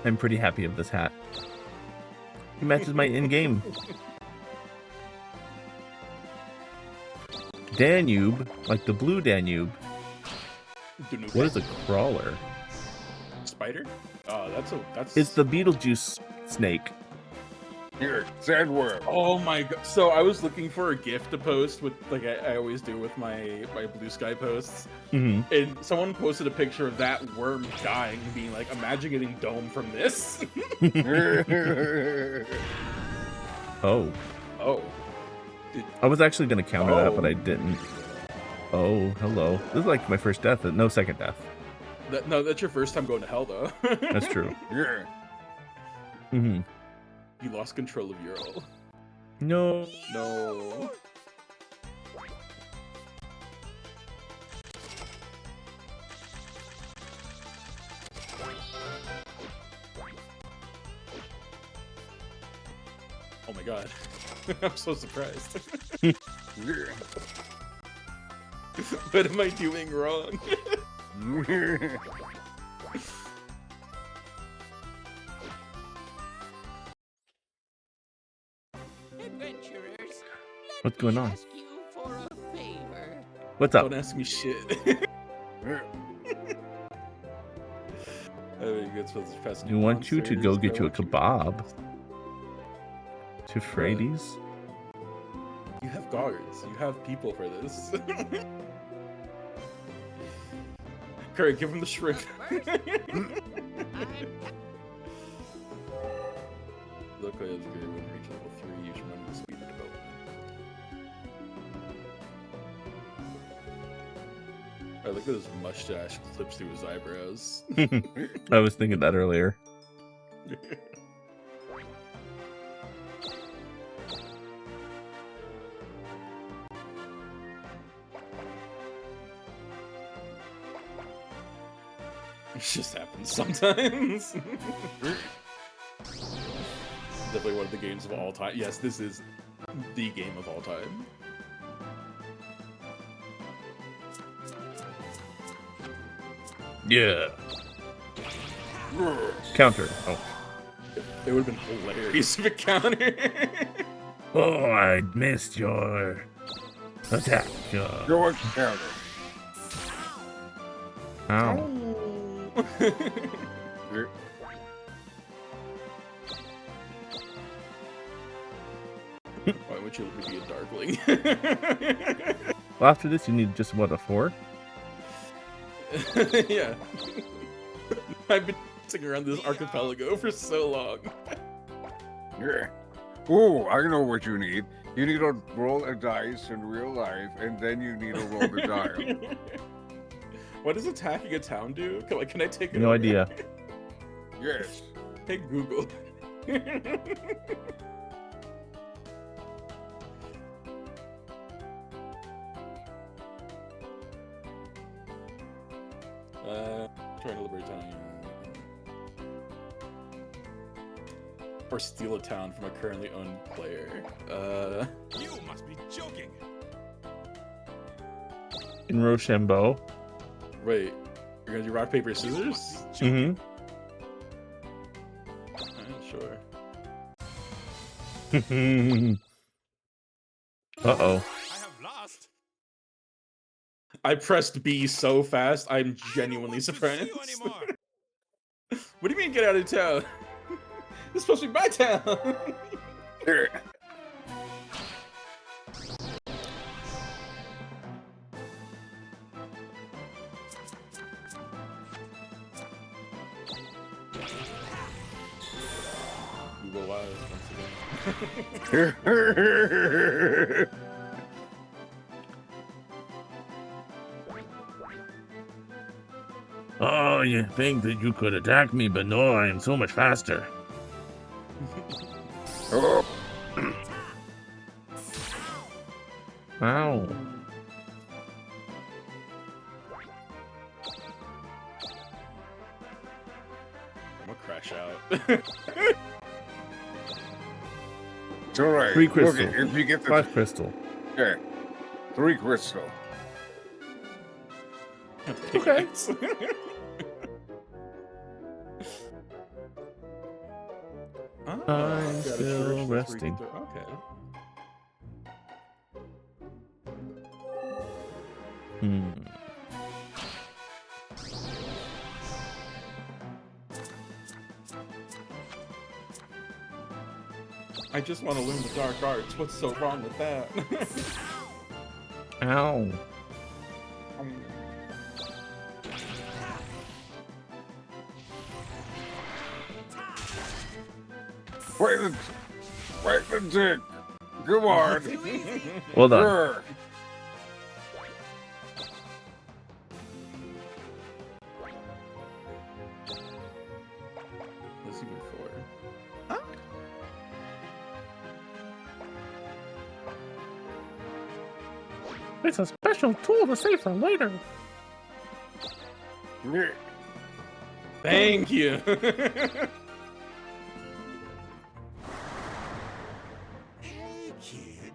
I'm pretty happy with this hat. It matches my in-game. Danube, like the blue Danube. What is a crawler? Spider? Oh, that's. It's the Beetlejuice snake. Here, sandworm. Oh my god! So I was looking for a GIF to post with, like I always do with my Blue Sky posts, and someone posted a picture of that worm dying, being like, "Imagine getting dome from this." Oh. Oh. I was actually going to counter that, but I didn't. Oh, hello. This is like my first death. No second death. No, that's your first time going to hell, though. That's true. Yeah. Mm-hmm. You lost control of Ural. No. No. Oh my god. I'm so surprised. What am I doing wrong? adventurers, What's going on? ask you for a favor. What's up? Don't ask me shit. We want you to go get you a kebab. To Freddy's? You have guards. You have people for this. Curry, give him the shrimp. Look, I was great when we reach level 3. Use your money to speed the development. I look at his mustache clips through his eyebrows. I was thinking that earlier. It just happens sometimes. Definitely one of the games of all time. Yes, this is the game of all time. Yeah. Counter. Oh. It would have been hilarious if it countered. Oh, I missed your attack. Go counter. Ow. Why would you let me be a darkling? Well, after this, you need just what, a 4? Yeah. I've been sitting around this archipelago for so long. Yeah. Oh, I know what you need. You need to roll a dice in real life, and then you need to roll the dial. What does attacking a town do? Can I take it? No over? idea. Yes. Hey Google. Trying to liberate town. Or steal a town from a currently owned player. You must be joking. In Rochambeau. Wait, you're gonna do rock, paper, scissors? Mm-hmm. Sure. Uh-oh. I have lost. I pressed B so fast, I'm genuinely surprised. What do you mean get out of town? This is supposed to be my town. Google Live once again. Oh, you think that you could attack me, but no, I am so much faster. Oh. Ow. I'm gonna crash out. It's alright. 3 crystal. Okay, if you get the 5 crystal. Okay. 3 crystal. Okay. I'm still resting. Okay. I just want to learn the dark arts. What's so wrong with that? Ow. Wait the dick. Come on. Well done. Grr. What's even for? It's a special tool to save for later. Thank you. Hey kid,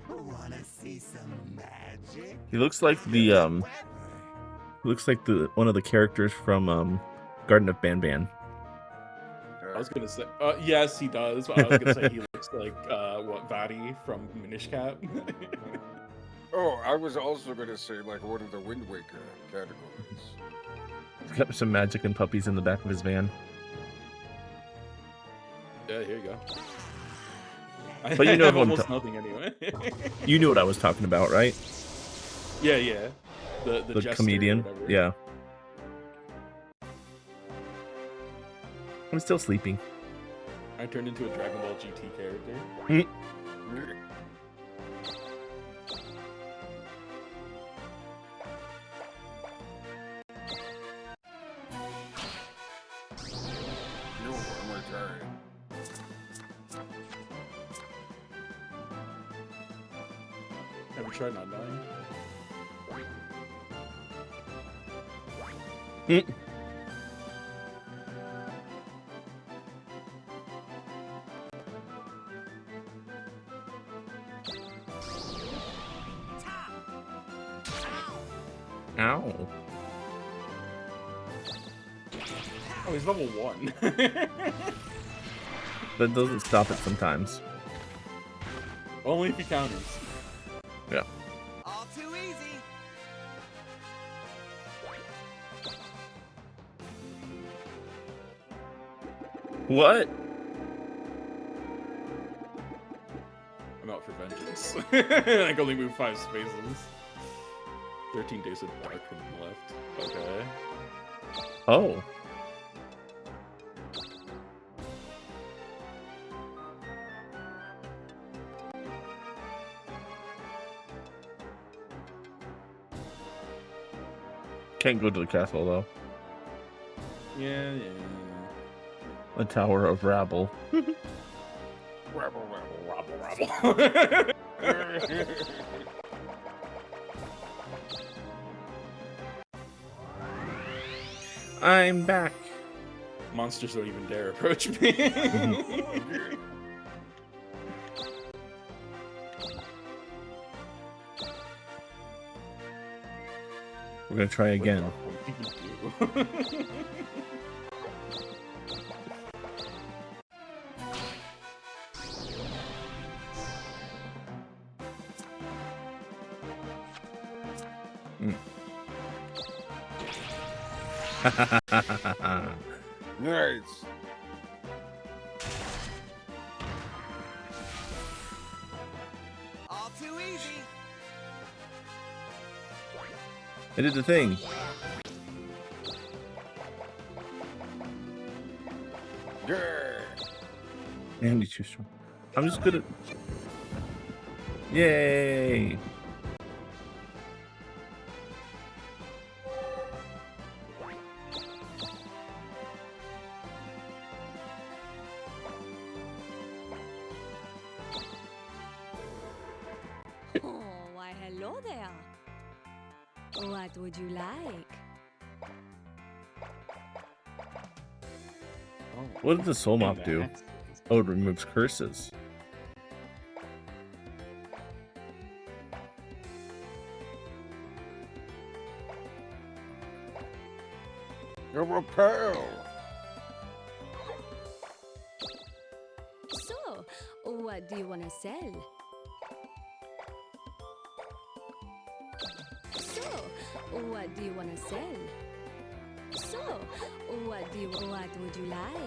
wanna see some magic? He looks like the one of the characters from Garden of Banban. I was gonna say, yes, he does. But I was gonna say he looks like what Vadi from Minish Cap. Oh, I was also gonna say like one of the Wind Waker categories. He's got some magic and puppies in the back of his van. Yeah, here you go. But you know I have who I'm almost nothing anyway. You knew what I was talking about, right? Yeah. The jester or comedian. whatever. Yeah. I'm still sleeping. I turned into a Dragon Ball GT character. No, I'm retired. Have you tried not dying? Ow. Oh, he's level 1. That doesn't stop it sometimes. Only if he counters. Yeah. All too easy. What? I'm out for vengeance. I can only move 5 spaces. 13 days of darkness left. Okay. Oh. Can't go to the castle though. Yeah. The Tower of Rabble. Rabble. I'm back. Monsters don't even dare approach me. We're gonna try again. What do you do? Nice. All too easy. I did the thing. Yeah. And he's too strong. I'm just good at. Yay! Oh, why, hello there. What would you like? What did the soul mop do? Oh, it removes curses. A repel. So, what do you want to sell? So, what do you want to sell? So, what would you like?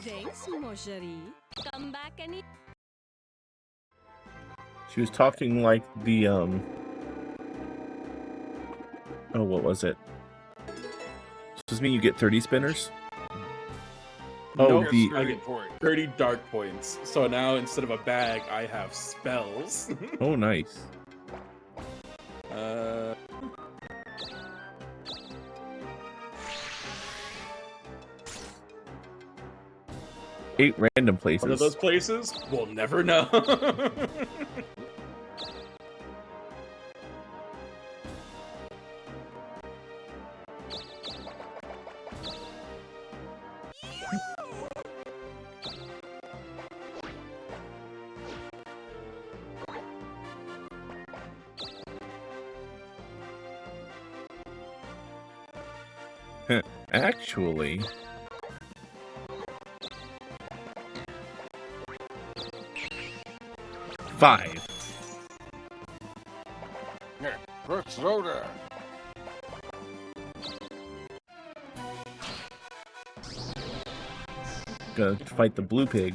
Thanks, mon chéri. Come back any. She was talking like the Oh, what was it? Does this mean you get 30 spinners? Oh, Nope, the I get 30 dark points. So now instead of a bag, I have spells. Oh, nice. Eight random places. One of those places? We'll never know. Actually. Five. Yeah, Crutch soda. Gonna fight the blue pig.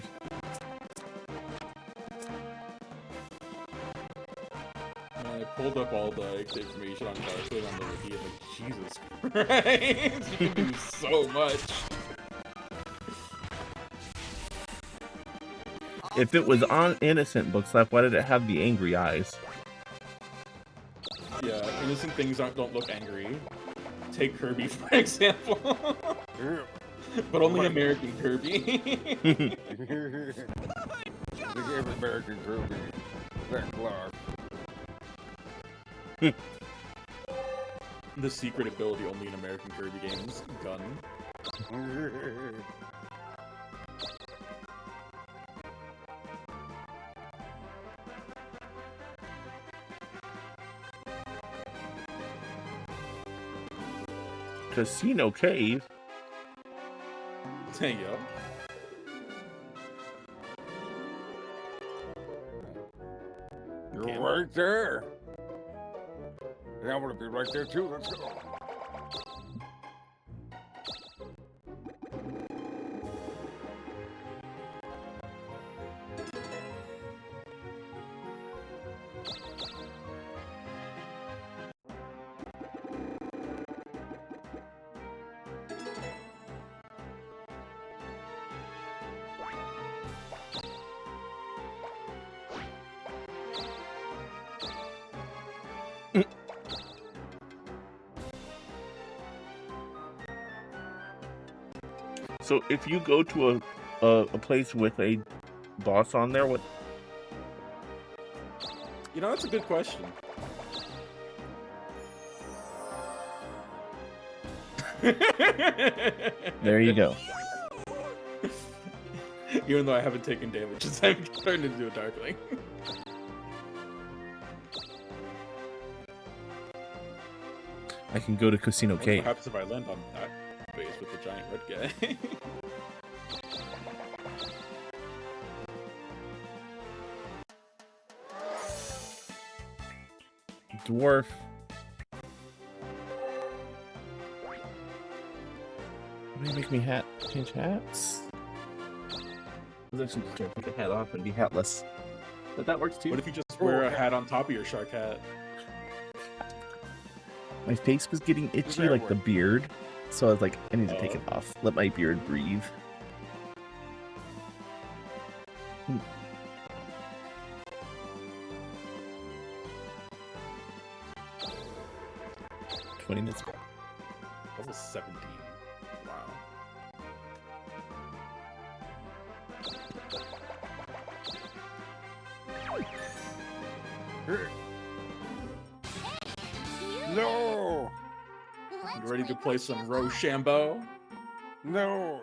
I pulled up all the information on Darkwood on the wiki and like, Jesus Christ, you can do so much. If it was on innocent books left, why did it have the angry eyes? Yeah, innocent things don't look angry. Take Kirby for example. But only American Kirby. They gave American Kirby that clock. The secret ability only in American Kirby games. Gun. Casino Cave? There you go. You're right there. Yeah, I'm gonna be right there too. Let's go. So if you go to a place with a boss on there, what? You know, that's a good question. There you go. Even though I haven't taken damage since I've turned into a Darkling. I can go to Casino What Cave. happens if I land on that base with the giant red guy? Dwarf. Why do you make me change hats? I was actually just gonna take a hat off and be hatless. But that works too. What if you just wear a hat on top of your shark hat? My face was getting itchy like the beard, so I was like, I need to take it off. Let my beard breathe. 20 minutes. Level 17. Wow. No! You ready to play some Rochambeau? No!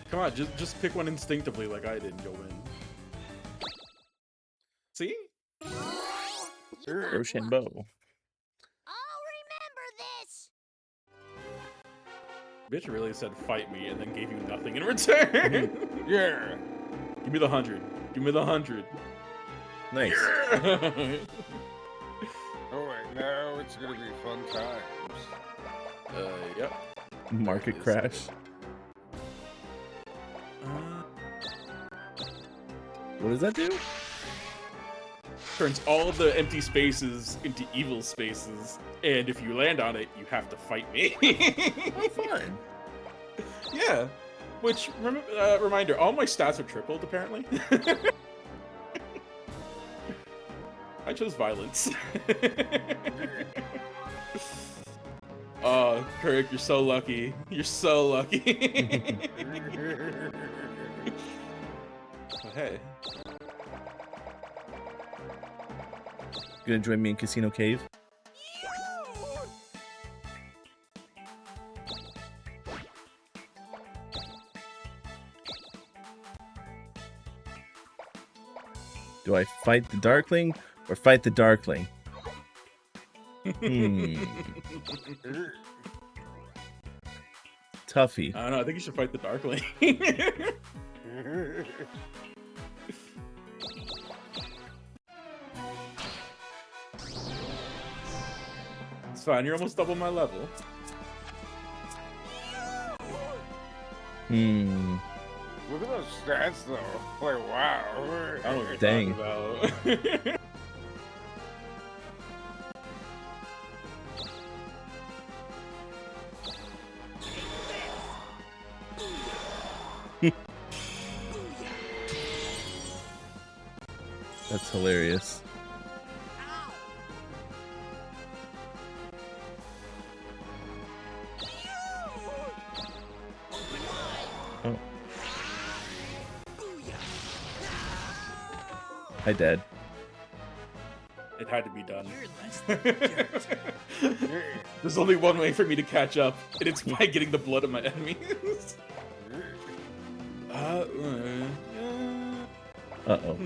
Come on, just pick one instinctively like I did and you'll win. See? Rochambeau. Bitch really said fight me and then gave you nothing in return. Yeah. Give me the 100. Give me the 100. Nice. Yeah. Alright, now it's gonna be fun times. Yep. Market crash. What does that do? Turns all of the empty spaces into evil spaces, and if you land on it, you have to fight me. Fun. Yeah. Which, reminder, all my stats are tripled, apparently. I chose violence. Oh, Kirk, you're so lucky. You're so lucky. But hey. Gonna join me in Casino Cave? Do I fight the Darkling or fight the Darkling? Tuffy. I don't know. I think you should fight the Darkling. It's fine. You're almost double my level. Look at those stats, though. Like, wow. I don't know what you're Dang. talking about. That's hilarious. Oh. I dead. It had to be done. There's only one way for me to catch up, and it's by getting the blood of my enemies. Uh-oh.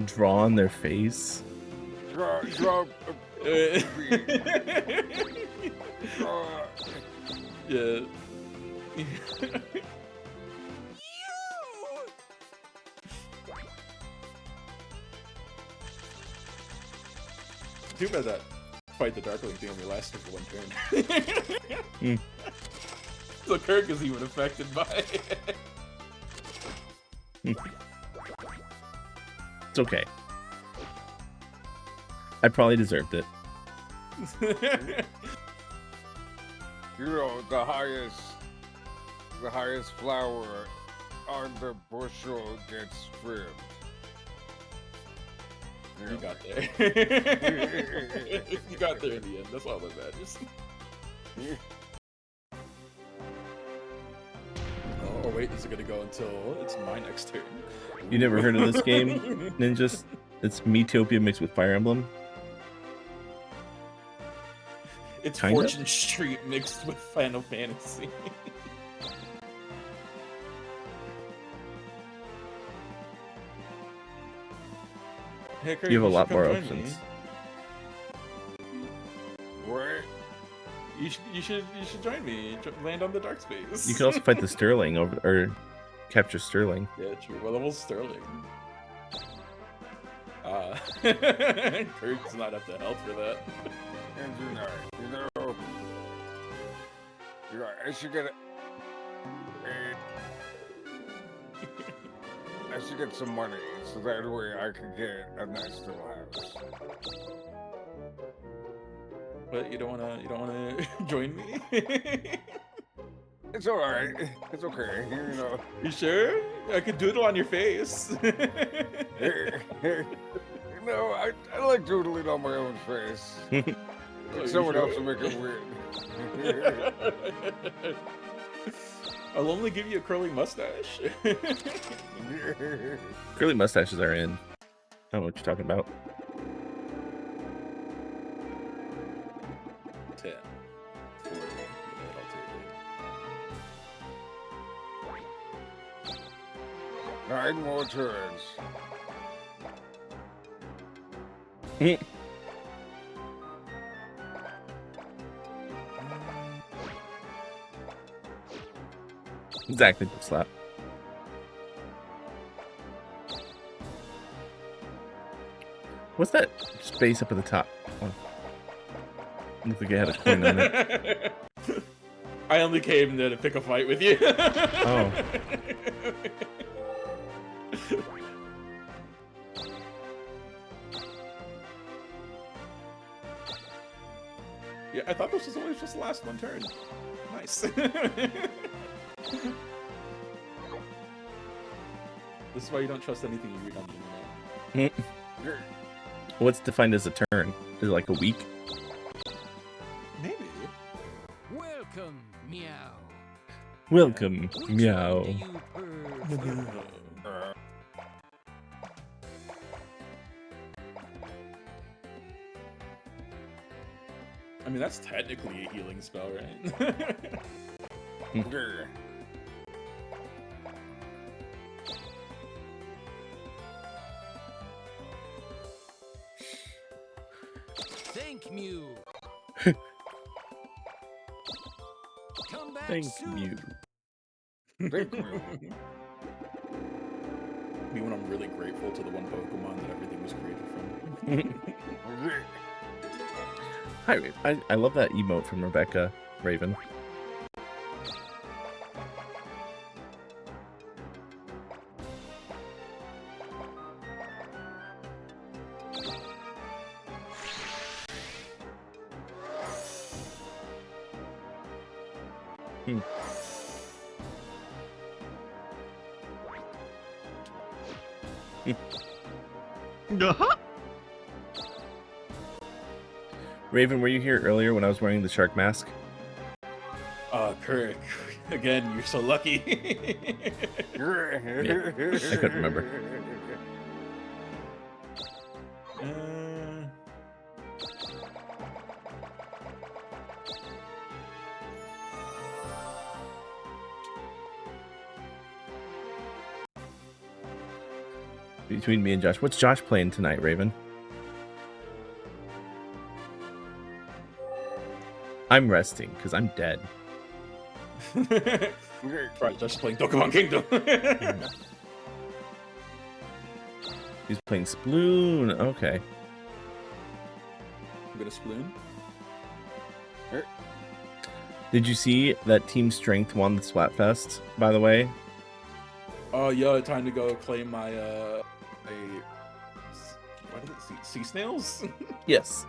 Draw on their face. Draw. Yeah. Too bad that fight the Darkling thing only lasted for one turn. So Kirk is even affected by it. It's okay. I probably deserved it. You know, the highest flower on the bushel gets trimmed. You got there. You got there in the end. That's all that matters. Oh wait, is it gonna go until it's my next turn? You never heard of this game, Ninjas? It's Metopia mixed with Fire Emblem. It's Kinda? Fortune Street mixed with Final Fantasy. Hey, Kirk, You have a should lot come more join options. me. What? You should join me. Land on the dark space. You can also fight the Sterling or capture Sterling. Yeah, true. What level's Sterling? Kirk's not up to health for that. And you know, I should get I should get some money so that way I can get a nice little house. But you don't wanna join me? It's alright. It's okay. You know. You sure? I could doodle on your face. No, I like doodling on my own face. Oh, Someone you else sure? will make it weird. I'll only give you a curling mustache. Curly mustaches are in. I don't know what you're talking about. 10. 40. I'll 9 more turns. Exactly, book slap. What's that space up at the top? Oh. Looked like it had a coin on it. I only came there to pick a fight with you. Oh. Yeah, I thought this was only just the last one turn. Nice. This is why you don't trust anything you read on the internet. What's defined as a turn? Is it like a week? Maybe. Welcome, meow. Welcome, meow. I mean, that's technically a healing spell, right? Thank you. Come back Thank soon. you. Thank you. Me when I'm really grateful to the one Pokemon that everything was created from. Hi, Raven. I love that emote from Rebecca Raven. Raven, were you here earlier when I was wearing the shark mask? Kirk, again, you're so lucky. Yeah, I couldn't remember. Between me and Josh. What's Josh playing tonight, Raven? I'm resting because I'm dead. Right, just playing Dokapon Kingdom. He's playing Sploon. Okay. A bit of Sploon. Did you see that Team Strength won the Splatfest, by the way? Oh, yeah, time to go claim my, what is it? Sea snails? Yes.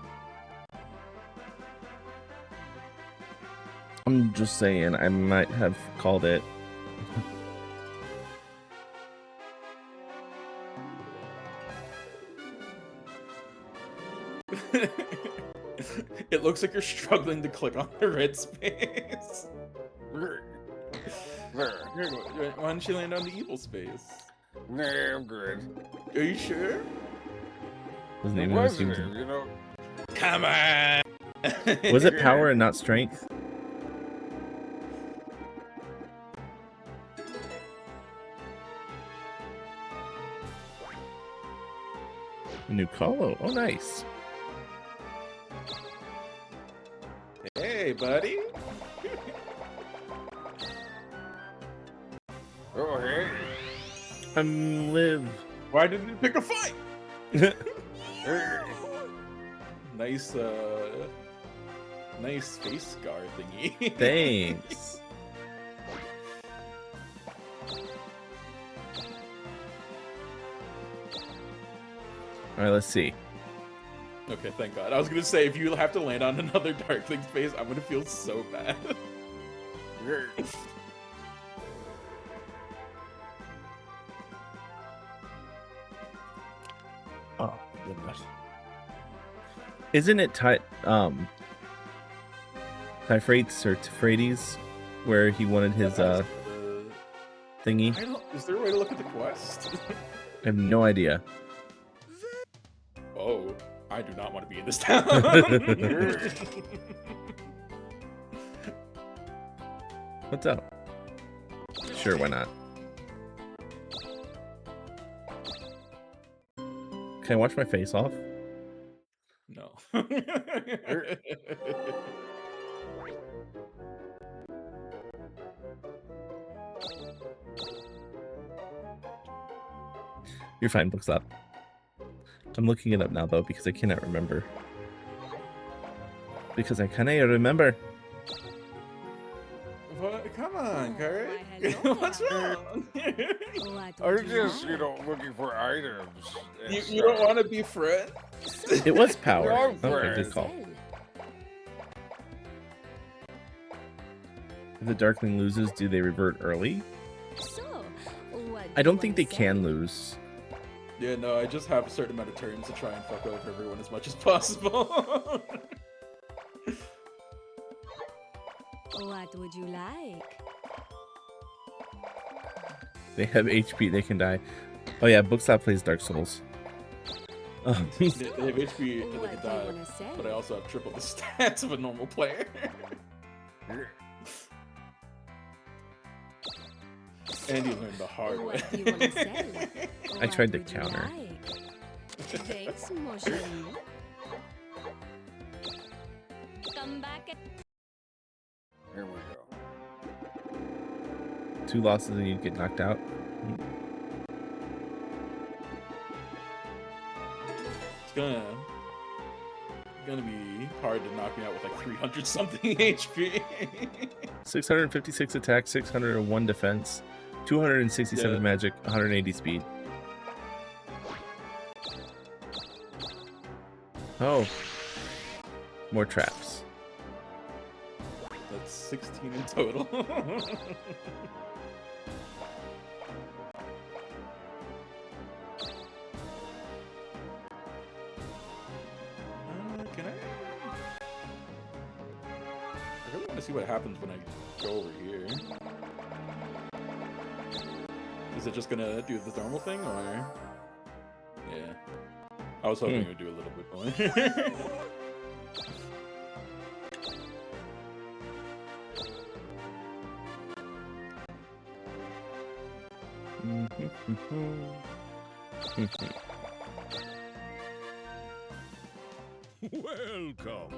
I'm just saying, I might have called it. It looks like you're struggling to click on the red space. There. Why don't you land on the evil space? Nah, I'm good. Are you sure? Doesn't even Was seem it, to... you know? Come on! Was it power and not strength? A new Colo. Oh, nice. Hey, buddy. Oh, hey. I'm live. Why didn't you pick a fight? Hey. Nice, nice face scar thingy. Thanks. All right, let's see. Okay, thank God. I was gonna say, if you have to land on another Darkling space, I'm gonna feel so bad. Oh, goodness. Isn't it Typhrates or Typhrates where he wanted his thingy? Is there a way to look at the quest? I have no idea. Oh, I do not want to be in this town. What's up? Sure, why not? Can I wash my face off? No. You're fine, books up. I'm looking it up now though because I cannot remember. Because I cannot remember. What? Come on, Kurt. What's wrong? I'm just, you know, looking for items. You don't want to be friends? It was power. No, Okay, friends. good call. If the Darkling loses, do they revert early? I don't think they can lose. Yeah, no, I just have a certain amount of turns to try and fuck over everyone as much as possible. What would you like? They have HP, they can die. Oh yeah, Bookstop plays Dark Souls. They have HP and they can die, but I also have triple the stats of a normal player. And you learned the hard way. I tried to counter. Thanks, mon chéri. Come back and Here we go. 2 losses and you get knocked out. It's gonna be hard to knock me out with like 300 something HP. 656 attack, 601 defense, 267 magic, 180 speed. Oh, more traps. That's 16 in total. Can I really want to see what happens when I go over here. Is it just gonna do the normal thing, or? Yeah. I was hoping it would do a little bit more. Welcome.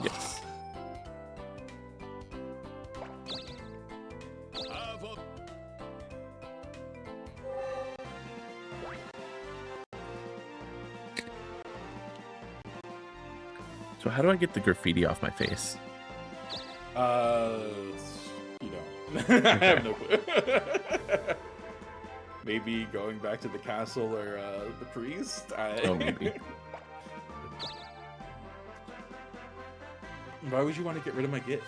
Yes. Have a So how do I get the graffiti off my face? You don't. I have no clue. Maybe going back to the castle or the priest? Oh, maybe. Why would you want to get rid of my gift?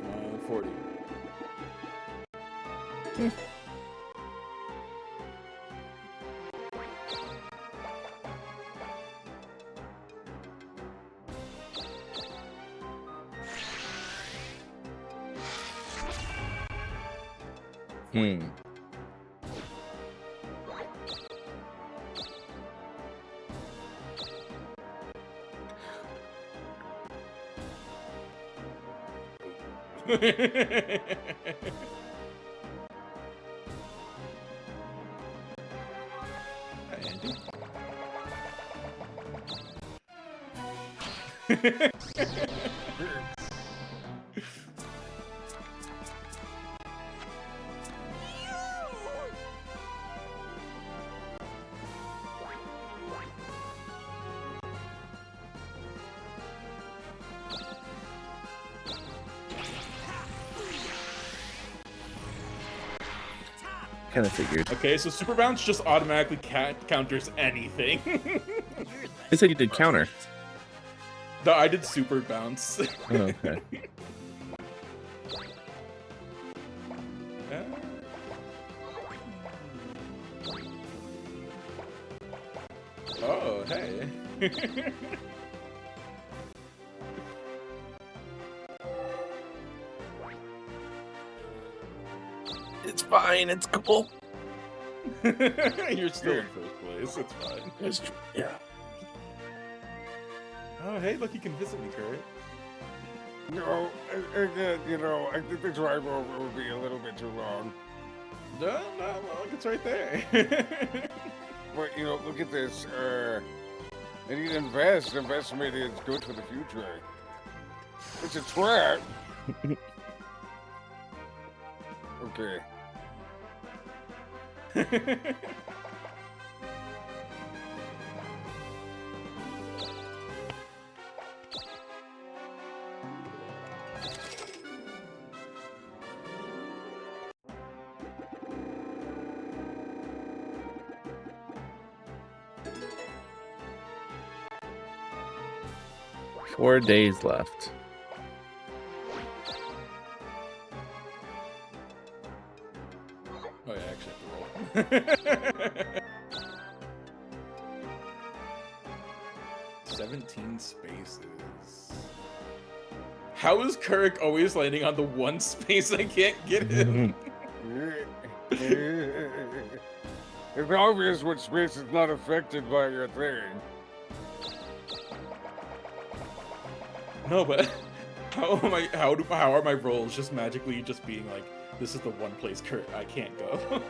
Come on, 40. Kind of figured. Okay, so super bounce just automatically counters anything. I said you did counter. No, I did super bounce. Oh, okay. Oh, hey. It's fine. It's cool. You're still in first place. It's fine. It's true. Yeah. Oh, hey, look, you can visit me, Kurt. No, again, you know, I think the drive over would be a little bit too long. No, look, it's right there. But, you know, look at this. I need to invest. Investment is good for the future. It's a trap. Okay. Four days left. Oh, yeah, I actually have to roll. 17 spaces. How is Kirk always landing on the one space I can't get him? It's obvious when space is not affected by your thing. No, but how am I? How are my rolls just magically just being like, this is the one place I can't go?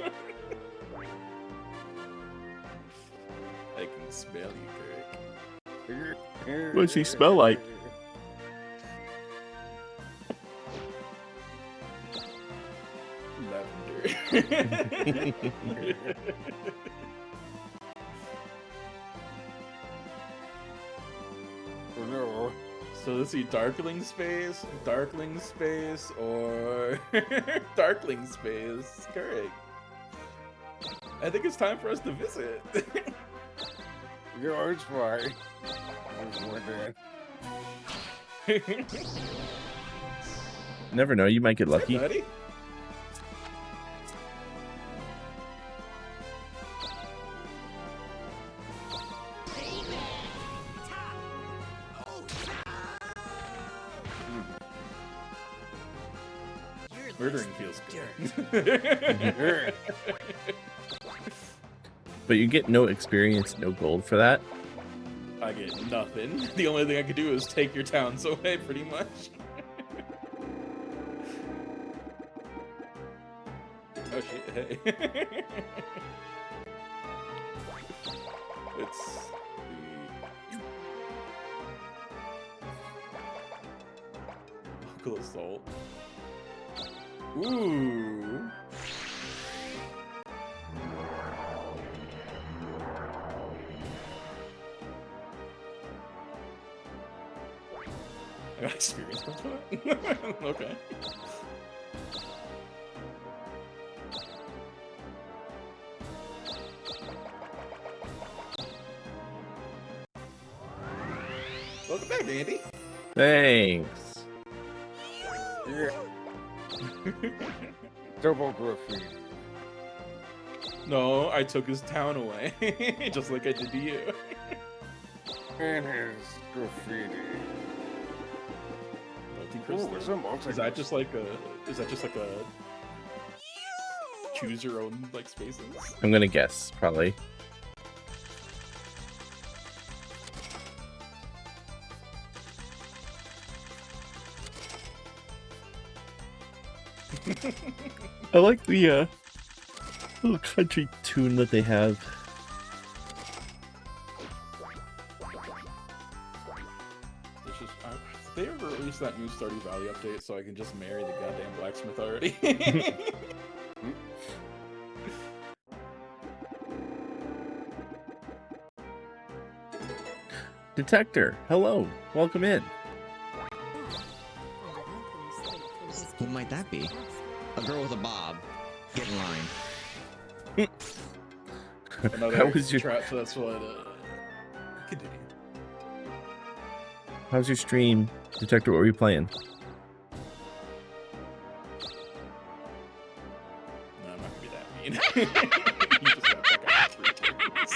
I can smell you, Kirk. What does he smell like? Lavender. Oh no. So let's see, Darkling Space, or Darkling Space. Correct. I think it's time for us to visit. Yeah, it's fine. Never know, you might get lucky. Hey, buddy. Murdering feels good. But you get no experience, no gold for that. I get nothing. The only thing I could do is take your towns away, pretty much. Oh shit, hey. It's the local assault. Ooh. I got experience points for that? Okay. Welcome back, Andy. Thanks. Yeah. Double graffiti. No, I took his town away, just like I did to you. And his graffiti. Is that just like a? Is that just like a? Choose your own like spaces. I'm gonna guess, probably. I like the little country tune that they have. It's just, they ever release that new Stardew Valley update so I can just marry the goddamn blacksmith already? Detector, hello, welcome in. Who might that be? A girl with a bob. Get in line. Another How was your trap, so that's what. Continue. How's your stream, Detector? What were you playing? No, I'm not gonna be that mean. You just got back after 3 turns.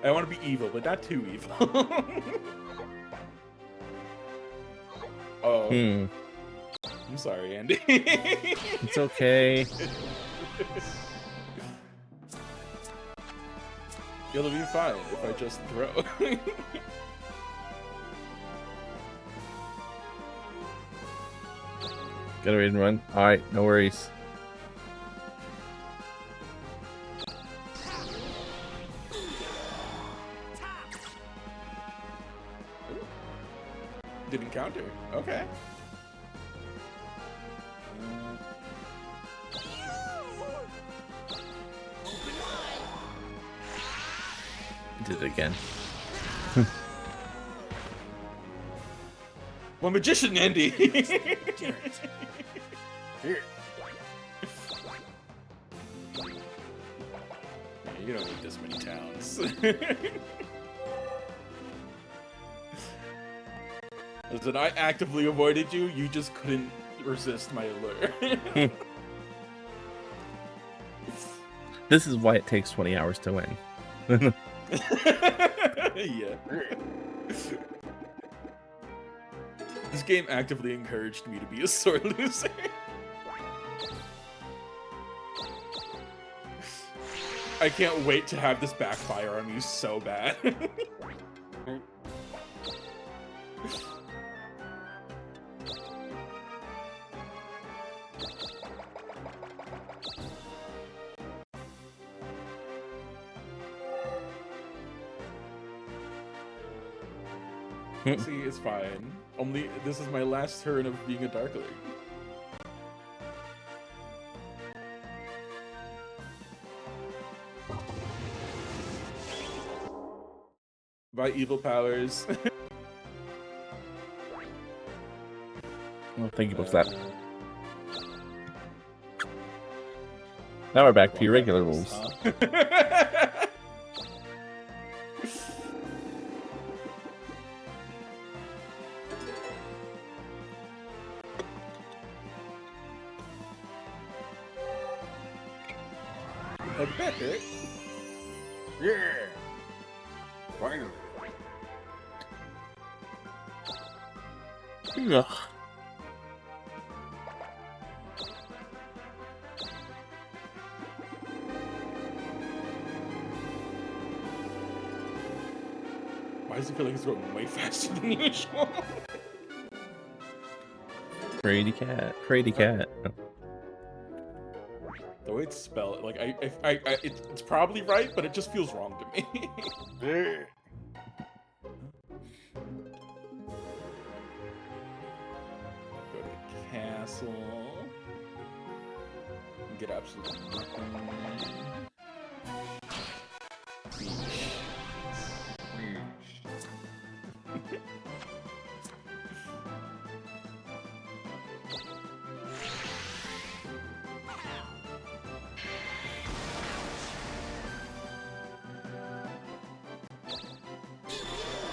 I want to be evil, but not too evil. Oh. I'm sorry, Andy. It's okay. You'll be fine if I just throw. Gotta read and run. Alright, no worries. Didn't counter. Okay. Did it again. Well, magician, Andy. Here. You don't need this many towns. Listen, I actively avoided you. You just couldn't resist my allure. This is why it takes 20 hours to win. Yeah. This game actively encouraged me to be a sore loser. I can't wait to have this backfire on me so bad. See, it's fine. Only this is my last turn of being a Darkling. By evil powers. Well, thank you both for that. Now we're back to your regular rules. Head back, right? Yeah. Finally. Ugh. Why does it feel like it's going way faster than usual? Fraidy cat. Fraidy cat. Oh. The way it's spelled, like it's probably right, but it just feels wrong to me. Yeah. Go to the castle. And get absolutely nothing.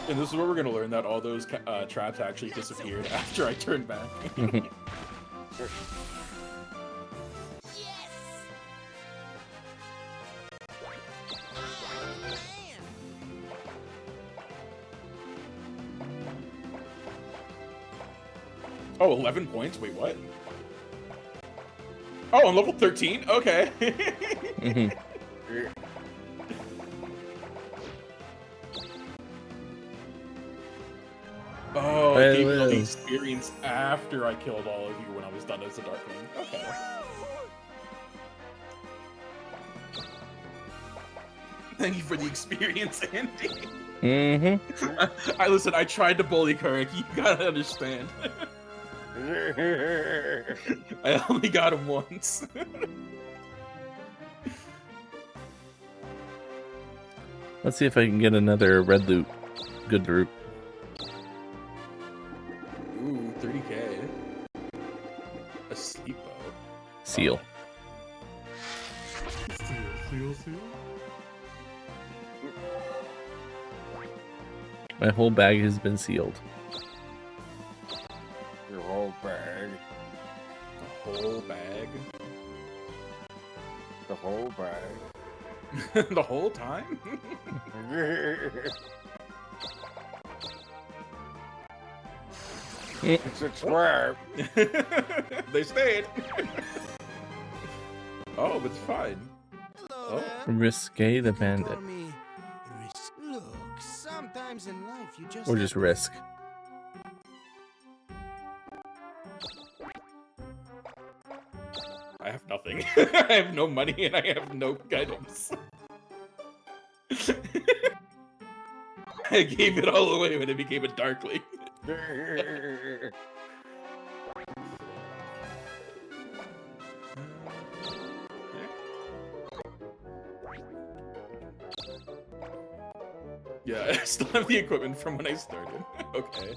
And this is where we're gonna learn that all those traps actually disappeared after I turned back. Oh, 11 points? Wait, what? Oh, I'm level 13? Okay. Oh, it gave me all the experience after I killed all of you when I was done as a Darkling. Okay. Thank you for the experience, Andy. Listen, I tried to bully Kurek. You gotta understand. I only got him once. Let's see if I can get another red loot. Good loot. Ooh, 30k. A sleep bow. Seal. Seal. My whole bag has been sealed. Your whole bag. The whole bag? The whole bag. The whole time? It's a trap. They stayed. Oh, but it's fine. Oh. Risque the bandit. Look, sometimes in life you just Or just risk. I have nothing. I have no money and I have no items. I gave it all away when it became a Darkling. Yeah, I still have the equipment from when I started. Okay.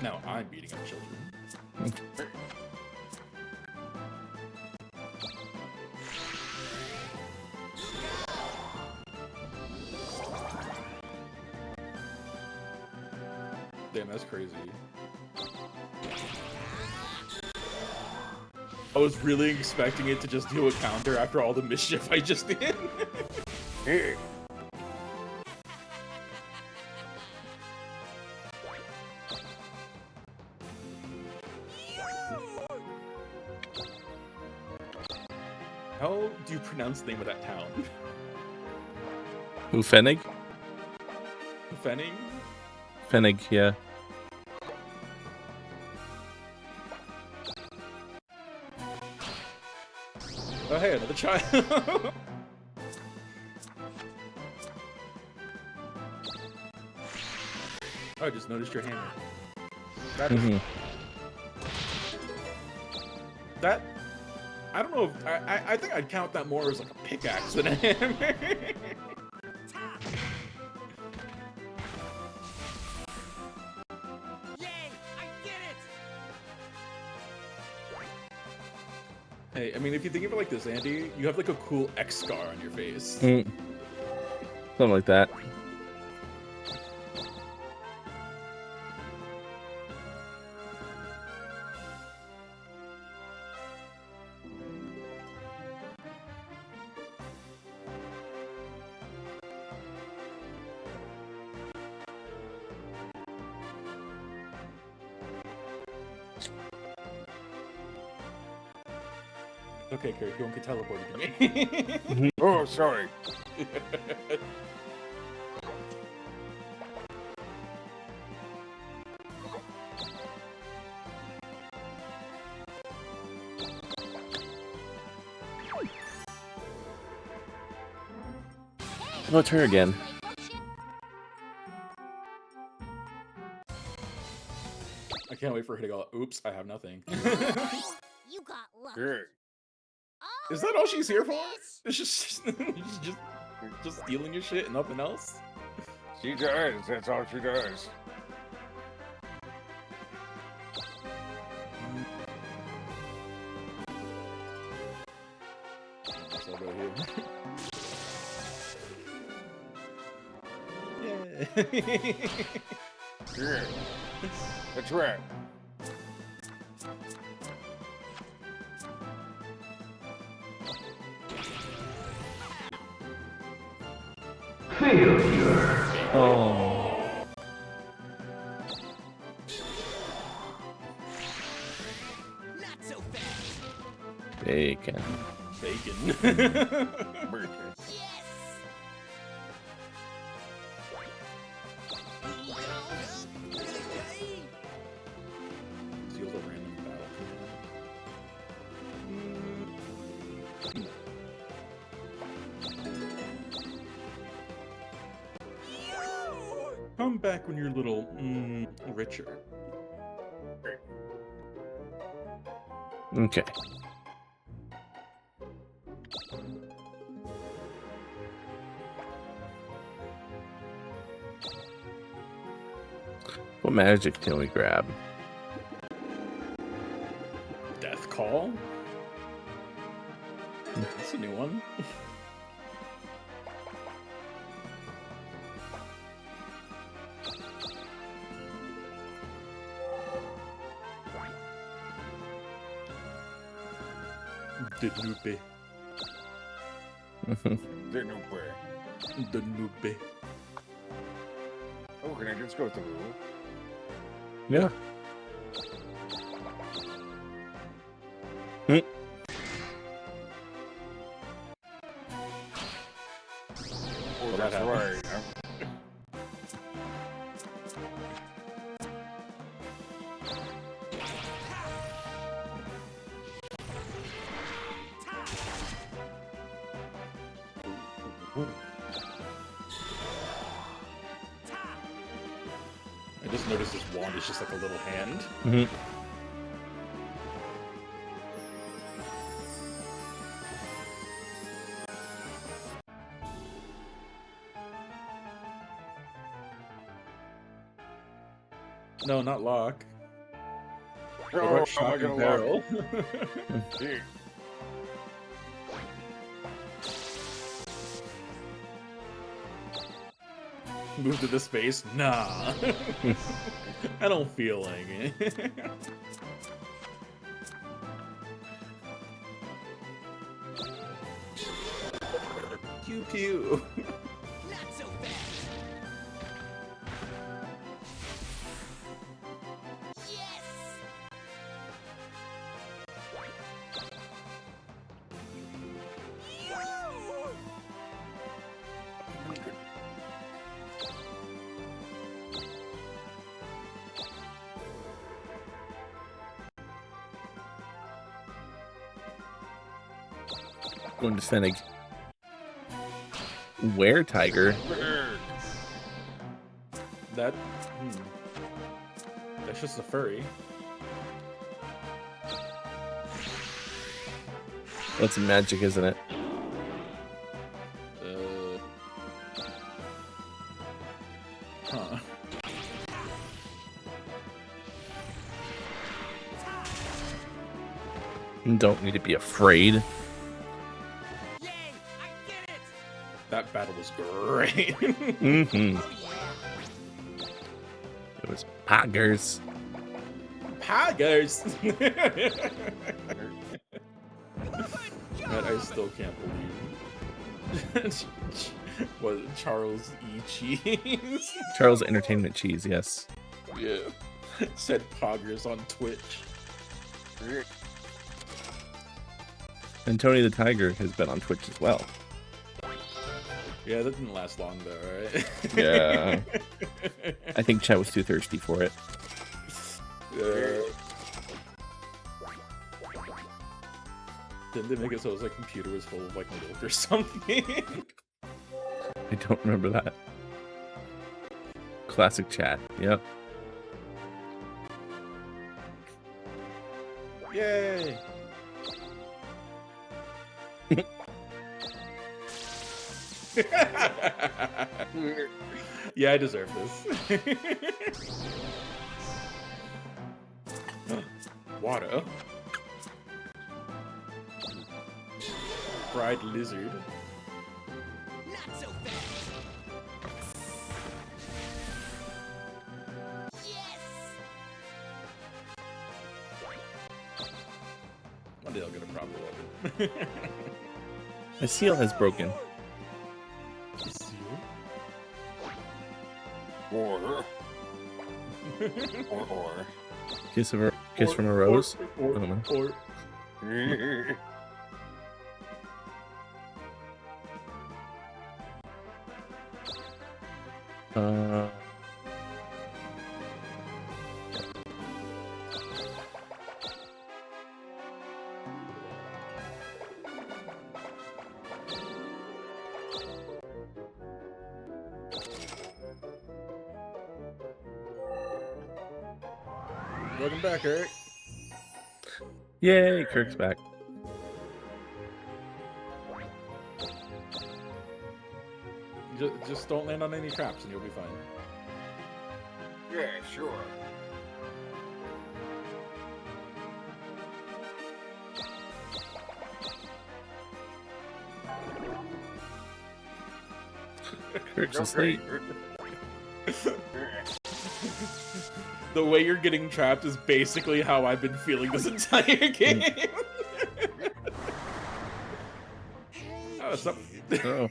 Now I'm beating up children. Damn, that's crazy. I was really expecting it to just do a counter after all the mischief I just did. How do you pronounce the name of that town? Ufenig? Fenning? Fenig, yeah. Oh, hey, another child. Oh, I just noticed your hammer. That is... That... I don't know if... I think I'd count that more as like a pickaxe than a hammer. Hey, I mean, if you think of it like this, Andy, you have like a cool X scar on your face. Something like that. Okay, Kirk, you won't get teleported to me. Oh, sorry. Oh, it's her again. I can't wait for her to go, oops, I have nothing. You got lucky. Is that all she's here for? It's just stealing your shit and nothing else? She does. That's all she does. So I'll go here. Yeah. That's right. Failure. Oh. Bacon. Bacon. Seals a random battle. Come back when you're a little richer. Okay. What magic can we grab? Death Call? That's a new one. Danupe. Danupe. Oh, can I just go through? Yeah. Oh, that's right. I just noticed this wand is just like a little hand. No, not lock. What about shock and barrel? move to this space? Nah. I don't feel like it. Pew pew. Not so fast. Going to Fennec. Where tiger? That. That's just a furry. That's magic, isn't it? Huh. You don't need to be afraid. That battle was great. Mm-hmm. It was poggers. Poggers. That I still can't believe. What, Charles E. Cheese? Charles Entertainment Cheese, yes. Yeah. Said poggers on Twitch. And Tony the Tiger has been on Twitch as well. Yeah, that didn't last long though, right? Yeah. I think Chet was too thirsty for it. Didn't they make it so it was like computer was full of like milk or something? I don't remember that. Classic chat, yep. Yay! Yeah, I deserve this. Water. Fried lizard. Not so fast. One day I'll get a proper weapon. A seal has broken. Or. Or. Kiss from a rose? I don't know. Welcome back, Eric. Yay, Kirk's back. Just don't land on any traps and you'll be fine. Yeah, sure. Kirk's asleep. The way you're getting trapped is basically how I've been feeling this entire game. Oh, what's up? Oh.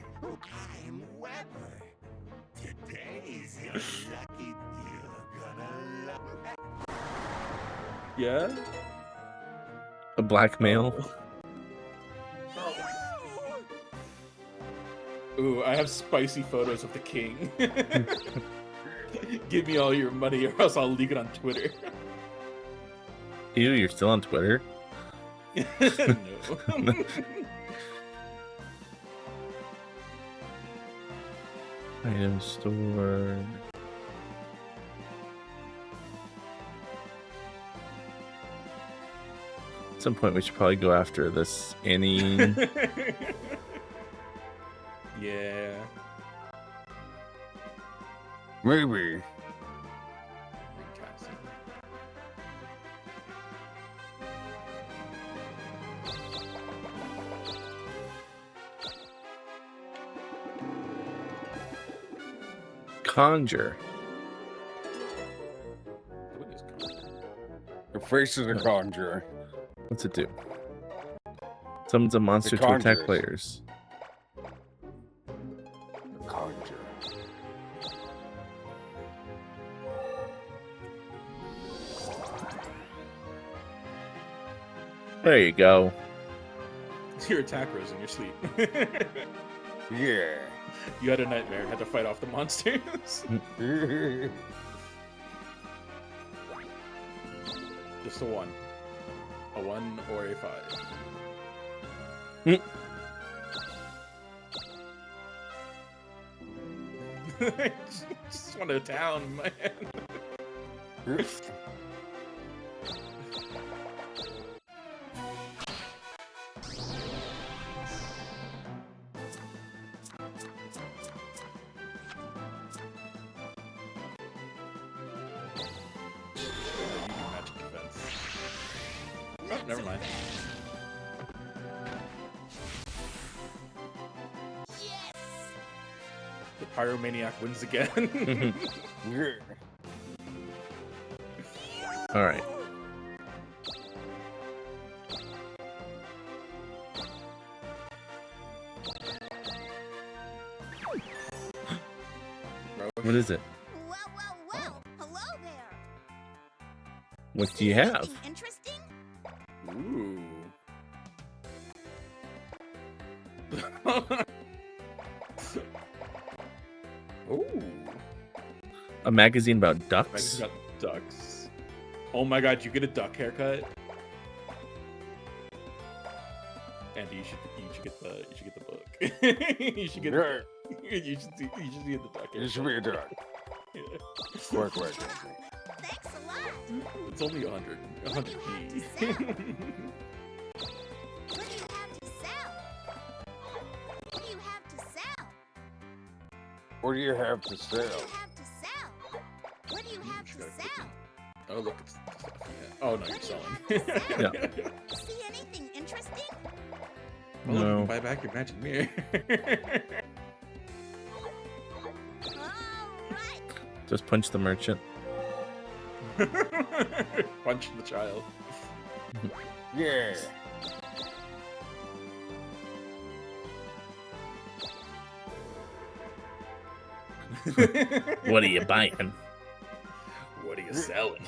Yeah? A blackmail. Ooh, I have spicy photos of the king. Give me all your money or else I'll leak it on Twitter. Ew, you're still on Twitter? No. Item store. At some point we should probably go after this Annie. Yeah. Maybe. Conjure. The face of the conjurer. What's it do? Summons a monster to attack conjures. players. The conjurer. There you go. Your attack rose in your sleep. Yeah. You had a nightmare and had to fight off the monsters. Just a 1. A 1 or a 5. Just want a town, man. Oh, never mind. The pyromaniac wins again. All right. What is it? Hello there. What do you have? Interesting? Ooh. Ooh. A magazine about ducks? Magazine about ducks. Oh my god, you get a duck haircut? Andy, you should get the book. you should get the, you should see the duck haircut. You should be a duck. Yeah. Work. Thanks a lot. It's only 100 P. What do you have to sell? What do you have to sell? What do you have to sell? What do you have to sell? Oh, look, it's stuff. Yeah. Oh, no, you're selling. Yeah. See anything interesting? Oh, look, you can buy back your magic mirror. Just punch the merchant. Punch the child. Yeah. What are you buying? What are you selling?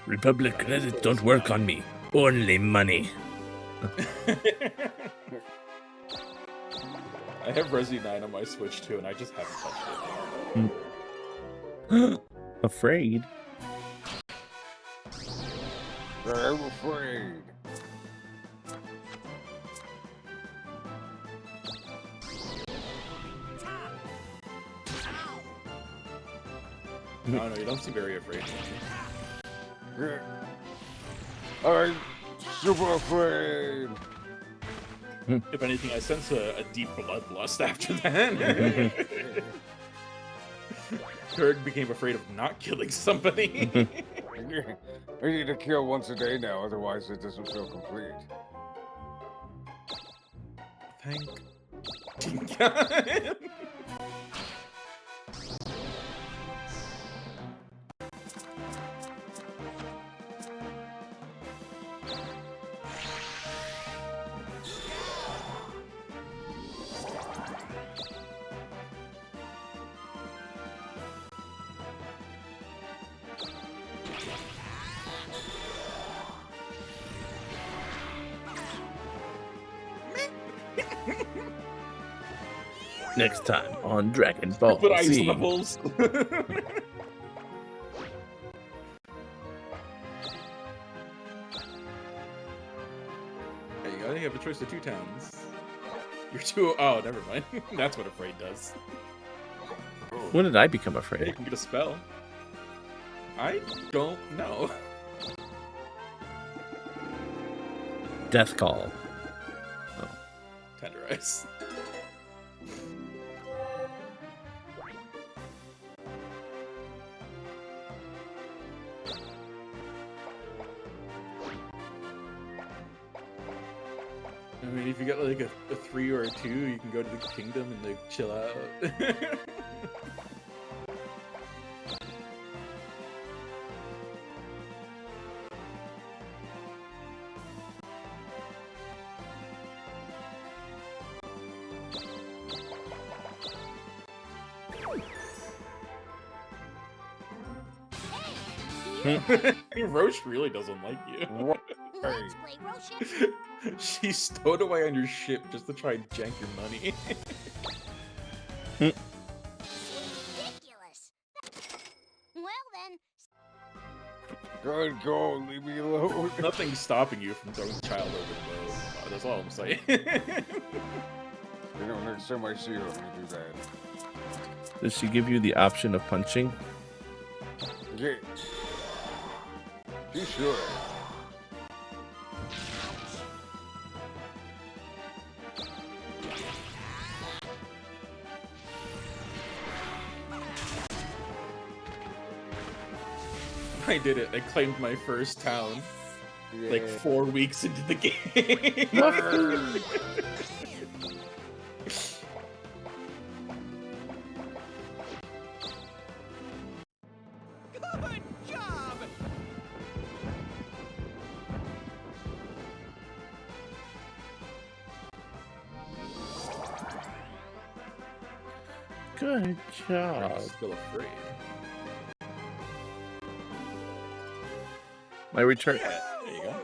Republic credits don't work on me. Only money. I have Resi 9 on my Switch too, and I just haven't touched it. Afraid. I'm afraid. No, you don't seem very afraid. I'm super afraid. If anything, I sense a deep bloodlust after that. Kurg became afraid of not killing somebody. I need to kill once a day now, otherwise it doesn't feel complete. Thank God. Next time on Dragon Ball But ice Z. levels. There you go. You have a choice of 2 towns. You're too. Oh, never mind. That's what afraid does. When did I become You afraid? can get a spell. I don't know. Death Call. Tenderize. I mean, if you get like a 3 or a 2, you can go to the kingdom and like chill out. Roche really doesn't like you. Let's play Roche. She stowed away on your ship just to try and jank your money. Ridiculous. Well then. Good goal, leave me alone. Nothing's stopping you from throwing the child over the boat. That's all I'm saying. You know, next time I see her, I'm gonna do that. Does she give you the option of punching? Yeah. She should. I did it. I claimed my first town. Like 4 weeks into the game. Good job! Good job. I'm still afraid. My return. There you go.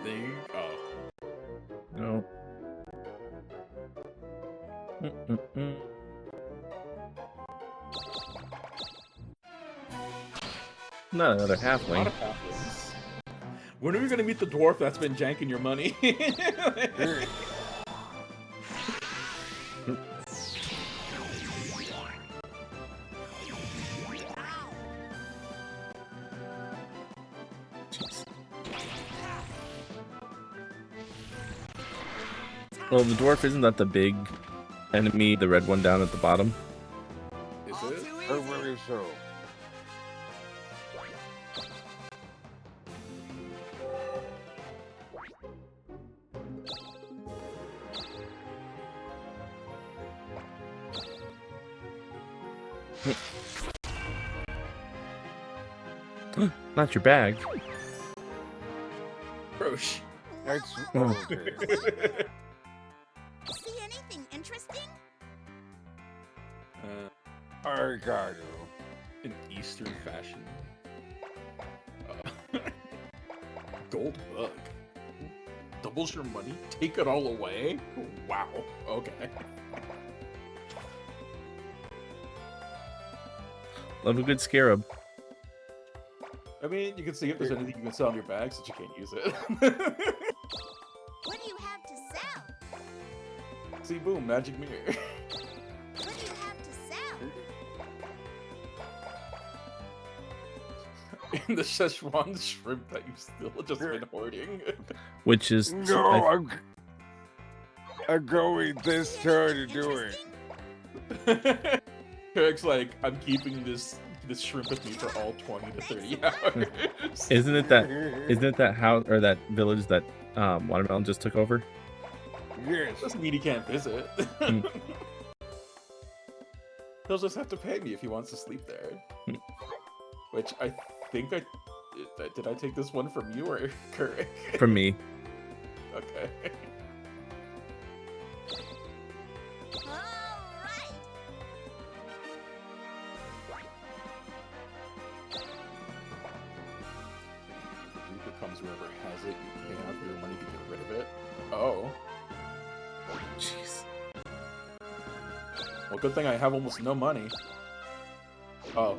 There you go. No. Not another halfling. Not a halflings. When are we gonna meet the dwarf that's been janking your money? Well, the dwarf isn't that the big enemy, the red one down at the bottom? Is it? I believe so. Not your bag. Roche. That's Oh. okay. See anything interesting? I got you. In Eastern fashion. Gold bug. Doubles your money? Take it all away? Wow. Okay. Love a good scarab. I mean, you can see if there's anything you can sell in your bag since you can't use it. What do you have to sell? See, boom, magic mirror. What do you have to sell? In the Szechuan shrimp that you've still just been hoarding. Which is... No, I'm going this turn to do it. Kirk's like, I'm keeping this shrimp with me for all 20 to 30 hours. Isn't it that house or that village that Watermelon just took over? Yes. Doesn't mean he can't visit. He'll just have to pay me if he wants to sleep there. Which I think did I take this one from you or Kirk? From me. Okay. Comes whoever has it, you pay out your money to get rid of it. Oh. Jeez. Well, good thing I have almost no money. Oh.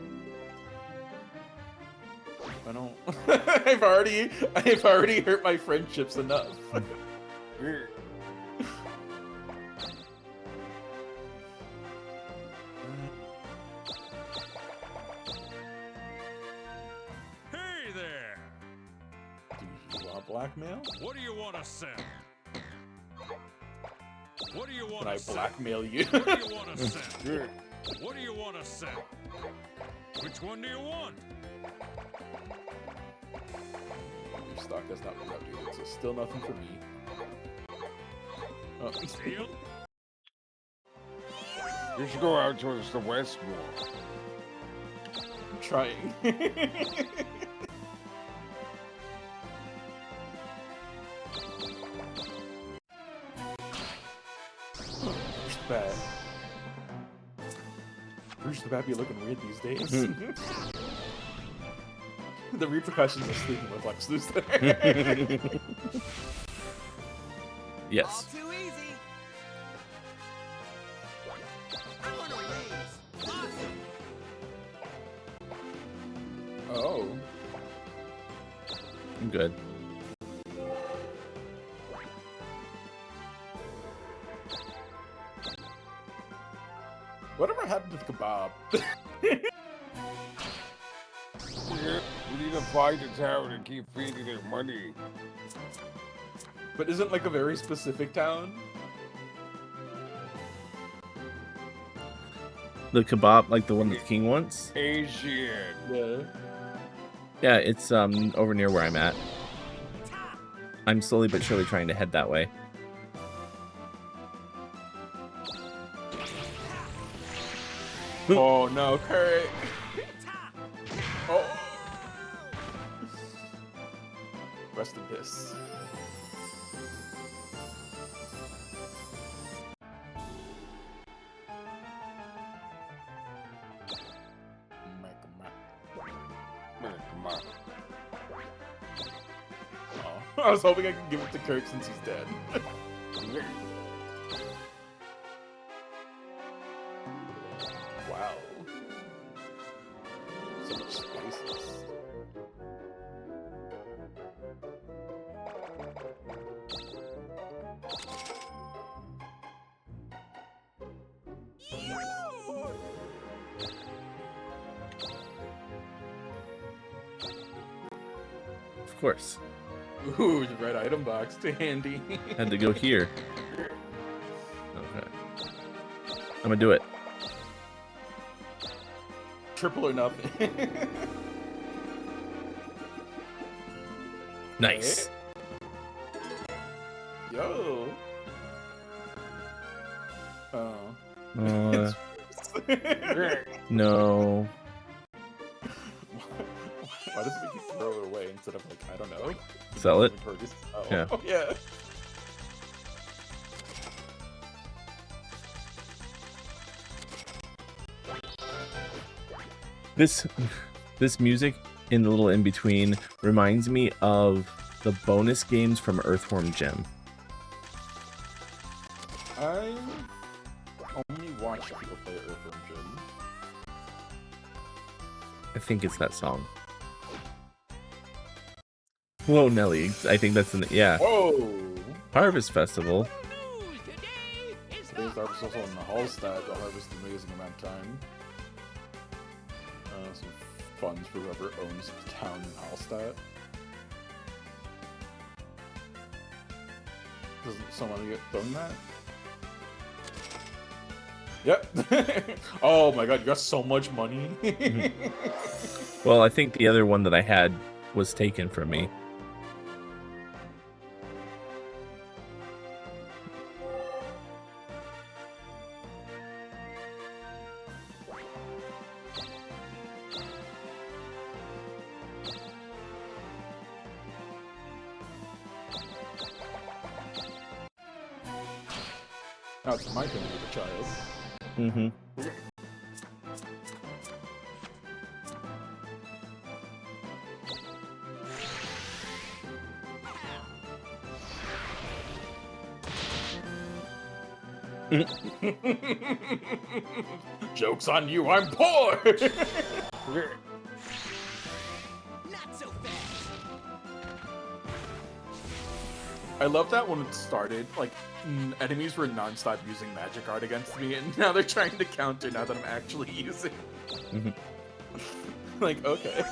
I don't. I've already hurt my friendships enough. Hey there! Do you want blackmail? What do you want to sell? What do you want Can I to sell? blackmail you? What do you want to sell? What do you want to sell? Which one do you want? There's stock has not been updated, so still nothing for me. Oh. You should go out towards the west more. I'm trying. Where's the bat? Where's the bat be looking weird these days? The repercussions of sleeping with Lex Luthor. Yes. Too easy. Oh. I'm good. Whatever happened to the kebab? We need to find a town and keep feeding their money. But isn't like a very specific town? The kebab, like the one that the king wants? Asian. Yeah. Yeah, it's over near where I'm at. I'm slowly but surely trying to head that way. Oh no, Kurt! Oh! Rest in peace. Oh, I was hoping I could give it to Kirk since he's dead. Wow. So much spaces. Of course. Ooh, the red item box to handy. Had to go here. Okay. I'm gonna do it. Triple or nothing. Nice. Yo. Oh. No. Why does it make you throw it away instead of like, I don't know? Sell it? Oh. Yeah. Oh, yeah. This music in the little in between reminds me of the bonus games from Earthworm Jim. I only watch people play Earthworm Jim. I think it's that song. Whoa, Nelly! I think that's in the, yeah. Whoa! Harvest Festival. Today's harvest also in the Hallstatt. They'll harvest an amazing amount of time. Some funds for whoever owns the town in Hallstatt. Doesn't someone get done that? Yep. Oh my god, you got so much money. Well, I think the other one that I had was taken from me. Now it's my turn to be the child. Mm-hmm. Joke's on you, I'm poor! Not so fast. I love that when it started, like, enemies were non-stop using magic art against me, and now they're trying to counter now that I'm actually using. Like, okay.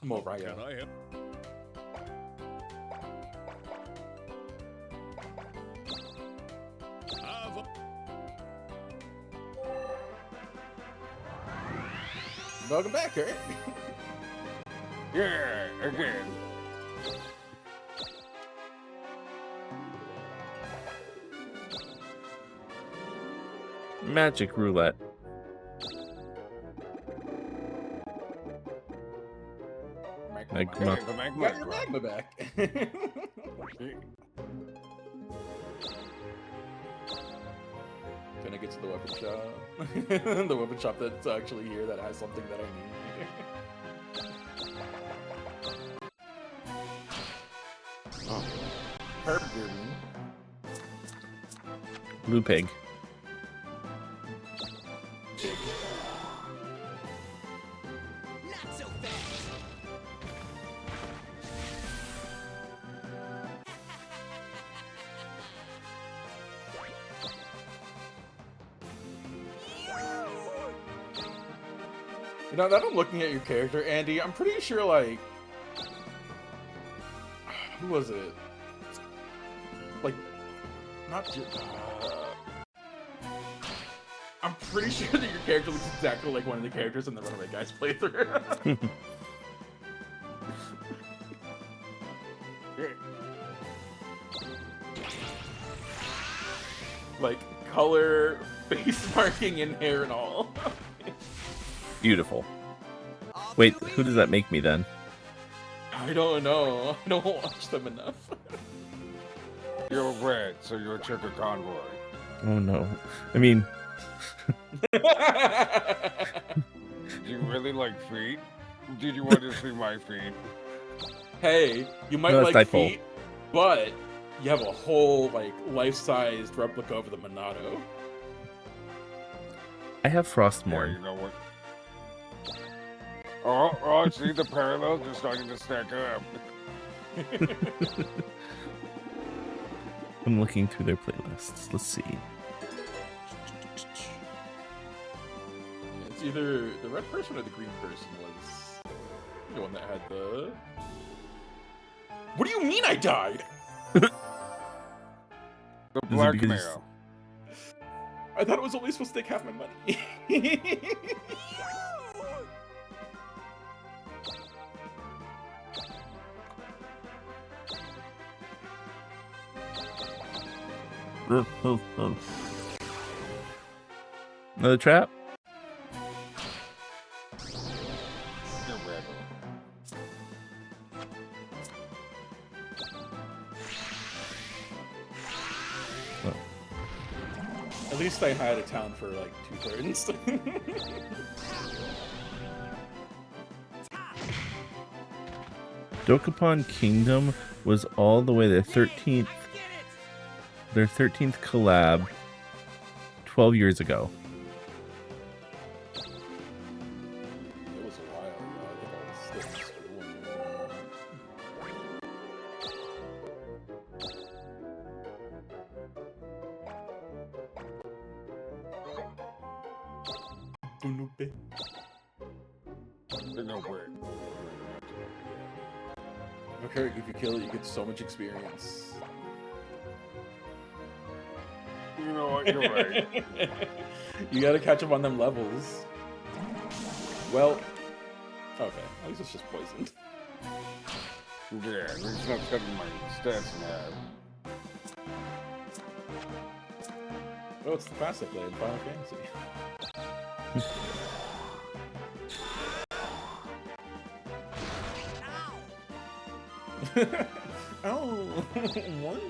Moriah. Can I help? Welcome back, Kurt. Yeah, again. Magic roulette. Magma. Hey, the magma Got your drop. magma back. Can I get to the weapon shop? The weapon shop that's actually here that has something that I need. Oh. Herb Derby. Blue pig. Not so fast. You know, now that I'm looking at your character, Andy, I'm pretty sure, like... Who was it? Like, not just... I'm pretty sure that your character looks exactly like one of the characters in the Runaway Guys playthrough. Like, color, face marking, and hair and all. Beautiful. Wait, who does that make me then? I don't know. I don't watch them enough. You're red, so you're a chicken convoy. Oh no. I mean... Do you really like feet? Did you want to see my feet? Hey, you might No, that's like Nightfall. feet, but you have a whole, like, life-sized replica of the Monado. I have Yeah, Frostmourne. you know what? Oh, see the parallels are starting to stack up. I'm looking through their playlists. Let's see. It's either the red person or the green person was the one that had the... What do you mean I died? The Is it because- blackmail. I thought it was only supposed to take half my money. Another trap? You're red. At least I had a town for like 2 turns. Dokapon Kingdom was all the way their 13th collab 12 years ago. It was a while ago. I think I was still in school. No way. Okay, if you kill it, you get so much experience. You know what? You're right. You gotta catch up on them levels. Well, okay, at least it's just poisoned. Yeah, at least not cutting my stats in half. Oh, it's the class I play in Final Fantasy. Oh, one.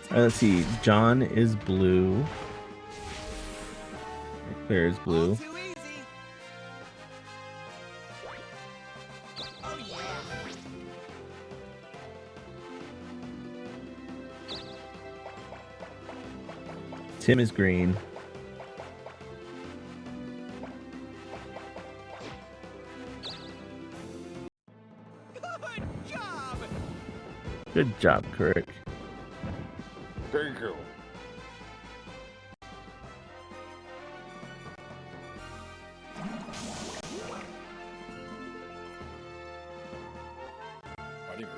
Let's see. John is blue. Claire is blue. Tim is green. Good job, Kirk. Thank you.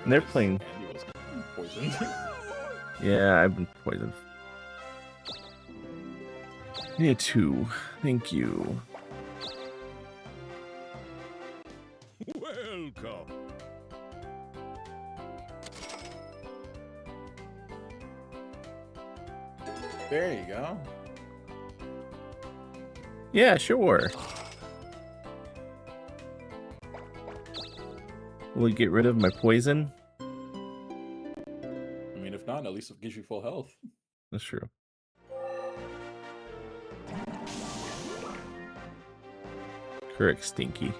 And they're playing. Andy was poisoned. Yeah, I've been poisoned. Yeah, 2. Thank you. Welcome. There you go. Yeah, sure. Will you get rid of my poison? I mean, if not, at least it gives you full health. That's true. Correct, Stinky.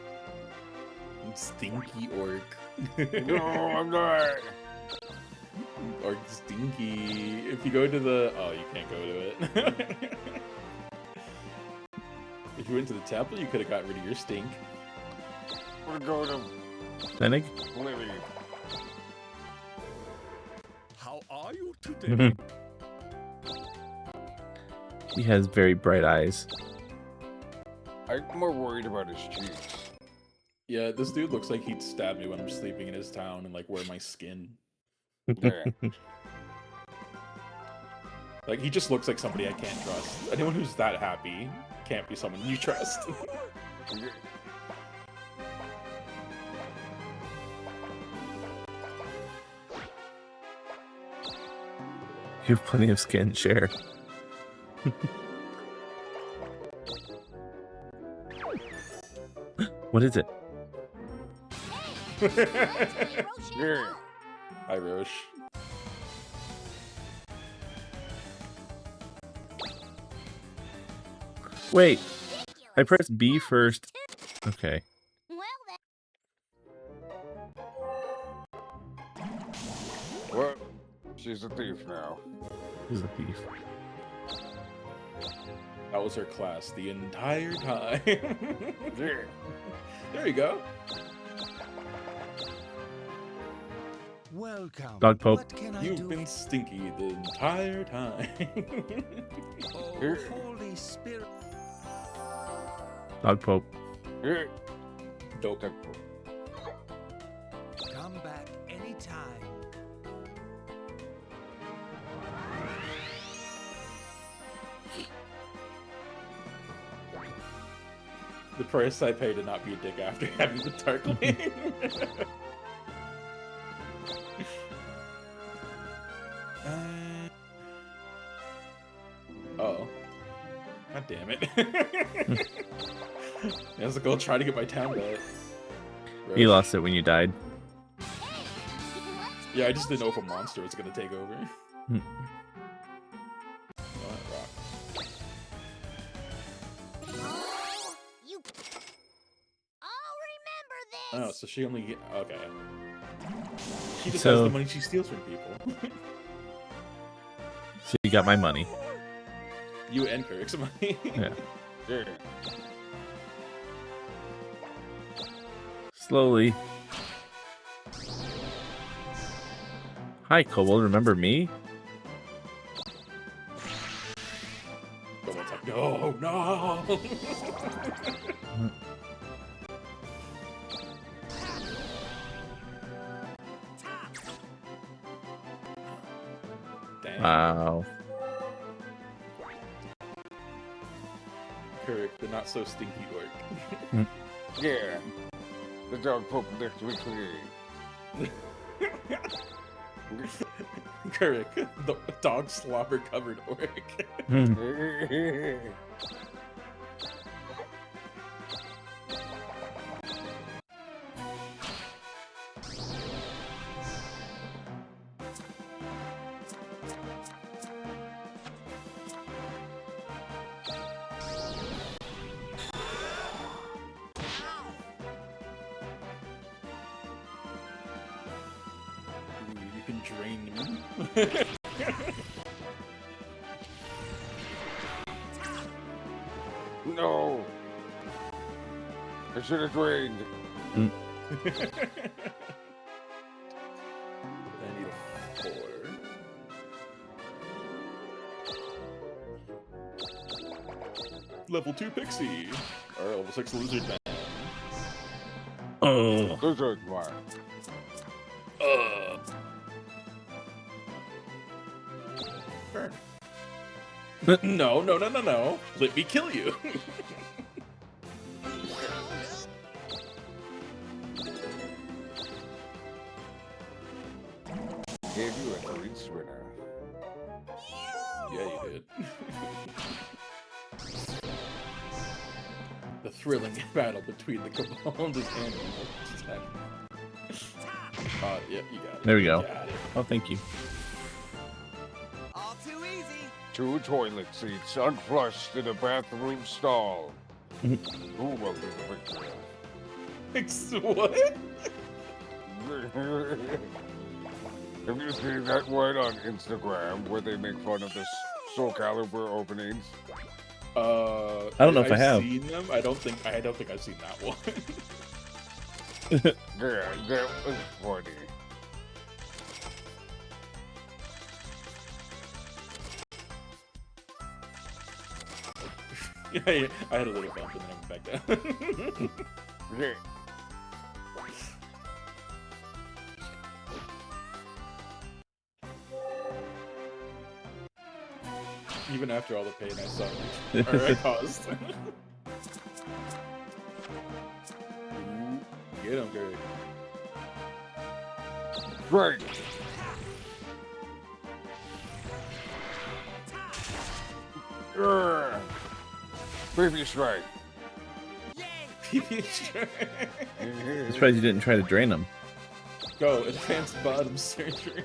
Stinky orc. No, I'm not. Orc stinky. If you go to the... Oh, you can't go to it. If you went to the temple, you could have got rid of your stink. We're going to Lenig? Lily. How are you today? He has very bright eyes. I'm more worried about his cheeks. Yeah, this dude looks like he'd stab me when I'm sleeping in his town and like wear my skin. Yeah. Like he just looks like somebody I can't trust. Anyone who's that happy can't be someone you trust. You have plenty of skin, share. What is it? Yeah. Hi, Roche. Wait, I pressed B first. Okay. What? She's a thief now. He's a thief. That was her class the entire time. Yeah. There you go. Welcome. Dog Pope. What can I You've do? been stinky the entire time. Oh, Holy Spirit. Dog Pope. Yeah. Dope. Come back anytime. The price I pay to not be a dick after having the Darkling. Uh-oh. God damn it. I was like, I'll try to get my town back. You lost it when you died. Yeah, I just didn't know if a monster was gonna take over. Hmm. Rock. You. I'll remember this. Oh, so she only... Okay. She just So- has the money she steals from people. So you got my money. You and Kirk's money. Yeah. Yeah. Slowly. Hi, Kobold. Remember me? Someone's like, no, no. Damn. Wow. Kirk, the not so stinky orc. Yeah. The dog pope licked me clean. Kirk, the dog slobber covered orc. Ooh, you can drain me. No. I should have drained. I need a 4. Level 2 Pixie. Or level 6 Lizard Man. Oh. Those are smart. Burn. No. Let me kill you. Gave you a 3 spinner. Yeah, you did. The thrilling battle between the commanders and evil. Yeah, you got it. There we go. Got it. Oh, thank you. All too easy. 2 toilet seats unflushed in a bathroom stall. Who will be the victor? What? Have you seen that one on Instagram where they make fun of the Soul Calibur openings? I don't know if I have. Seen them. I don't think I've seen that one. Yeah, that was funny. Yeah, I had a little bump and then I went back down. Yeah. Even after all the pain I saw, or I caused. Get him, Gary. Right. Baby strike. PB strike. I'm surprised you didn't try to drain them. Go, advanced bottom surgery.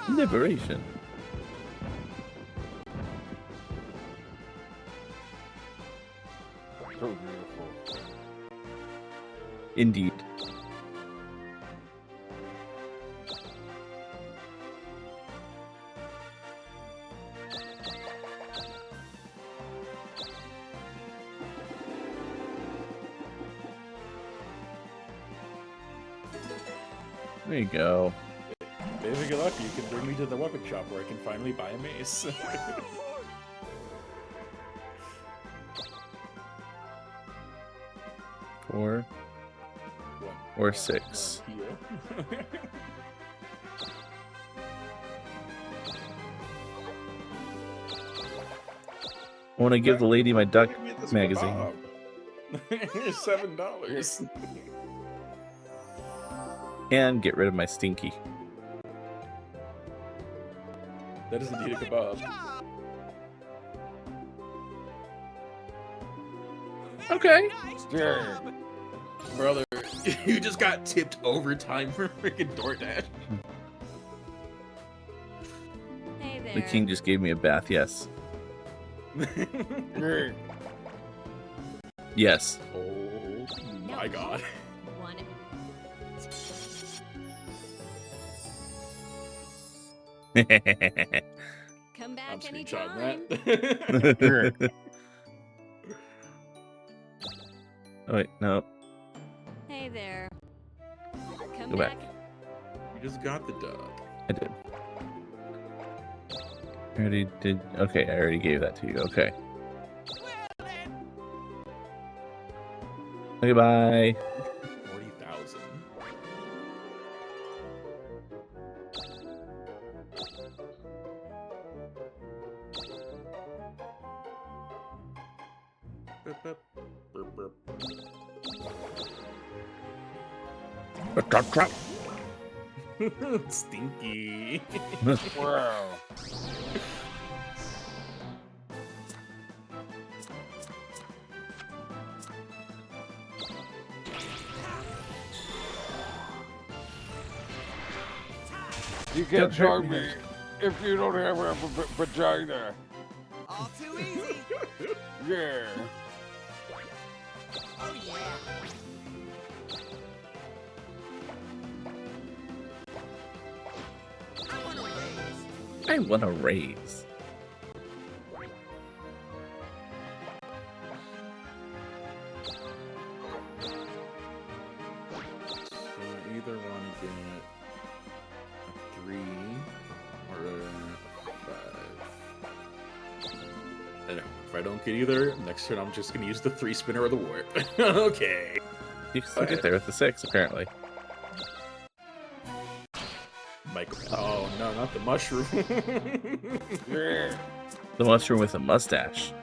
Liberation. So beautiful. Indeed. There you go. If you get lucky, you can bring me to the weapon shop where I can finally buy a mace. Four or 6. I want to give the lady my duck magazine. $7. And get rid of my stinky. That is indeed a kebab. Okay. Yeah. Brother, you just got tipped overtime for freaking DoorDash. Hey there. The king just gave me a bath, yes. Yes. Oh my god. Come back I'm anytime. screenshotting that. Oh wait, no. Hey there. Come Go back. You just got the dog. I did. I already did. Okay, I already gave that to you. Okay. Okay, bye. 40,000. Trap, trap. Stinky. Wow. You can't charm me if you don't have a vagina. All too easy. Yeah. Oh yeah. I want a raise. So I either want to get a 3 or a 5. I don't know. If I don't get either, next turn I'm just going to use the 3 spinner or the warp. Okay. You can still get there with the 6, apparently. Michael. Oh no, not the mushroom. Yeah. The mushroom with a mustache.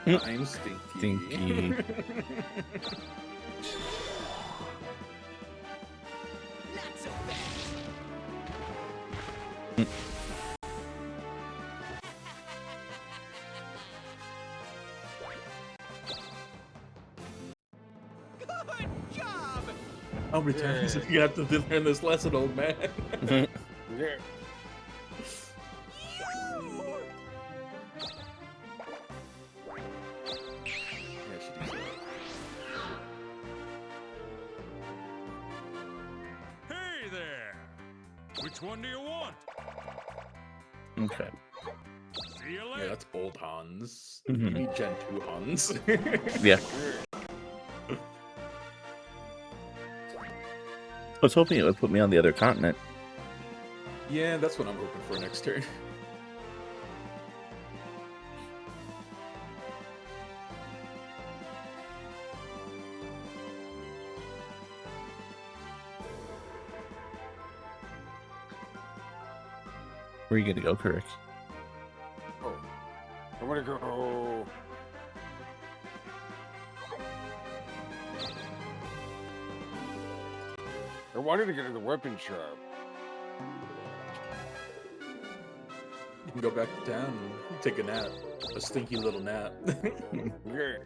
No, I'm stinky. Stinky. How many times you have to learn this lesson, old man? Yeah. Hey there! Which one do you want? Okay. See you Yeah, later. that's old Hans. Mhm. You need Gen 2 Hans. Yeah. I was hoping it would put me on the other continent. Yeah, that's what I'm hoping for next turn. Where are you gonna go, Kirk? Oh, I'm gonna go. I wanted to get to the weapon shop. You can go back to town and take a nap. A stinky little nap. Yeah,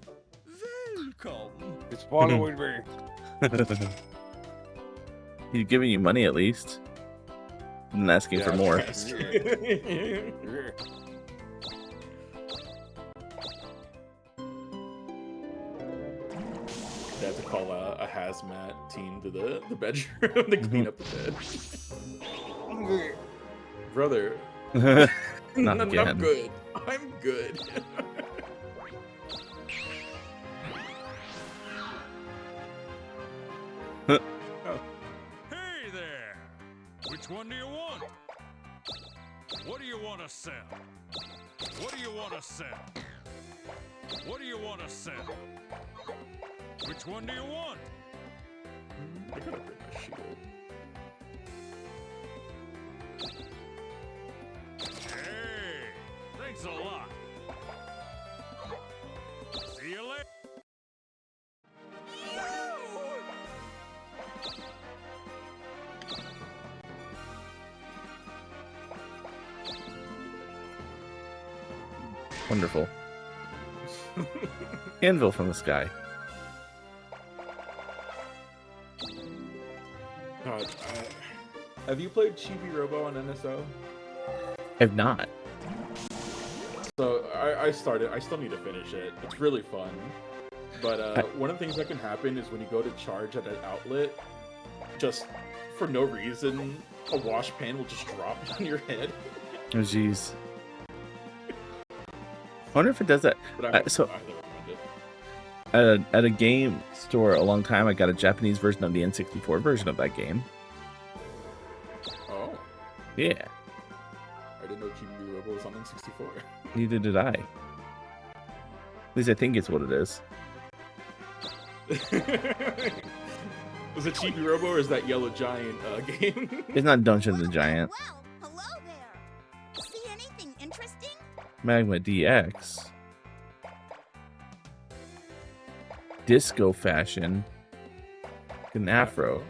Welcome. it's following me. He's giving you money at least. And asking for more. Yes. Yeah. They have to call a hazmat team to the bedroom to clean up the bed. Brother. Not again. I'm good. I'm good. Hey there! Which one do you want? What do you want to sell? What do you want to sell? What do you want to sell? Which one do you want? I gotta break my shield. Hey! Thanks a lot. See you later. Wonderful. Anvil from the sky. God, have you played Chibi Robo on NSO? I've not. So I started. I still need to finish it. It's really fun. But one of the things that can happen is when you go to charge at an outlet, just for no reason, a wash pan will just drop on your head. Oh jeez. I wonder if it does that. But So I recommend it. at a game store a long time, I got a Japanese version of the N64 version of that game. Oh, Yeah, I didn't know Chibi Robo was on N64. neither did I. At least I think it's what it is. Was it Chibi Robo or is that Yellow Giant game? It's not Dungeon the Giant. Well, hello there. See anything interesting? Magma DX. Disco Fashion. An Afro.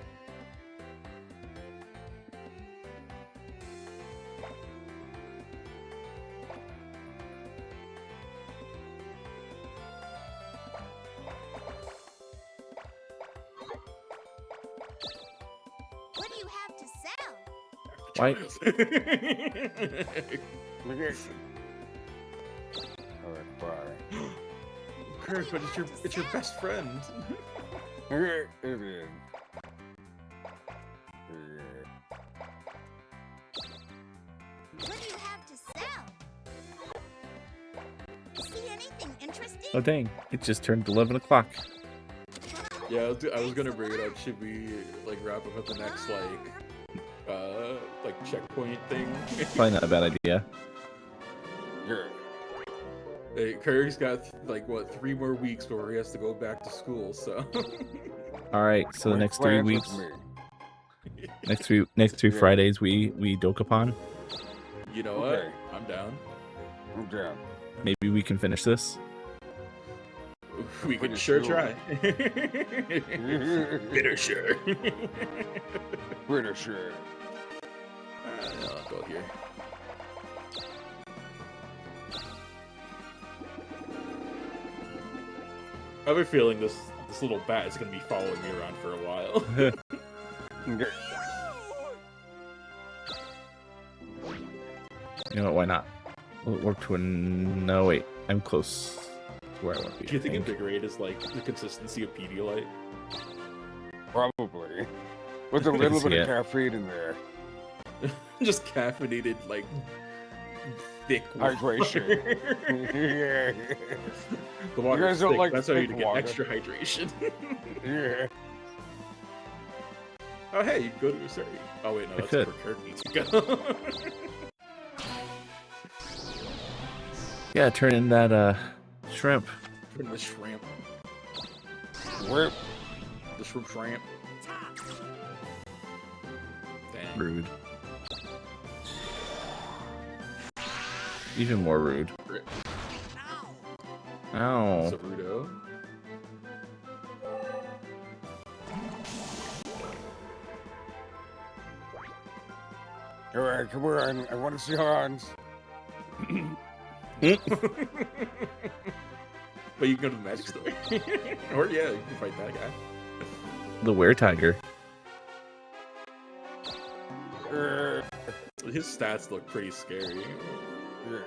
What do you have to sell? Why? Alright, bye. Kurt, but it's your best friend. It is. What do you have to sell? See anything interesting? Oh dang! It just turned 11 o'clock. Yeah, I was gonna bring it up. Should we like wrap up at the next like checkpoint thing? Probably not a bad idea. Yeah. Hey, Kurg's got like what 3 more weeks before he has to go back to school. So. All right, so the Make next 3 plans with weeks, me. next three Yeah. Fridays, we Dokapon. You know Okay. what? I'm down. I'm down. Maybe we can finish this. We can Pretty sure sure. try. Bitter sure. Pretty sure. I'll go here. I have a feeling this little bat is gonna be following me around for a while. Okay. You know what? Why not? Will it work to a... No, wait. I'm close to where I want to be. Do you think Invigorate is like the consistency of Pedialyte? Probably. With a can little see bit it. of caffeine in there. Just caffeinated, like thick Hydration. water. Yeah. The water You guys is don't thick. like That's how you thick get water. extra hydration. Yeah. Oh hey, you can go to a Surrey. Oh wait, no, I that's could. where Kirk needs to go. Yeah, turn in that shrimp. Put in the shrimp. Whip. The shrimp. Dang. Rude. Even more rude. Ow. Sarudo. All right, come on. I want to see Hans. But you can go to the magic store. Or yeah, you can fight that guy. The were-tiger. His stats look pretty scary. Yeah.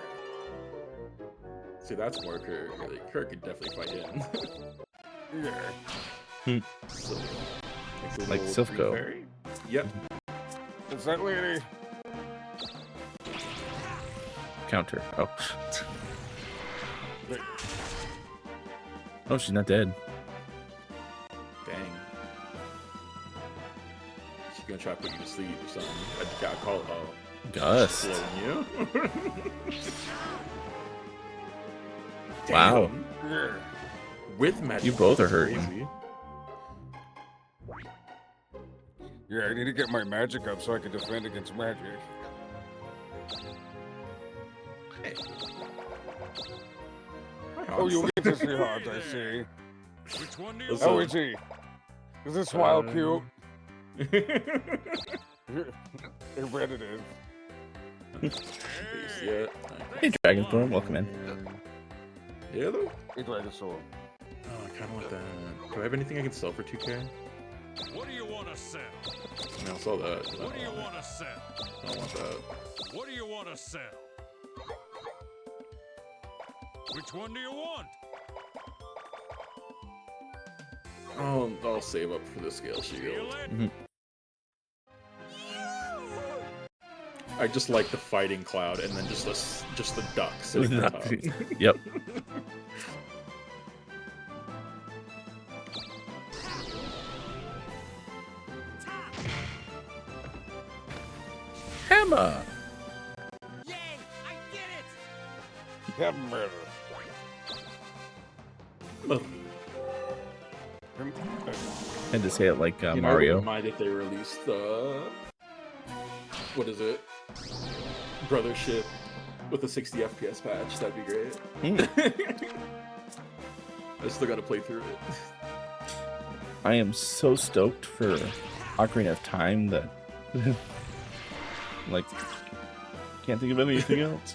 See, that's more Kirk. Like, Kirk could definitely fight him. Yeah. So, Like little Silphco. green fairy. Yep. It's that lady. Counter. Oh. Oh, she's not dead. Dang. She's gonna try to put you to sleep or something. I gotta call it. Oh. Gust. Slowing you. Wow. Damn. With magic. You both are that's hurting. crazy. Yeah, I need to get my magic up so I can defend against magic. Hey. Oh, you get to see Hans, I see. Which one do you Listen. How is he? Is this smile cute? I bet it is. Yeah. Hey, Dragonstorm, welcome in. Yeah, though? Hey, Dragonsaur. Oh, I kind of want that. Do I have anything I can sell for 2K? What do you want to sell? I mean, I'll sell that. but I What do you don't want to sell? I don't want that. What do you want to sell? Which one do you want? I'll save up for the scale shield. I just like the fighting cloud and then just the duck sitting on top. Yep. Hammer. Hammer. Had to say it like You know, I Mario. wouldn't mind if they released what is it? Brothership with a 60 FPS patch. That'd be great. I still gotta play through it. I am so stoked for Ocarina of Time that like can't think of anything else.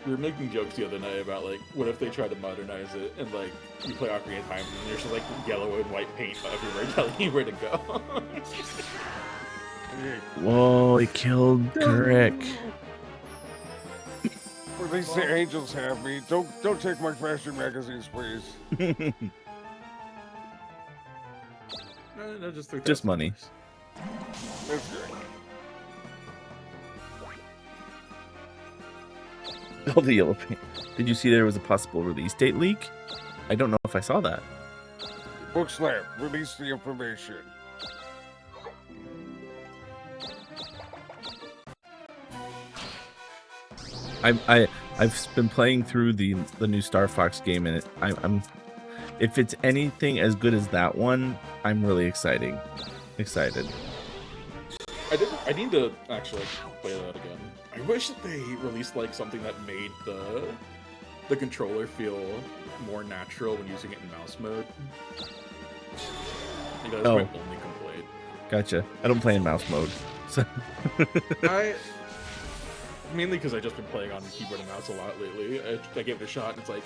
We were making jokes the other night about like, what if they tried to modernize it and like you play Ocarina of Time and there's just like yellow and white paint everywhere telling you where to go. Whoa, he killed Rick. At least the angels have me. Don't take my fashion magazines, please. No, just Just money. That's good. All the yellow paint. Did you see there was a possible release date leak? I don't know if I saw that. Book Slam, release the information. I've been playing through the new Star Fox game, and I'm if it's anything as good as that one, I'm really excited. I need to actually play that again. I wish that they released like something that made the controller feel more natural when using it in mouse mode. You know, that's my only complaint. Gotcha. I don't play in mouse mode. So Mainly because I've just been playing on keyboard and mouse a lot lately. I gave it a shot, and it's like,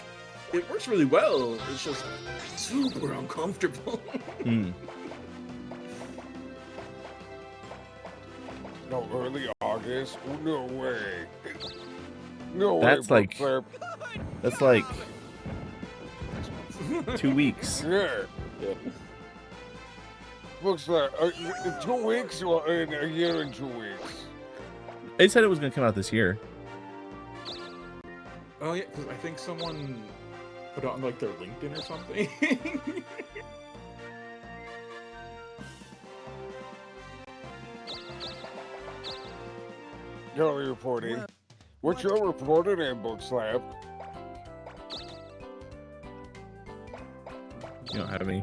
it works really well. It's just super uncomfortable. No, early August? No way. No way. That's like 2 weeks. Yeah. Looks like 2 weeks or in a year and 2 weeks. They said it was going to come out this year. Oh yeah, because I think someone put it on like their LinkedIn or something. Early reporting. What's your reported in, Book Slap? You don't have any?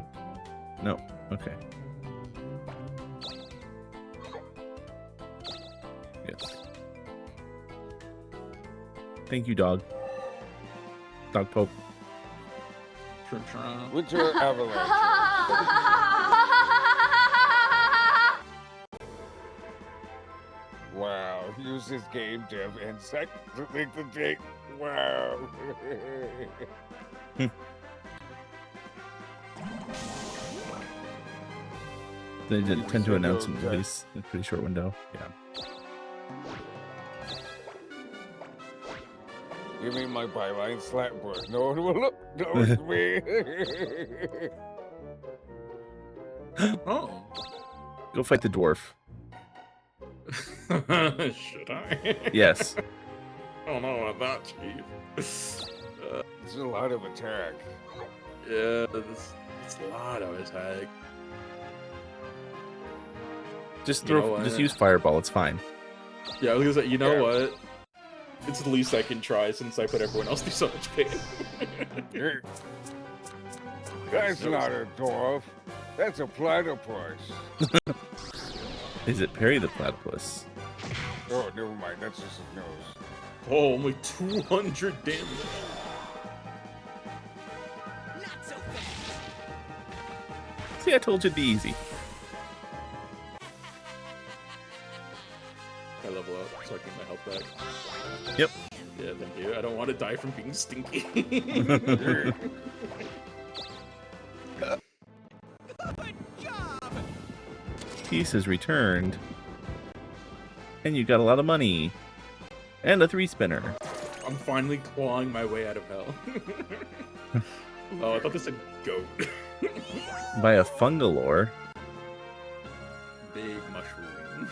No. Okay. Yes. Thank you, dog. Dog Pope. Winter Avalanche. Wow, use this game dev and sec to make the date. Wow. They did tend to announce in a pretty short window. Yeah. You mean my byline slap board? No one will look. No, it's me. Oh. Go fight the dwarf. Should I? Yes. I don't know about that, Chief. It's a lot of attack. Yeah, it's a lot of attack. Just You know just what? use fireball. It's fine. Yeah, I was gonna say, you know what? It's the least I can try since I put everyone else through so much pain. That's not a dwarf. That's a platypus. Is it Perry the Platypus? Oh, never mind. That's just his nose. Oh, only 200 damage. See, I told you it'd be easy. I level up so I can get my health back. Yep. Yeah, thank you. I don't want to die from being stinky. Peace is returned. And you got a lot of money. And a 3-spinner. I'm finally clawing my way out of hell. Oh, I thought this said goat. By a fungalore. Big mushroom.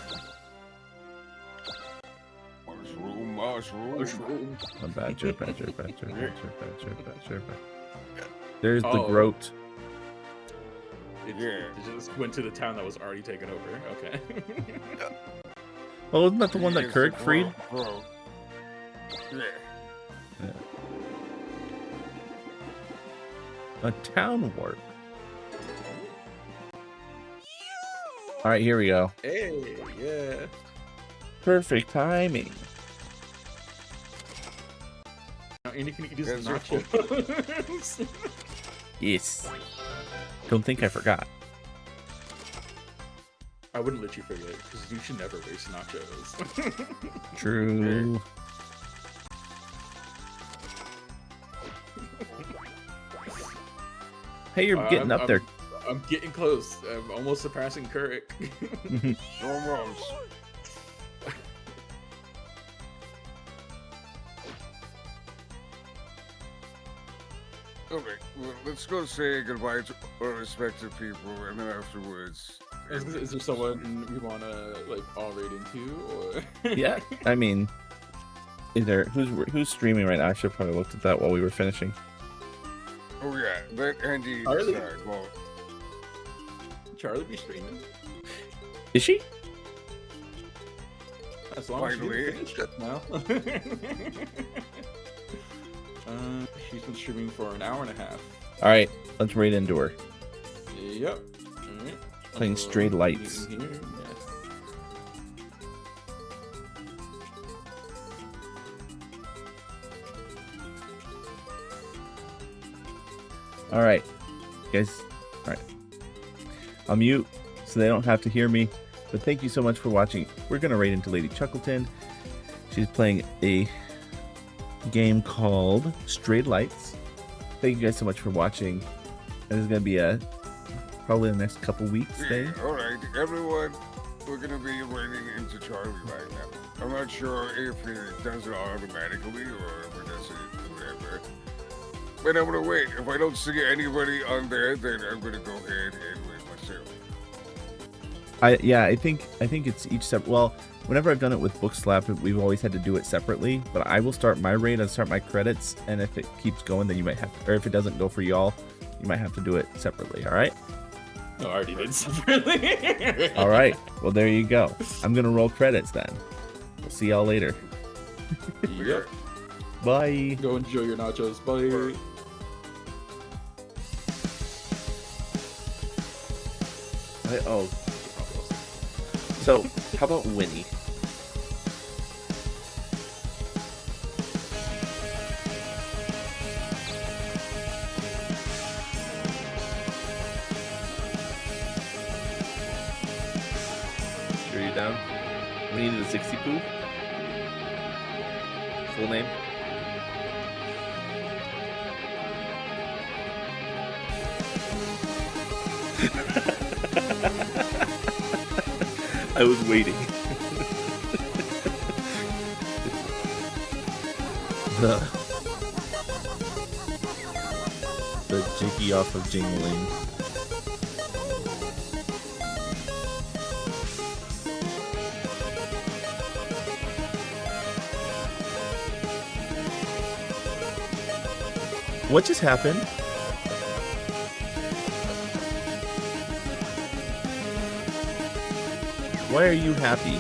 Mushroom. A badger. There's the groat. It just went to the town that was already taken over. Okay. Oh, isn't that the one that Kirk freed? Yeah. A town warp. Alright, here we go. Hey, yeah. Perfect timing. Now Andy can eat his nachos. Yes. Don't think I forgot. I wouldn't let you forget, because you should never waste nachos. True. Hey, you're getting up there. I'm getting close. I'm almost surpassing Kirk. Almost. Okay, well, let's go say goodbye to our respective people, and then afterwards. Is there someone we want to like all raid into, or? Yeah, I mean, is there who's streaming right now? I should probably looked at that while we were finishing. Oh yeah, let Andy Charlie? decide. Well, Charlie be streaming? Is she? As long as Finally. you finished it now. She's been streaming for an hour and a half. All right, let's raid Endure. Yep. All right. Playing Straight Lights. Here. Yeah. All right, guys. All right. I'll mute so they don't have to hear me. But thank you so much for watching. We're gonna raid into Lady Chuckleton. She's playing a game called Straight Lights. Thank you guys so much for watching. This is gonna be a probably the next couple weeks thing. All right, everyone. We're gonna be raiding into Charlie right now. I'm not sure if it does it automatically or if it does it whatever. But I'm gonna wait. If I don't see anybody on there, then I'm gonna go ahead and wait myself. I think it's each separate. Well, whenever I've done it with Book Slap, we've always had to do it separately. But I will start my raid. I'll start my credits, and if it keeps going, then you might have to, or if it doesn't go for y'all, you might have to do it separately. All right. No, I already did separately. All right. Well, there you go. I'm gonna roll credits then. We'll see y'all later. Yep. Bye. Go enjoy your nachos. Bye. Oh. So, how about Winnie? Sure you're down? Winnie the 60 Pooh? Full name? I was waiting. the Jiggy off of Jingling. What just happened? Why are you happy?